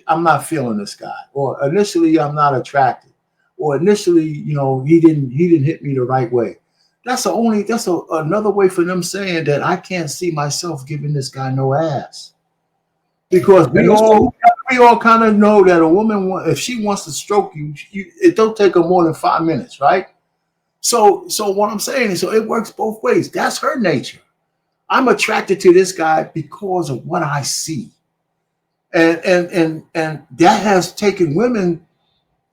I'm not feeling this guy, or initially I'm not attracted, or initially, he didn't hit me the right way. that's another way for them saying that I can't see myself giving this guy no ass. Because we all kind of know that a woman, if she wants to stroke you, it don't take her more than 5 minutes, right? So what I'm saying is, so it works both ways. That's her nature. I'm attracted to this guy because of what I see, and that has taken women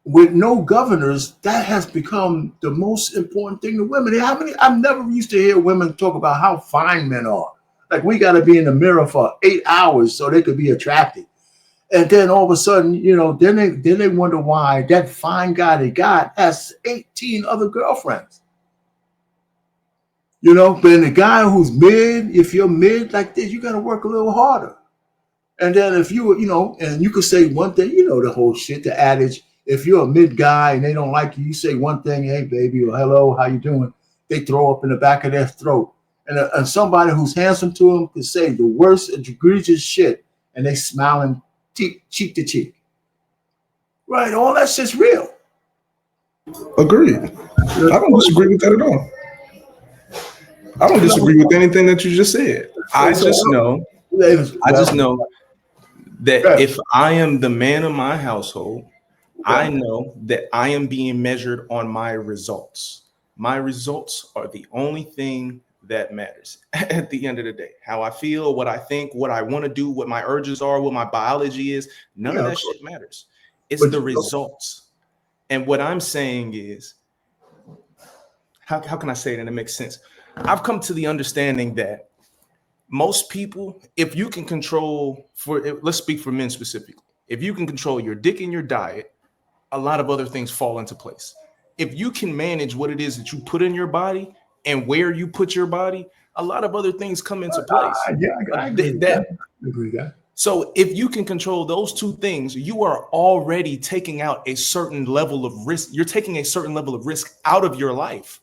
with no governors. That has become the most important thing to women. I've never used to hear women talk about how fine men are. Like, we got to be in the mirror for 8 hours so they could be attracted. And then all of a sudden, then they wonder why that fine guy they got has 18 other girlfriends. But the guy who's mid, if you're mid like this, you got to work a little harder. And then if and you could say one thing, the whole shit, the adage, if you're a mid guy and they don't like you, you say one thing, hey, baby, or hello, how you doing? They throw up in the back of their throat. And somebody who's handsome to them could say the worst egregious shit, and they smiling cheek to cheek. Right, all that shit's real. Agreed. I don't disagree with that at all. I don't disagree with anything that you just said. I just know that if I am the man of my household, I know that I am being measured on my results. My results are the only thing that matters at the end of the day. How I feel, what I think, what I want to do, what my urges are, what my biology is, none of that shit matters. It's the results. And what I'm saying is, how can I say it and it makes sense? I've come to the understanding that most people, if you can control, let's speak for men specifically, if you can control your dick and your diet, a lot of other things fall into place. If you can manage what it is that you put in your body and where you put your body, a lot of other things come into place. I agree with that. So if you can control those two things, you are already taking out a certain level of risk. You're taking a certain level of risk out of your life.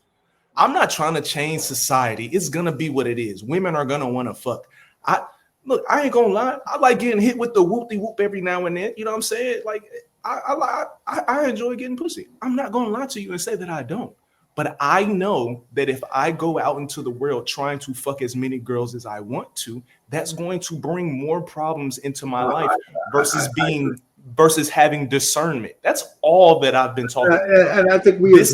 I'm not trying to change society. It's going to be what it is. Women are going to want to fuck. I ain't going to lie. I like getting hit with the whoop-de-whoop every now and then. You know what I'm saying? Like, I enjoy getting pussy. I'm not going to lie to you and say that I don't. But I know that if I go out into the world trying to fuck as many girls as I want to, that's going to bring more problems into my life versus having discernment. That's all that I've been talking about. And I think this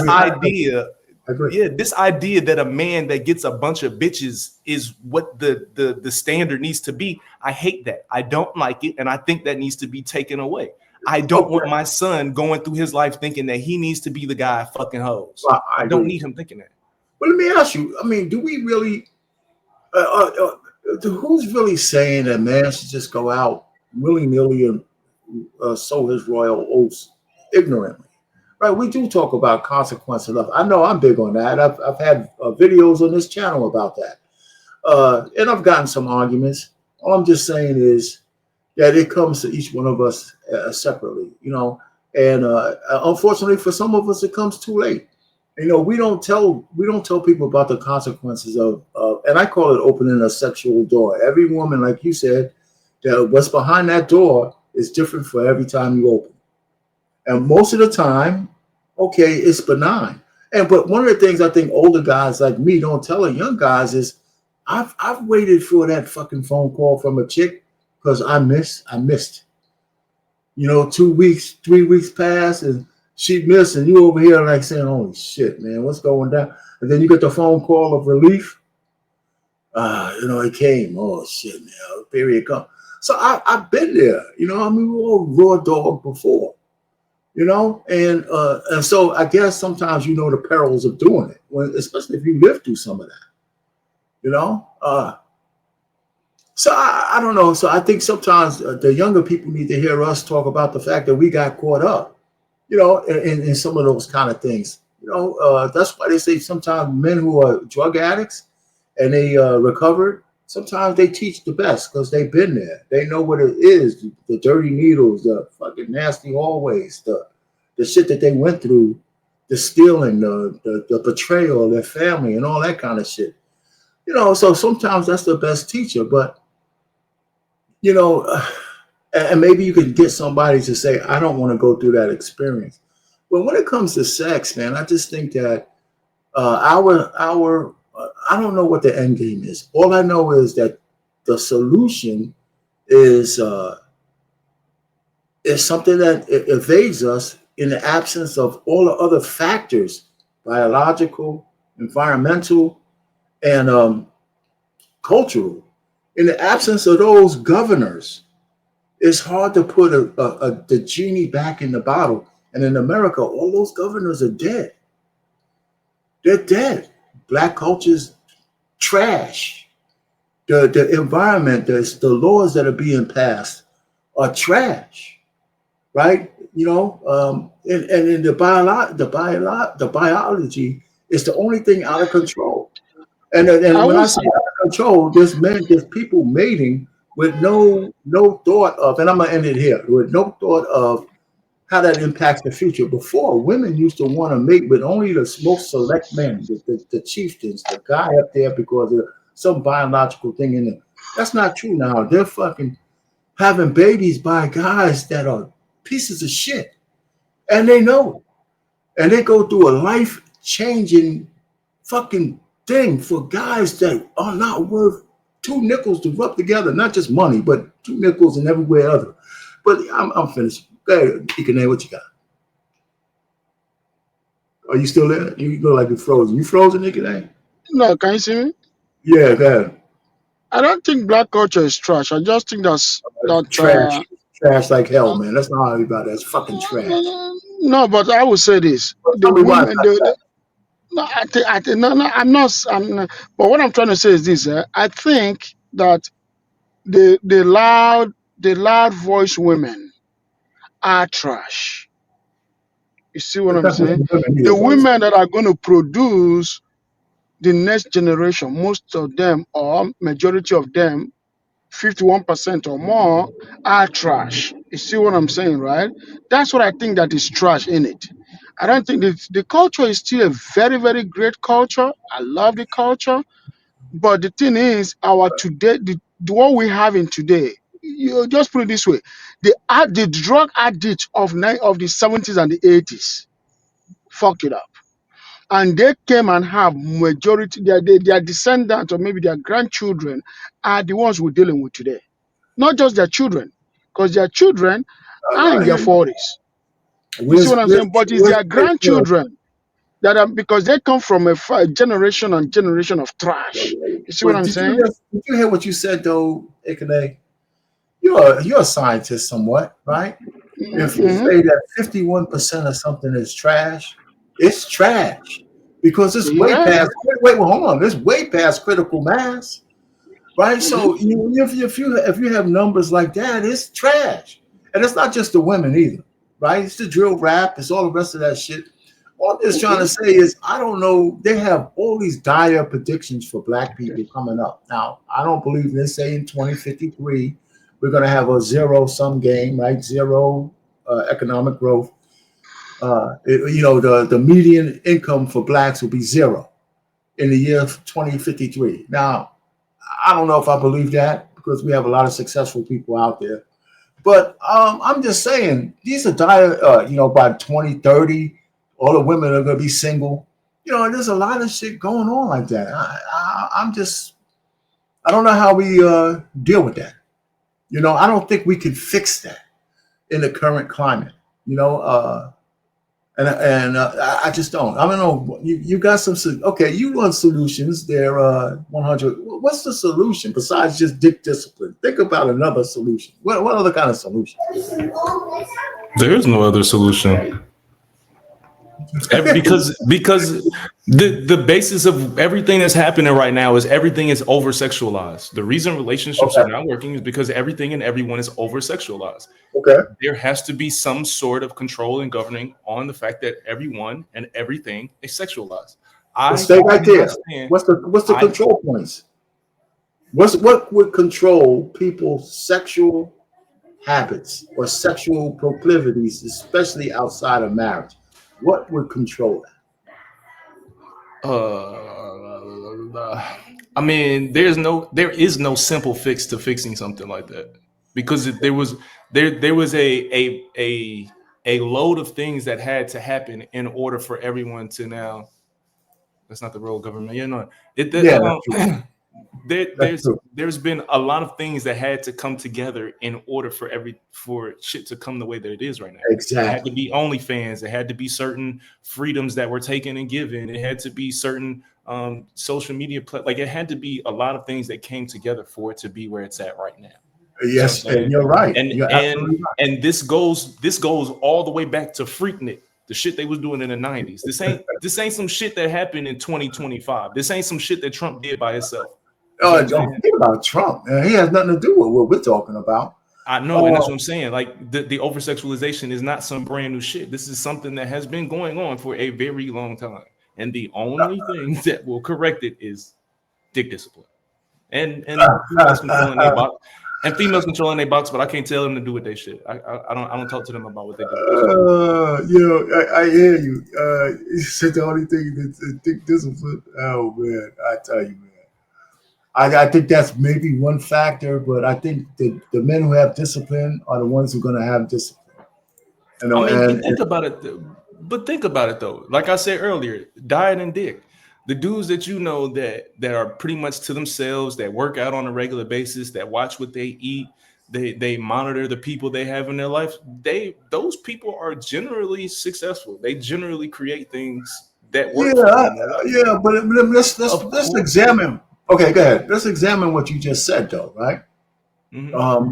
idea that a man that gets a bunch of bitches is what the standard needs to be. I hate that. I don't like it, and I think that needs to be taken away. I don't want my son going through his life thinking that he needs to be the guy fucking hoes. Well, I don't need him thinking that. Well, let me ask you. I mean, do we really? Who's really saying that man should just go out willy-nilly and sow his royal oats ignorantly? Right? We do talk about consequences. I know I'm big on that. I've had videos on this channel about that, and I've gotten some arguments. All I'm just saying is that it comes to each one of us separately, and unfortunately for some of us, it comes too late. We don't tell people about the consequences of and I call it opening a sexual door. Every woman, like you said, that what's behind that door is different for every time you open. And most of the time, okay, it's benign. But one of the things I think older guys like me don't tell the young guys is I've waited for that fucking phone call from a chick because I missed. 2 weeks, 3 weeks passed and she missed, and you over here like saying, holy shit, man, what's going down? And then you get the phone call of relief. It came. Oh shit, man, period come. So I've been there, we were all raw dog before, and so I guess sometimes the perils of doing it, especially if you live through some of that, So I don't know. So I think sometimes the younger people need to hear us talk about the fact that we got caught up, in some of those kind of things. That's why they say sometimes men who are drug addicts and they recovered, sometimes they teach the best because they've been there. They know what it is, the dirty needles, the fucking nasty hallways, the shit that they went through, the stealing, the betrayal of their family and all that kind of shit. So sometimes that's the best teacher, but and maybe you can get somebody to say, I don't want to go through that experience. But when it comes to sex, man, I just think that I don't know what the end game is. All I know is that the solution is something that evades us in the absence of all the other factors, biological, environmental, and cultural. In the absence of those governors, it's hard to put the genie back in the bottle. And in America, all those governors are dead. They're dead. Black culture's trash. The environment, the laws that are being passed are trash, right? And in the biology is the only thing out of control. And when I say out of control, there's people mating with no thought of, and I'm gonna end it here, with no thought of how that impacts the future. Before, women used to want to mate with only the most select men, the chieftains, the guy up there because of some biological thing in them. That's not true now. They're fucking having babies by guys that are pieces of shit. And they know it. And they go through a life changing fucking thing for guys that are not worth two nickels to rub together. Not just money, but two nickels and everywhere other. But I'm finished. Go ahead, Ikane, what you got? Are you still there? You look like you're frozen. You frozen, Ikane? No, can you see me? Yeah, go ahead. I don't think black culture is trash. I just think Trash. Trash like hell, man. That's not how about that. It's fucking trash. no, but I will say this: the Tell me why it's women, not trash. no, no, I'm not. But what I'm trying to say is this: I think that the loud voice women are trash. You see what It's I'm not just saying? the women The either, though. women that are going to produce the next generation, most of them or majority of them, 51% or more, are trash. You see what I'm saying, right? That's what I think that is trash in it. I don't think the culture is still a very, very great culture. I love the culture. But the thing is, our today, the what we have in today, you just put it this way: the drug addicts of the 70s and the 80s fucked it up, and they came and have majority their descendants or maybe their grandchildren are the ones we're dealing with today, not just their children, because their children are in I their hear you. 40s. You see what I'm saying? But it's their grandchildren that are, because they come from a generation and generation of trash. You see what But I'm saying? did you hear what you said though, Ikane? You're a scientist somewhat, right? If you Hmm. say that 51% of something is trash, it's trash because it's way Yeah. past. Well, hold on. It's way past critical mass, right? Hmm. So if you have numbers like that, it's trash, and it's not just the women either, right? It's the drill rap. It's all the rest of that shit. All I'm just trying to say is, I don't know. They have all these dire predictions for black people coming up. Now, I don't believe they say in 2053 we're going to have a zero sum game, right? Zero economic growth. The median income for blacks will be zero in the year 2053. Now, I don't know if I believe that because we have a lot of successful people out there. But I'm just saying, these are dire, by 2030, all the women are going to be single. There's a lot of shit going on like that. I don't know how we deal with that. I don't think we can fix that in the current climate. You know, I just don't. I don't know. You got some. Okay, you want solutions. They're 100. What's the solution besides just dick discipline? Think about another solution. What other kind of solution? There is no other solution. Because the basis of everything that's happening right now is everything is over sexualized. The reason relationships are not working is because everything and everyone is over sexualized. Okay. There has to be some sort of control and governing on the fact that everyone and everything is sexualized. Stay right there. What's the control points? What would control people's sexual habits or sexual proclivities, especially outside of marriage? What would control that? I mean, there is no simple fix to fixing something like that because there was a load of things that had to happen in order for everyone to now That's not the role of government. Yeah, no. There's been a lot of things that had to come together in order for shit to come the way that it is right now. Exactly. It had to be OnlyFans. It had to be certain freedoms that were taken and given. It had to be certain social media like it had to be a lot of things that came together for it to be where it's at right now. Yes, and you're right. You're absolutely right. And this goes all the way back to Freaknik, the shit they was doing in the 90s. This ain't some shit that happened in 2025. This ain't some shit that Trump did by himself. Don't think about Trump. He has nothing to do with what we're talking about. I know, and that's what I'm saying. Like the over sexualization is not some brand new shit. This is something that has been going on for a very long time. And the only thing that will correct it is dick discipline. And females controlling their box. And females controlling their box, but I can't tell them to do what they should. I don't talk to them about what they do. I hear you. You said the only thing that's dick discipline. Oh man, I tell you, man. I think that's maybe one factor, but I think the men who have discipline are the ones who are going to have discipline. Think about it. But think about it though. Like I said earlier, diet and dick. The dudes that you know that are pretty much to themselves, that work out on a regular basis, that watch what they eat, they monitor the people they have in their life. Those people are generally successful. They generally create things that work. But let's examine. Okay, go ahead. Let's examine what you just said, though, right? Mm-hmm.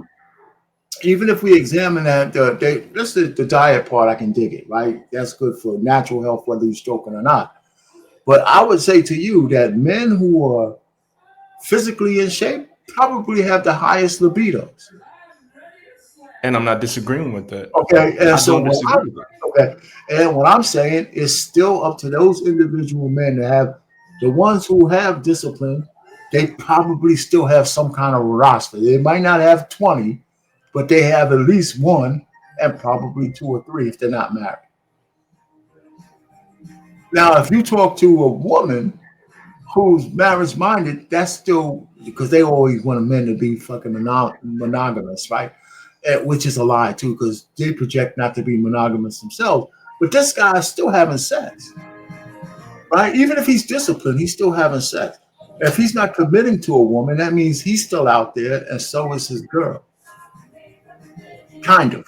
Even if we examine that, the diet part, I can dig it, right? That's good for natural health, whether you're stroking or not. But I would say to you that men who are physically in shape probably have the highest libidos. And I'm not disagreeing with that. Okay, and what I'm saying is still up to those individual men to have the ones who have discipline. They probably still have some kind of roster. They might not have 20, but they have at least one and probably 2 or 3 if they're not married. Now, if you talk to a woman who's marriage-minded, that's still because they always want men to be fucking monogamous, right? Which is a lie, too, because they project not to be monogamous themselves. But this guy is still having sex, right? Even if he's disciplined, he's still having sex. If he's not committing to a woman, that means he's still out there, and so is his girl. Kind of.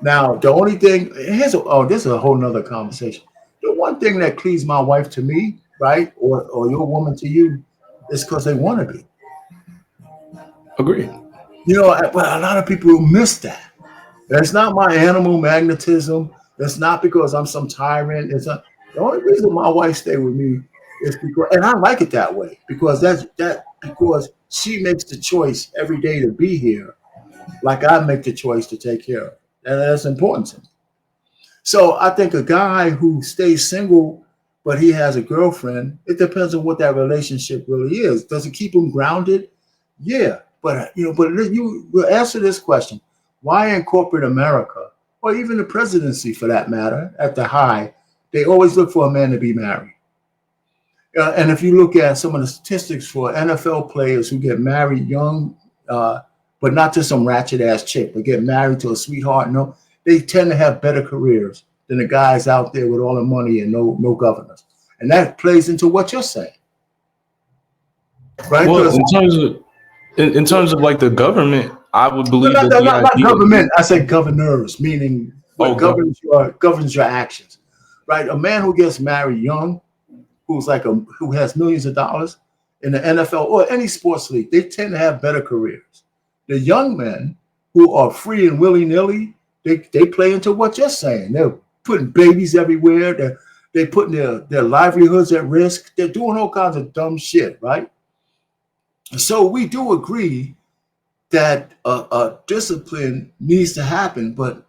Now, the only thing, this is a whole nother conversation. The one thing that cleaves my wife to me, right, or your woman to you, is because they want to be. Agree. But a lot of people miss that. That's not my animal magnetism. That's not because I'm some tyrant. It's not. The only reason my wife stayed with me is because, and I like it that way, because because she makes the choice every day to be here, like I make the choice to take care of her. And that's important to me. So I think a guy who stays single, but he has a girlfriend, it depends on what that relationship really is. Does it keep him grounded? Yeah. But you will answer this question. Why in corporate America, or even the presidency for that matter, at the high, they always look for a man to be married? And if you look at some of the statistics for NFL players who get married young, but not to some ratchet ass chick, but get married to a sweetheart, they tend to have better careers than the guys out there with all the money and no governors. And that plays into what you're saying. Right? Well, in terms of like the government, I would believe not government. I say governors, meaning what governs your actions. Right? A man who gets married young, who has millions of dollars in the NFL or any sports league, they tend to have better careers. The young men who are free and willy-nilly, they play into what you're saying. They're putting babies everywhere. They're putting their livelihoods at risk. They're doing all kinds of dumb shit, right? So we do agree that discipline needs to happen, but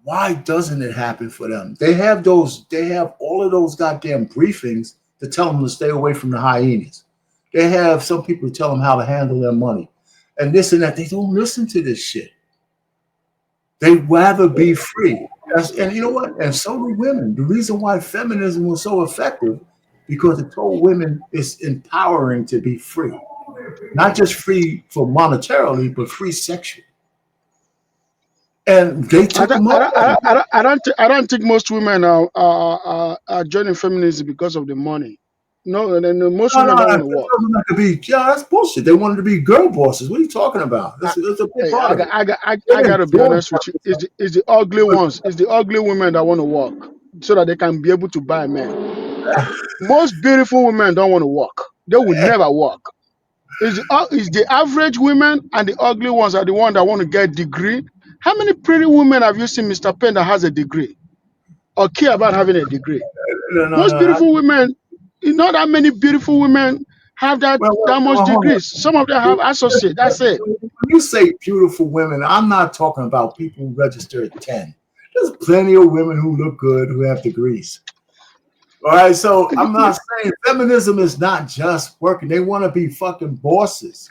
why doesn't it happen for them? They have all of those goddamn briefings to tell them to stay away from the hyenas. They have some people to tell them how to handle their money and this and that. They don't listen to this shit. They'd rather be free. And you know what? And so do women. The reason why feminism was so effective, because it told women it's empowering to be free. Not just free for monetarily, but free sexually. And they took I don't think most women are joining feminism because of the money. No, and then most No, women don't want to that work. doesn't have to be. Yeah, that's bullshit. They wanted to be girl bosses. What are you talking about? That's a big Hey, part of it. I gotta be honest with you. It's the ugly ones. It's the ugly women that want to work so that they can be able to buy men. Most beautiful women don't want to work. They will never work. It's the average women and the ugly ones are the ones that want to get degree. How many pretty women have you seen, Mr. Penn, that has a degree or care about having a degree? Most No. beautiful women, not that many beautiful women have that much Hold on. degrees. Some of them have associate. That's it. When you say beautiful women, I'm not talking about people who register at 10. There's plenty of women who look good who have degrees. All right, so I'm not saying feminism is not just working. They want to be fucking bosses.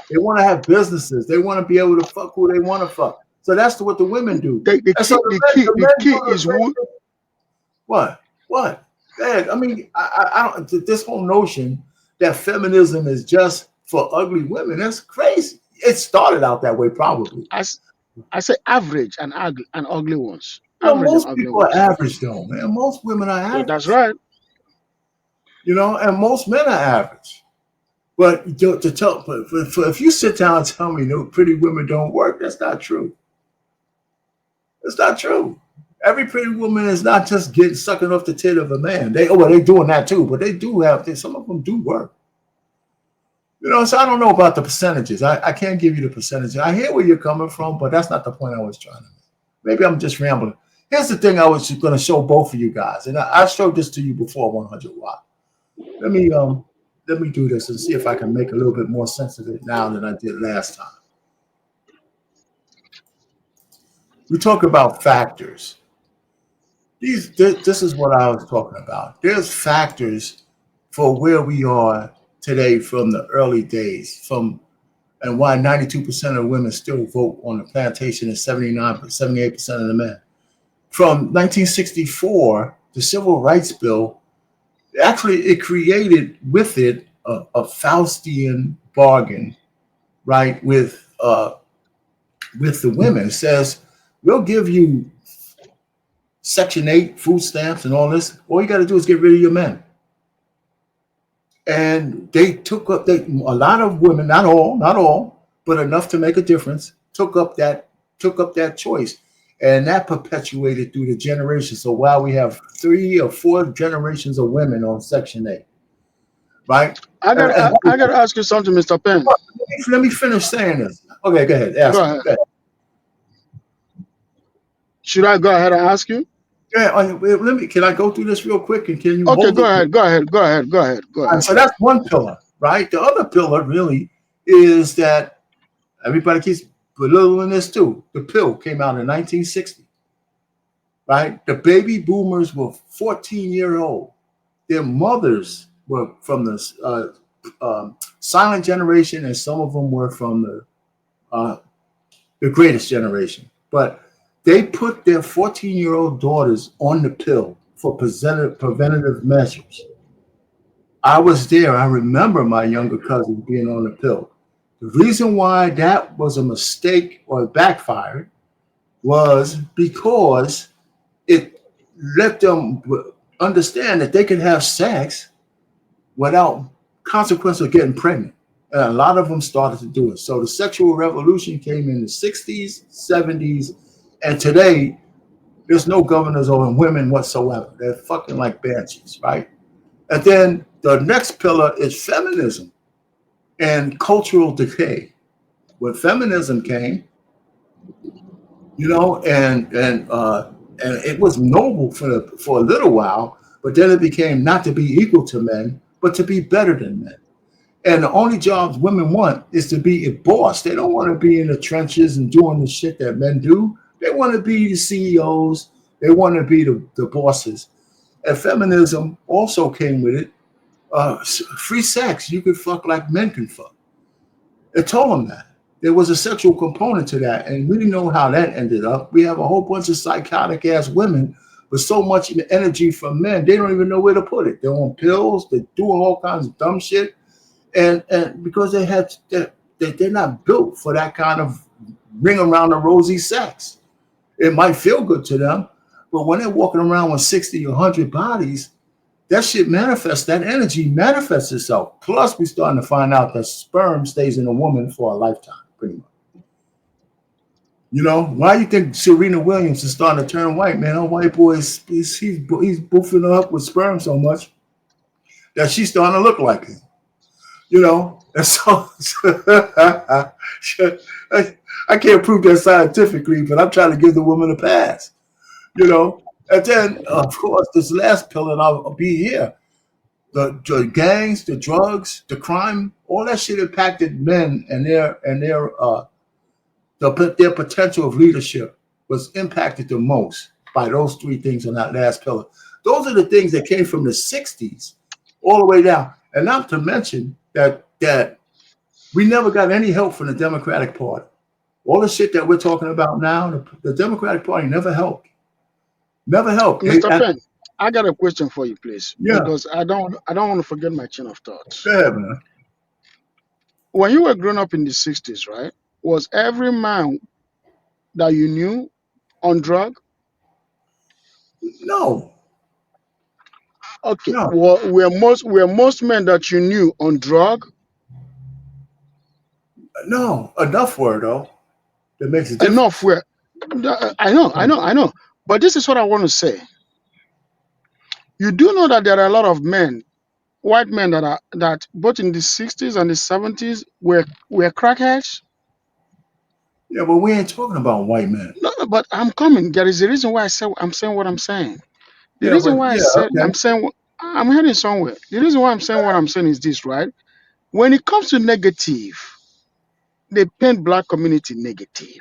They want to have businesses. They want to be able to fuck who they want to fuck. So that's what the women do. The key is what? Man, I mean, I don't. This whole notion that feminism is just for ugly women, that's crazy. It started out that way, probably. I say average and ugly ones. No, Average most and ugly people are ones. average, though, man. Most women are average. That's right. You know, and most men are average. But if you sit down and tell me no pretty women don't work, that's not true. It's not true. Every pretty woman is not just getting sucking off the tit of a man. They're doing that too, but they do some of them do work. You know, so I don't know about the percentages. I can't give you the percentages. I hear where you're coming from, but that's not the point I was trying to make. Maybe I'm just rambling. Here's the thing I was going to show both of you guys, and I showed this to you before 100 Watt. Let me do this and see if I can make a little bit more sense of it now than I did last time. We talk about factors. This is what I was talking about. There's factors for where we are today from the early days, and why 92% of women still vote on the plantation and 78% of the men. From 1964, the Civil Rights Bill, actually it created with it a Faustian bargain, right, with the women. It says, we'll give you Section 8 food stamps and all this. All you got to do is get rid of your men. And they took up a lot of women, not all, but enough to make a difference, took up that choice. And that perpetuated through the generations. So while we have 3 or 4 generations of women on Section 8, right? I got to ask you something, Mr. Penn. Let me finish saying this. Okay, go ahead. Ask me. Go ahead. Should I go ahead and ask you? Yeah, can I go through this real quick? And can you Okay, hold go ahead. Right, so that's one pillar, right? The other pillar really is that everybody keeps belittling this too. The pill came out in 1960, right? The baby boomers were 14-year-old. Their mothers were from the silent generation, and some of them were from the greatest generation. But they put their 14-year-old daughters on the pill for preventative measures. I was there. I remember my younger cousin being on the pill. The reason why that was a mistake or backfired was because it let them understand that they could have sex without consequence of getting pregnant. And a lot of them started to do it. So the sexual revolution came in the 60s, 70s, and today there's no governors over women whatsoever. They're fucking like banshees, right? And then the next pillar is feminism and cultural decay. When feminism came, you know, and it was noble for a little while, but then it became not to be equal to men, but to be better than men. And the only jobs women want is to be a boss. They don't want to be in the trenches and doing the shit that men do. They want to be the CEOs. They want to be the bosses. And feminism also came with it. Free sex. You could fuck like men can fuck. It told them that. There was a sexual component to that. And we didn't know how that ended up. We have a whole bunch of psychotic ass women with so much energy from men, they don't even know where to put it. They're on pills. They're doing all kinds of dumb shit. And because they're not built for that kind of ring around the rosy sex. It might feel good to them, but when they're walking around with 60 or 100 bodies, that shit manifests, that energy manifests itself. Plus, we're starting to find out that sperm stays in a woman for a lifetime, pretty much. You know, why do you think Serena Williams is starting to turn white, man? Her white boy he's boofing her up with sperm so much that she's starting to look like him. You know, and so I can't prove that scientifically, but I'm trying to give the woman a pass. You know, and then of course this last pillar, and I'll be here. The gangs, the drugs, the crime, all that shit impacted men and their potential of leadership was impacted the most by those three things on that last pillar. Those are the things that came from the 60s all the way down. And not to mention that we never got any help from the Democratic Party. All the shit that we're talking about now, the Democratic Party never helped. Never helped. Mr. Penn, I got a question for you, please. Yeah. Because I don't want to forget my chain of thoughts. Go ahead, man. When you were growing up in the 60s, right? Was every man that you knew on drug? No. Okay. No. Were most men that you knew on drug? No. Enough were though. That makes a difference. Enough were. I know. But this is what I want to say. You do know that there are a lot of men, white men that both in the 60s and the 70s were crackheads. Yeah, but we ain't talking about white men. No, but I'm coming. There is a reason why I'm saying what I'm saying. The Yeah, reason but why okay. I'm heading somewhere. The reason why I'm saying what I'm saying is this, right? When it comes to negative, they paint black community negative.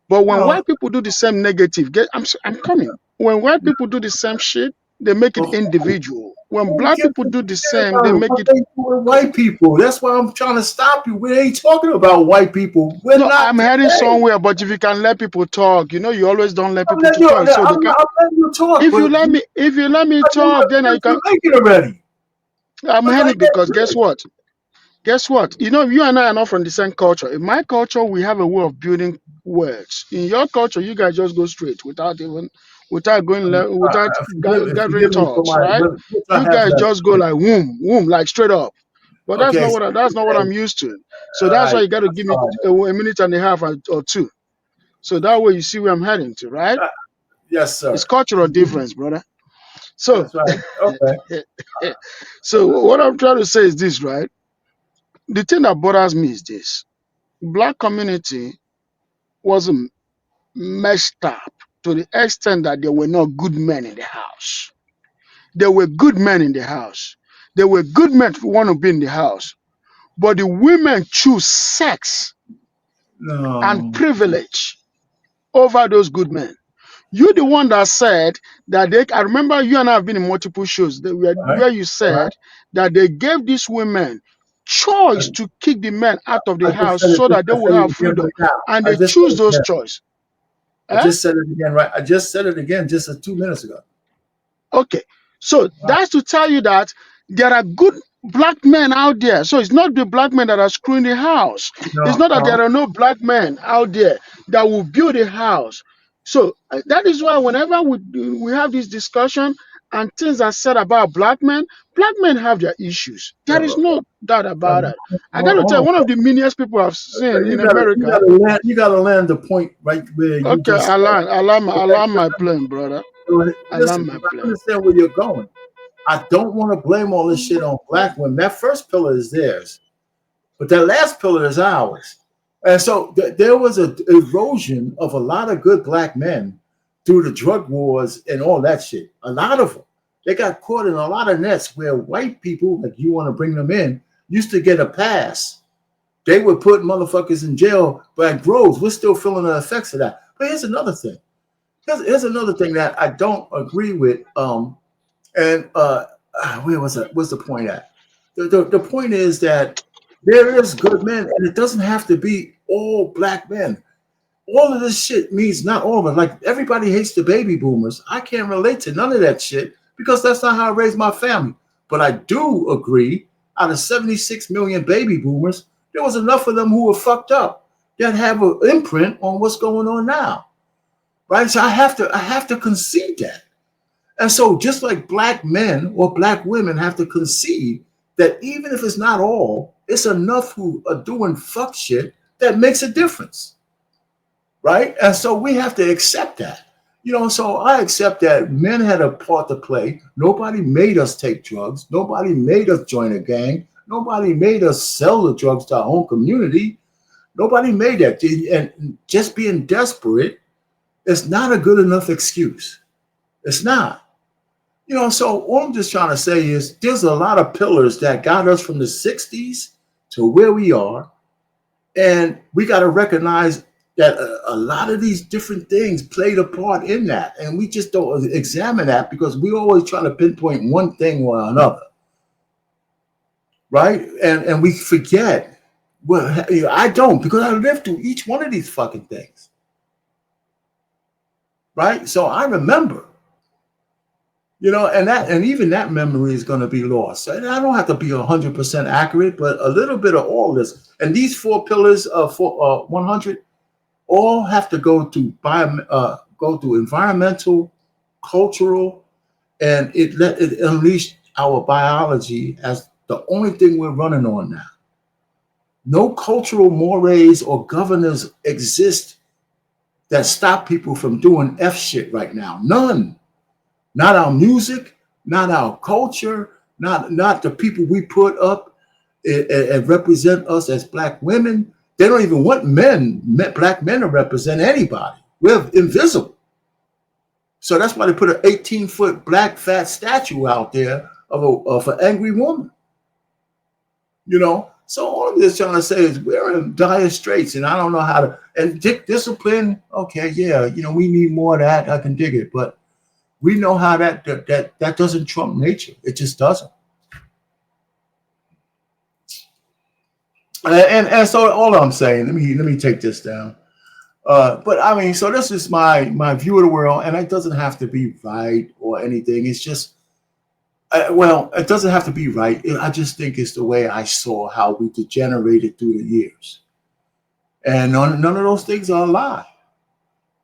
But when No. white people do the same negative, I'm coming. When white people do the same shit, they make it individual. When Who black gives people a do the shit same, they about make what it. they do with white people? That's why I'm trying to stop you. We ain't talking about white people. We're No, not I'm heading today. somewhere. But if you can let people talk, you always don't let I'm people to letting you, talk. So they I'm can. letting you talk, If you but let me talk, then I can. you're making already. I'm But heading like because that, guess what? You and I are not from the same culture. In my culture, we have a way of building words. In your culture, you guys just go straight without gathering forgive me for thoughts, my, right? which I You have guys left. just go like whoom, whoom, like straight up. But that's Okay. not what I'm used to. So All that's why right. you got to I'm give me sorry. a minute and a half or two. So that way you see where I'm heading to, right? Yes, It's sir. cultural difference, brother. So, That's right. Okay. so what I'm trying to say is this, right? The thing that bothers me is this: black community wasn't messed up to the extent that there were not good men in the house. There were good men in the house. There were good men who want to be in the house, but the women choose sex and No. privilege over those good men. You're the one that said that I remember you and I have been in multiple shows All right. where you All right. said that they gave these women choice to kick the men out of the I just house said it. so that they I will said it have again freedom, right now. and I they just said choose it those again. choice. I just said it again, right? I just said it again just 2 minutes ago. Okay, so that's to tell you that there are good black men out there. So it's not the black men that are screwing the house. It's No, not that there no. are no black men out there that will build a house. So that is why whenever we have this discussion and things are said about black men have their issues. There is no doubt about it. I got to tell you, Hold one on. of the meanest people I've seen You in gotta, America. you gotta land the point right where you Okay, just. I Okay. land my plane, brother. I land Listen, my I plane. understand where you're going. I don't want to blame all this shit on black women. That first pillar is theirs, but that last pillar is ours. And so there was an erosion of a lot of good black men through the drug wars and all that shit. A lot of them. They got caught in a lot of nets where white people, like you want to bring them in, used to get a pass. They would put motherfuckers in jail by droves. We're still feeling the effects of that. But here's another thing. Here's another thing that I don't agree with. Where was it? What's the point at? The point is that there is good men, and it doesn't have to be all black men. All of this shit means not all of it. Like everybody hates the baby boomers. I can't relate to none of that shit because that's not how I raised my family. But I do agree, out of 76 million baby boomers, there was enough of them who were fucked up that have an imprint on what's going on now. Right? So I have to concede that. And so just like black men or black women have to concede that even if it's not all, it's enough who are doing fuck shit that makes a difference. Right? And so we have to accept that. So I accept that men had a part to play. Nobody made us take drugs. Nobody made us join a gang. Nobody made us sell the drugs to our own community. Nobody made that. And just being desperate is not a good enough excuse. It's not. So all I'm just trying to say is there's a lot of pillars that got us from the 60s to where we are. And we got to recognize that a lot of these different things played a part in that. And we just don't examine that because we always try to pinpoint one thing or another. Right? And we forget. Well, I don't, because I lived through each one of these fucking things. Right? So I remember. And even that memory is going to be lost. And I don't have to be 100% accurate, but a little bit of all this. And these 4 pillars of 100 all have to go to environmental, cultural, and it unleashed our biology as the only thing we're running on now. No cultural mores or governors exist that stop people from doing F shit right now. None. Not our music, not our culture, not the people we put up and represent us as black women. They don't even want black men to represent anybody. We're invisible. So that's why they put an 18-foot black fat statue out there of an angry woman. So all I'm just trying to say is we're in dire straits, and I don't know how to. And discipline, okay, yeah, we need more of that. I can dig it, but we know how that doesn't trump nature. It just doesn't. And so all I'm saying, let me take this down. But I mean, so this is my view of the world, and it doesn't have to be right or anything. It's just, it doesn't have to be right. I just think it's the way I saw how we degenerated through the years, and none of those things are a lie.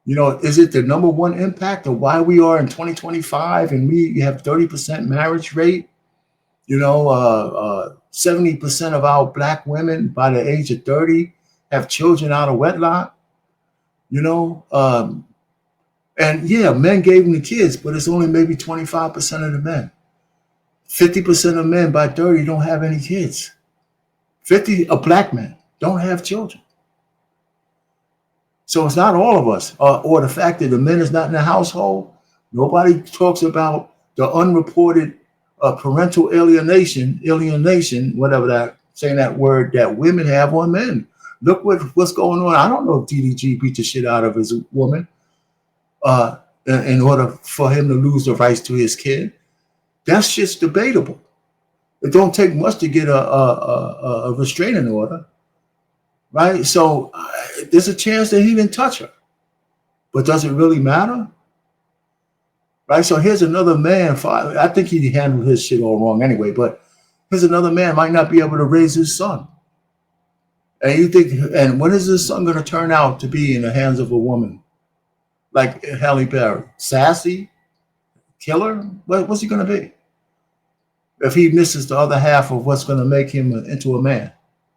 Is it the number one impact of why we are in 2025 and we have 30% marriage rate? 70% of our black women by the age of 30 have children out of wedlock. And yeah, men gave them the kids, but it's only maybe 25% of the men. 50% of men by 30 don't have any kids. 50 of black men don't have children. So it's not all of us, or the fact that the men is not in the household. Nobody talks about the unreported parental alienation, whatever that, saying that word, that women have on men. Look what's going on. I don't know if DDG beat the shit out of his woman in order for him to lose the rights to his kid. That shit's debatable. It don't take much to get a restraining order. Right? So there's a chance that he didn't touch her. But does it really matter? Right? So here's another man. I think he handled his shit all wrong anyway, but here's another man might not be able to raise his son. And you think, and what is his son going to turn out to be in the hands of a woman like Halle Berry? Sassy? Killer? What's he going to be? If he misses the other half of what's going to make him into a man,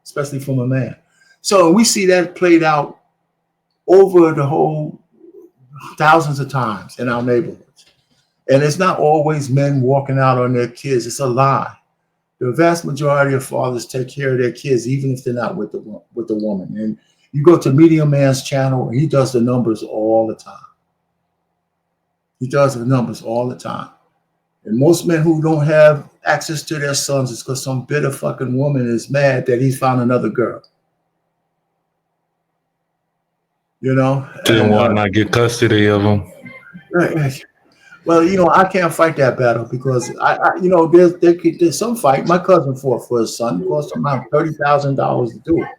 especially from a man. So we see that played out over the whole thousands of times in our neighborhoods. And it's not always men walking out on their kids. It's a lie. The vast majority of fathers take care of their kids, even if they're not with the woman. And you go to Medium Man's channel, and he does the numbers all the time. He does the numbers all the time. And most men who don't have access to their sons is because some bitter fucking woman is mad that he's found another girl. Then why not get custody of them? Well, I can't fight that battle because there's some fight. My cousin fought for his son. It cost him around $30,000 to do it.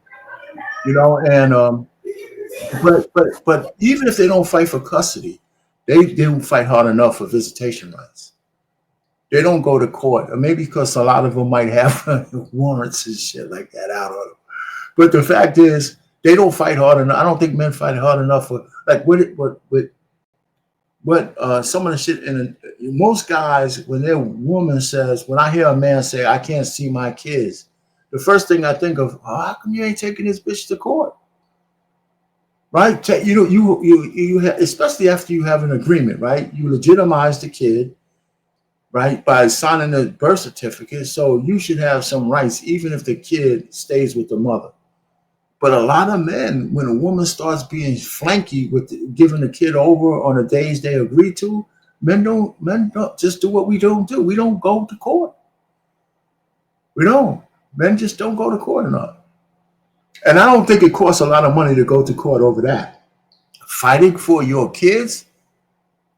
But even if they don't fight for custody, they don't fight hard enough for visitation rights. They don't go to court, or maybe because a lot of them might have warrants and shit like that out on them. But the fact is, they don't fight hard enough. I don't think men fight hard enough for, like, with But some of the shit, and most guys, when their woman says, when I hear a man say, I can't see my kids, the first thing I think of, oh, how come you ain't taking this bitch to court? Right? Especially after you have an agreement, right? You legitimize the kid, right, by signing a birth certificate. So you should have some rights, even if the kid stays with the mother. But a lot of men, when a woman starts being flanky with giving the kid over on the days they agree to, men don't just do what we don't do. We don't go to court. We don't. Men just don't go to court enough. And I don't think it costs a lot of money to go to court over that. Fighting for your kids,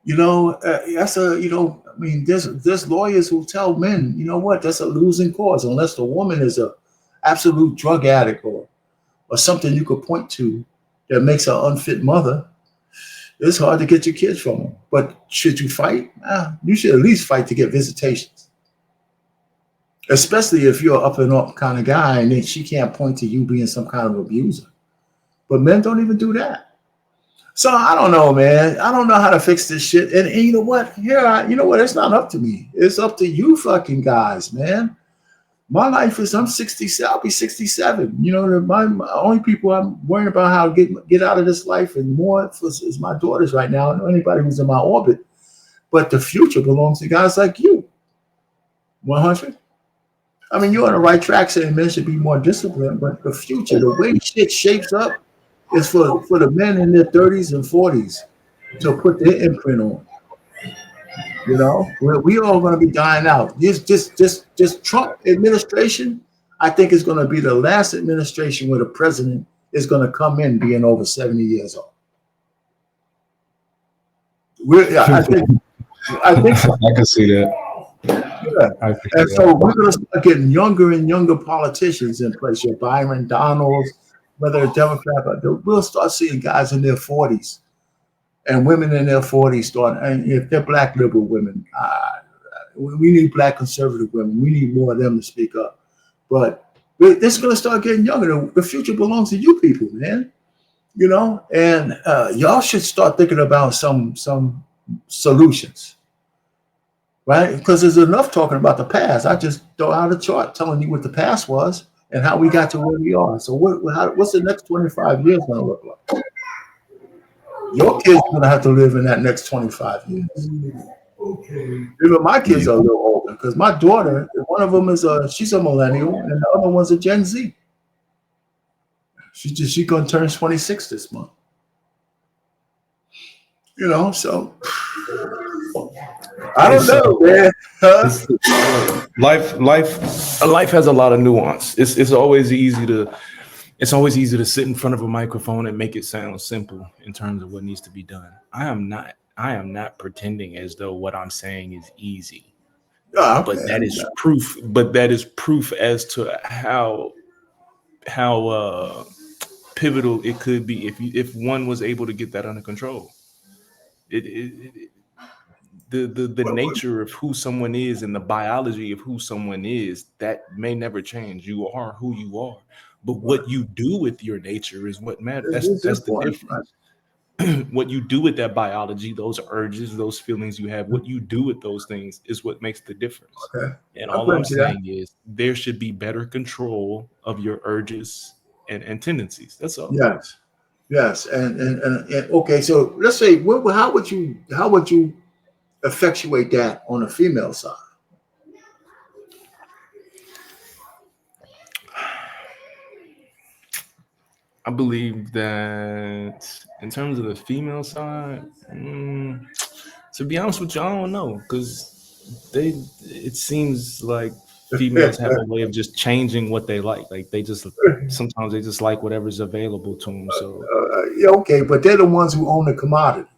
that's a, I mean, there's lawyers who tell men, you know what, that's a losing cause unless the woman is a absolute drug addict or something you could point to that makes her unfit mother. It's hard to get your kids from them. But should you fight? You should at least fight to get visitations. Especially if you're an up and up kind of guy and then she can't point to you being some kind of abuser. But men don't even do that. So I don't know, man. I don't know how to fix this shit. And you know what? It's not up to me. It's up to you fucking guys, man. My life is, I'm 67, I'll be 67. My only people I'm worrying about how to get out of this life and more is my daughters right now and anybody who's in my orbit. But the future belongs to guys like you. 100. I mean, you're on the right track saying men should be more disciplined, but the future, the way shit shapes up is for the men in their 30s and 40s to put their imprint on. We all going to be dying out. This Trump administration, I think, is going to be the last administration where the president is going to come in being over 70 years old. I think so. I can see that. Yeah. And so we're going to start getting younger and younger politicians in place. Your Byron Donalds, whether a Democrat, we'll start seeing guys in their 40s. And women in their 40s and if they're black liberal women, we need black conservative women. We need more of them to speak up. But this is going to start getting younger. The future belongs to you people, man. And y'all should start thinking about some solutions, right? Because there's enough talking about the past. I just throw out a chart telling you what the past was and how we got to where we are. So what's the next 25 years going to look like? Your kids are going to have to live in that next 25 years. Even my kids are a little older because my daughter, one of them she's a millennial and the other one's a Gen Z. She's going to turn 26 this month. So I don't know, man. Life has a lot of nuance. It's always easy to sit in front of a microphone and make it sound simple in terms of what needs to be done. I am not pretending as though what I'm saying is easy. But that is proof. But that is proof as to how pivotal it could be if one was able to get that under control. The nature of who someone is and the biology of who someone is, that may never change. You are who you are. But what you do with your nature is what matters. That's the difference. What you do with that biology, those urges, those feelings you have, what you do with those things is what makes the difference. Okay. And all I'm saying is there should be better control of your urges and tendencies. That's all. Yes. And okay, so let's say how would you effectuate that on the female side? I believe that in terms of the female side, to be honest with you, I don't know, because it seems like females have a way of just changing what they like. Like sometimes they just like whatever's available to them. So okay, but they're the ones who own the commodity.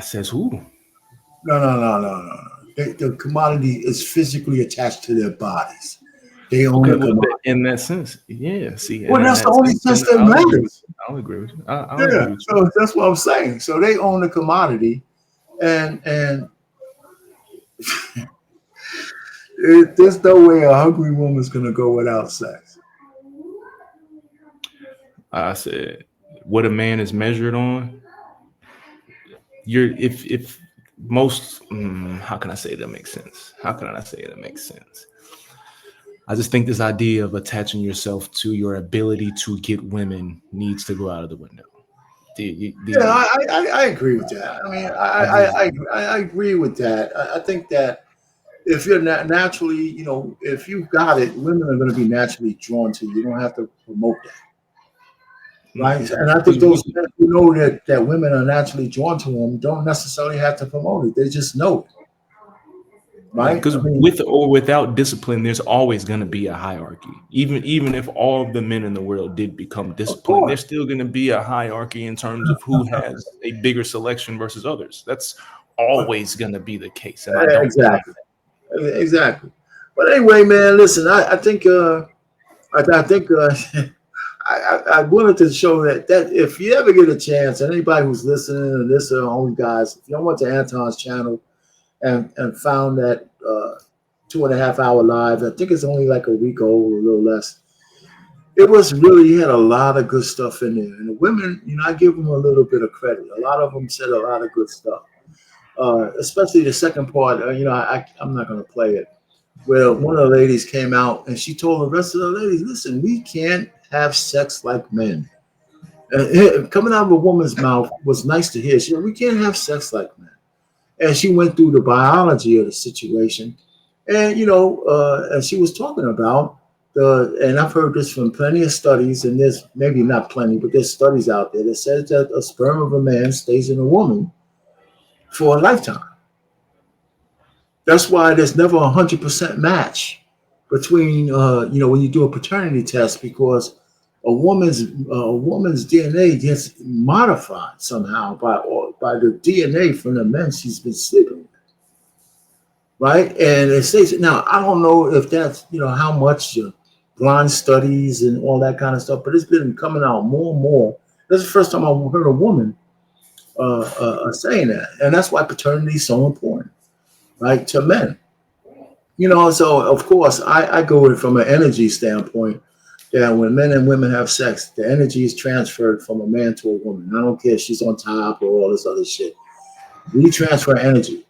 Says who? No. The commodity is physically attached to their bodies. They own the commodity. In that sense, yeah. See, well, that's the only sense that matters. I'll agree with you. I'll agree with you. So that's what I'm saying. So they own the commodity, and there's no way a hungry woman's gonna go without sex. I said, what a man is measured on, you're if most how can I say that makes sense? How can I say that makes sense? I just think this idea of attaching yourself to your ability to get women needs to go out of the window. Yeah, I agree with that. I mean, I agree with that. I think that if you're naturally, if you got it, women are going to be naturally drawn to you. You don't have to promote that, right? And I think those men who know that women are naturally drawn to them don't necessarily have to promote it. They just know it, right? Because with or without discipline, there's always going to be a hierarchy. Even if all of the men in the world did become disciplined, there's still going to be a hierarchy in terms of who has a bigger selection versus others. That's always going to be the case, and I don't exactly. But anyway, man, listen, I think I think I wanted to show that if you ever get a chance, and anybody who's listening, and this are only guys, if you went to Anton's channel and found that 2.5 hour live, I think it's only like a week old, a little less. It was really, he had a lot of good stuff in there, and the women, I give them a little bit of credit. A lot of them said a lot of good stuff, especially the second part. I'm not going to play it. Well, one of the ladies came out and she told the rest of the ladies, listen, we can't have sex like men. And coming out of a woman's mouth was nice to hear. She said, we can't have sex like men. And she went through the biology of the situation. And, and she was talking about and I've heard this from plenty of studies, and there's maybe not plenty, but there's studies out there that says that a sperm of a man stays in a woman for a lifetime. That's why there's never 100% match between, when you do a paternity test, because a woman's DNA gets modified somehow by the DNA from the men she's been sleeping with, right? And it states now. I don't know if that's how much blind studies and all that kind of stuff, but it's been coming out more and more. That's the first time I heard a woman saying that, and that's why paternity is so important, right, to men. So of course I go from an energy standpoint that when men and women have sex, the energy is transferred from a man to a woman. I don't care if she's on top or all this other shit. We transfer energy.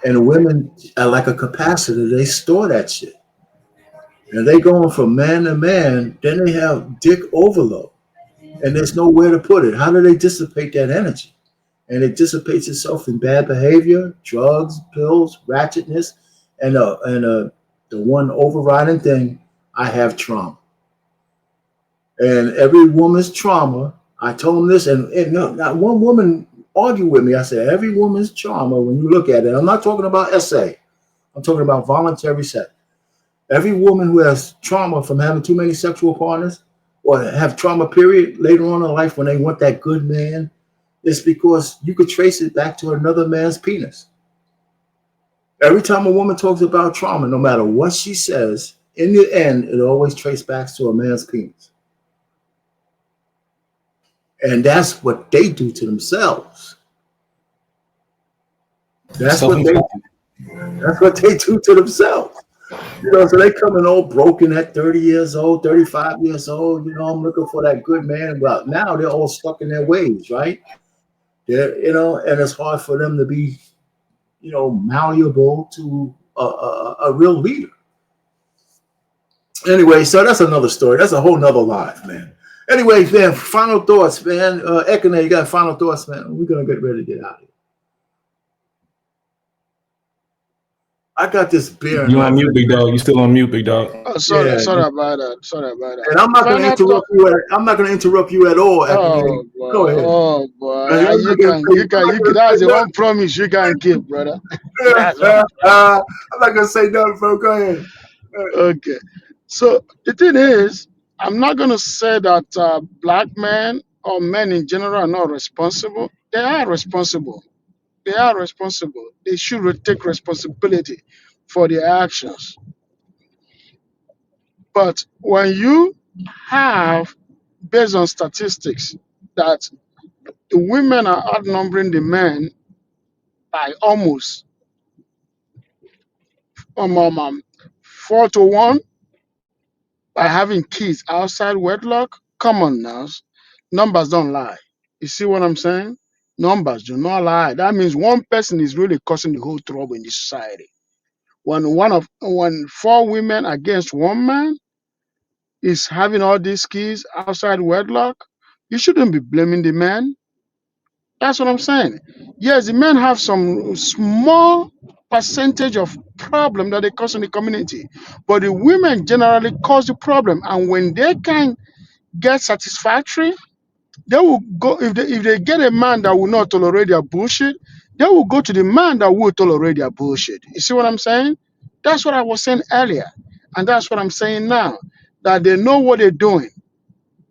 And the women are like a capacitor. They store that shit. And they going from man to man, then they have dick overload. And there's nowhere to put it. How do they dissipate that energy? And it dissipates itself in bad behavior, drugs, pills, ratchetness, and the one overriding thing, I have trauma. And every woman's trauma, I told them this, and not one woman argued with me. I said, every woman's trauma, when you look at it, I'm not talking about SA, I'm talking about voluntary sex. Every woman who has trauma from having too many sexual partners or have trauma period later on in life when they want that good man, it's because you could trace it back to another man's penis. Every time a woman talks about trauma, no matter what she says, in the end, it always traces back to a man's penis. And that's what they do to themselves. That's what they do to themselves. So they coming all broken at 30 years old, 35 years old. I'm looking for that good man. But now they're all stuck in their ways, right? And it's hard for them to be, malleable to a real leader. Anyway, so that's another story. That's a whole nother life, man. Anyway, man, final thoughts, man. Ekene, you got final thoughts, man? We're going to get ready to get out of here. I got this beer. You on mute, big dog. You still on mute, big dog. Oh, sorry about that. And I'm not going to interrupt you. I'm not going to interrupt you at all. Oh boy. Go ahead. Oh boy. You can. That's the one promise you can keep, brother. I'm not going to say nothing, bro. Go ahead. Okay. So the thing is, I'm not going to say that black men or men in general are not responsible. They are responsible. They are responsible. They should take responsibility for their actions. But when you have, based on statistics, that the women are outnumbering the men by almost 4-1 by having kids outside wedlock, come on now. Numbers don't lie. You see what I'm saying? Numbers do not lie. That means one person is really causing the whole trouble in the society. When 4 women against one man is having all these kids outside wedlock, you shouldn't be blaming the man. That's what I'm saying. Yes, the men have some small percentage of problem that they cause in the community, but the women generally cause the problem. And when they can get satisfactory, they will go. If they get a man that will not tolerate their bullshit, they will go to the man that will tolerate their bullshit. You see what I'm saying? That's what I was saying earlier, and that's what I'm saying now. That they know what they're doing.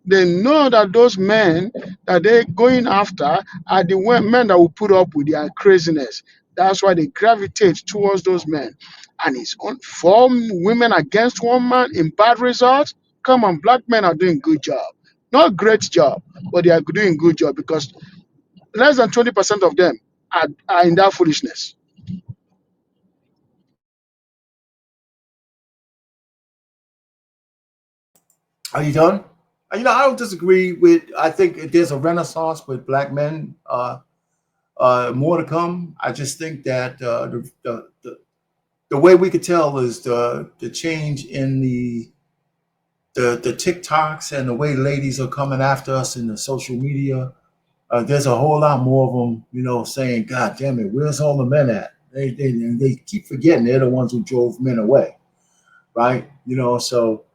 They know that those men that they're going after are the men that will put up with their craziness. That's why they gravitate towards those men. And it's on 4 women against one man in bad results. Come on, black men are doing good job. Not great job, but they are doing good job because less than 20% of them are in that foolishness. Are you done? I don't disagree with. I think there's a renaissance with black men. More to come. I just think that the way we could tell is the change in the TikToks and the way ladies are coming after us in the social media. There's a whole lot more of them, saying, "God damn it, where's all the men at?" They keep forgetting they're the ones who drove men away, right? So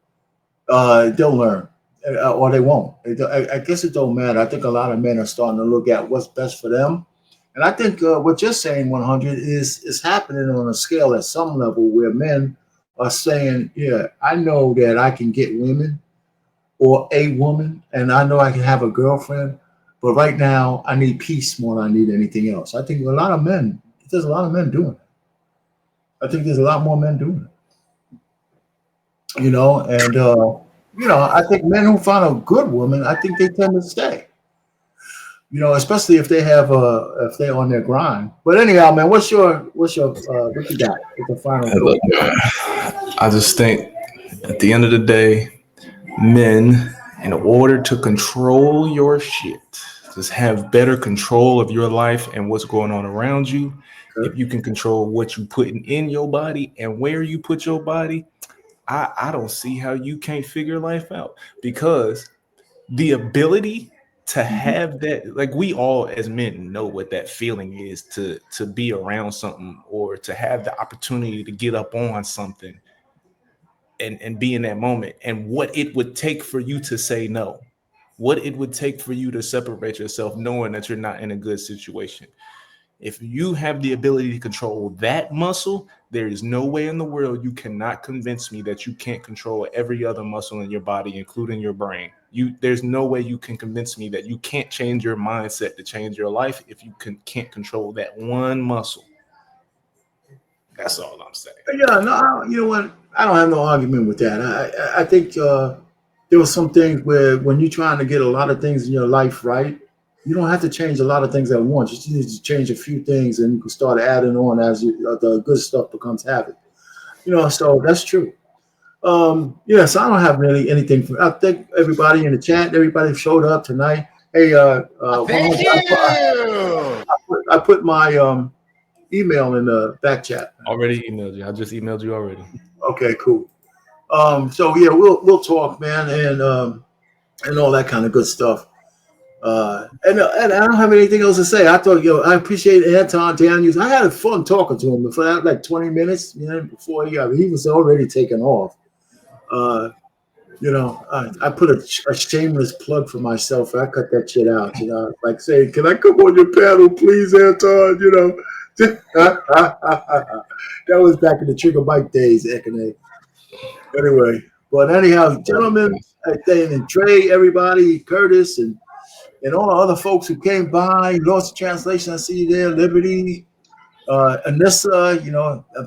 they'll learn, or they won't. I guess it don't matter. I think a lot of men are starting to look at what's best for them, and I think what you're saying, 100, is happening on a scale at some level where men are saying, "Yeah, I know that I can get women or a woman, and I know I can have a girlfriend, but right now I need peace more than I need anything else." I think there's a lot of men doing it. I think there's a lot more men doing it, and I think men who find a good woman, I think they tend to stay. Especially if if they're on their grind. But anyhow, man, what's your what you got? It's the final thought. I just think at the end of the day, men, in order to control your shit, just have better control of your life and what's going on around you. Okay. If you can control what you putting in your body and where you put your body, I don't see how you can't figure life out, because the ability to have that, like, we all as men know what that feeling is, to be around something or to have the opportunity to get up on something and be in that moment, and what it would take for you to say no, what it would take for you to separate yourself knowing that you're not in a good situation. If you have the ability to control that muscle, there is no way in the world you cannot convince me that you can't control every other muscle in your body, including your brain. There's no way you can convince me that you can't change your mindset to change your life if you can't control that one muscle. That's all I'm saying. Yeah, no, you know what? I don't have no argument with that. I think there were some things where when you're trying to get a lot of things in your life right, you don't have to change a lot of things at once. You just need to change a few things, and you can start adding on as the good stuff becomes habit. So that's true. So I don't have really anything. I thank everybody in the chat. Everybody showed up tonight. Hey, Thank you. I put my email in the back chat. Already emailed you. I just emailed you already. Okay, cool. So yeah, we'll talk, man, and all that kind of good stuff. And I don't have anything else to say. I thought, I appreciate Anton Daniels. I had fun talking to him for that, like 20 minutes, before he was already taken off. I put a shameless plug for myself. I cut that shit out, like saying, "Can I come on your panel, please, Anton?" That was back in the Trigger Mike days, Ekane. Anyway, but anyhow, gentlemen, and Trey, everybody, Curtis, and all the other folks who came by, Lost Translation, I see you there, Liberty, Anissa,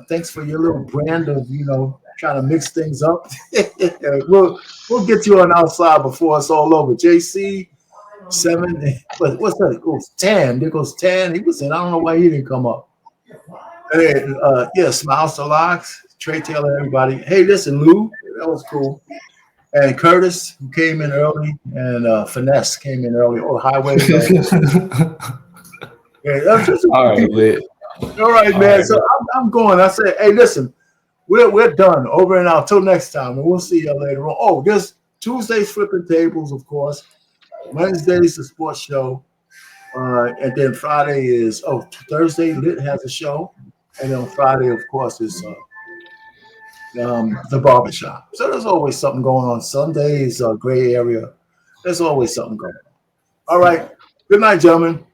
thanks for your little brand of, trying to mix things up. we'll get you on outside before it's all over. JC, 7, what's that? It goes 10. There goes 10. He was in. I don't know why he didn't come up. Hey, Smiles to Locks, Trey Taylor, everybody. Hey, listen, Lou, that was cool. And Curtis, who came in early, and Finesse came in early. Highway. All right, lit. All right, man. So I'm going. I said, hey, listen, we're done. Over and out. Till next time, and we'll see you later on. Oh, there's Tuesdays flipping tables, of course. Wednesday's the sports show, and then Friday is Thursday. Lit has a show, and then Friday, of course, is the barbershop. So there's always something going on. Sundays, gray area. There's always something going on. All right. Good night, gentlemen.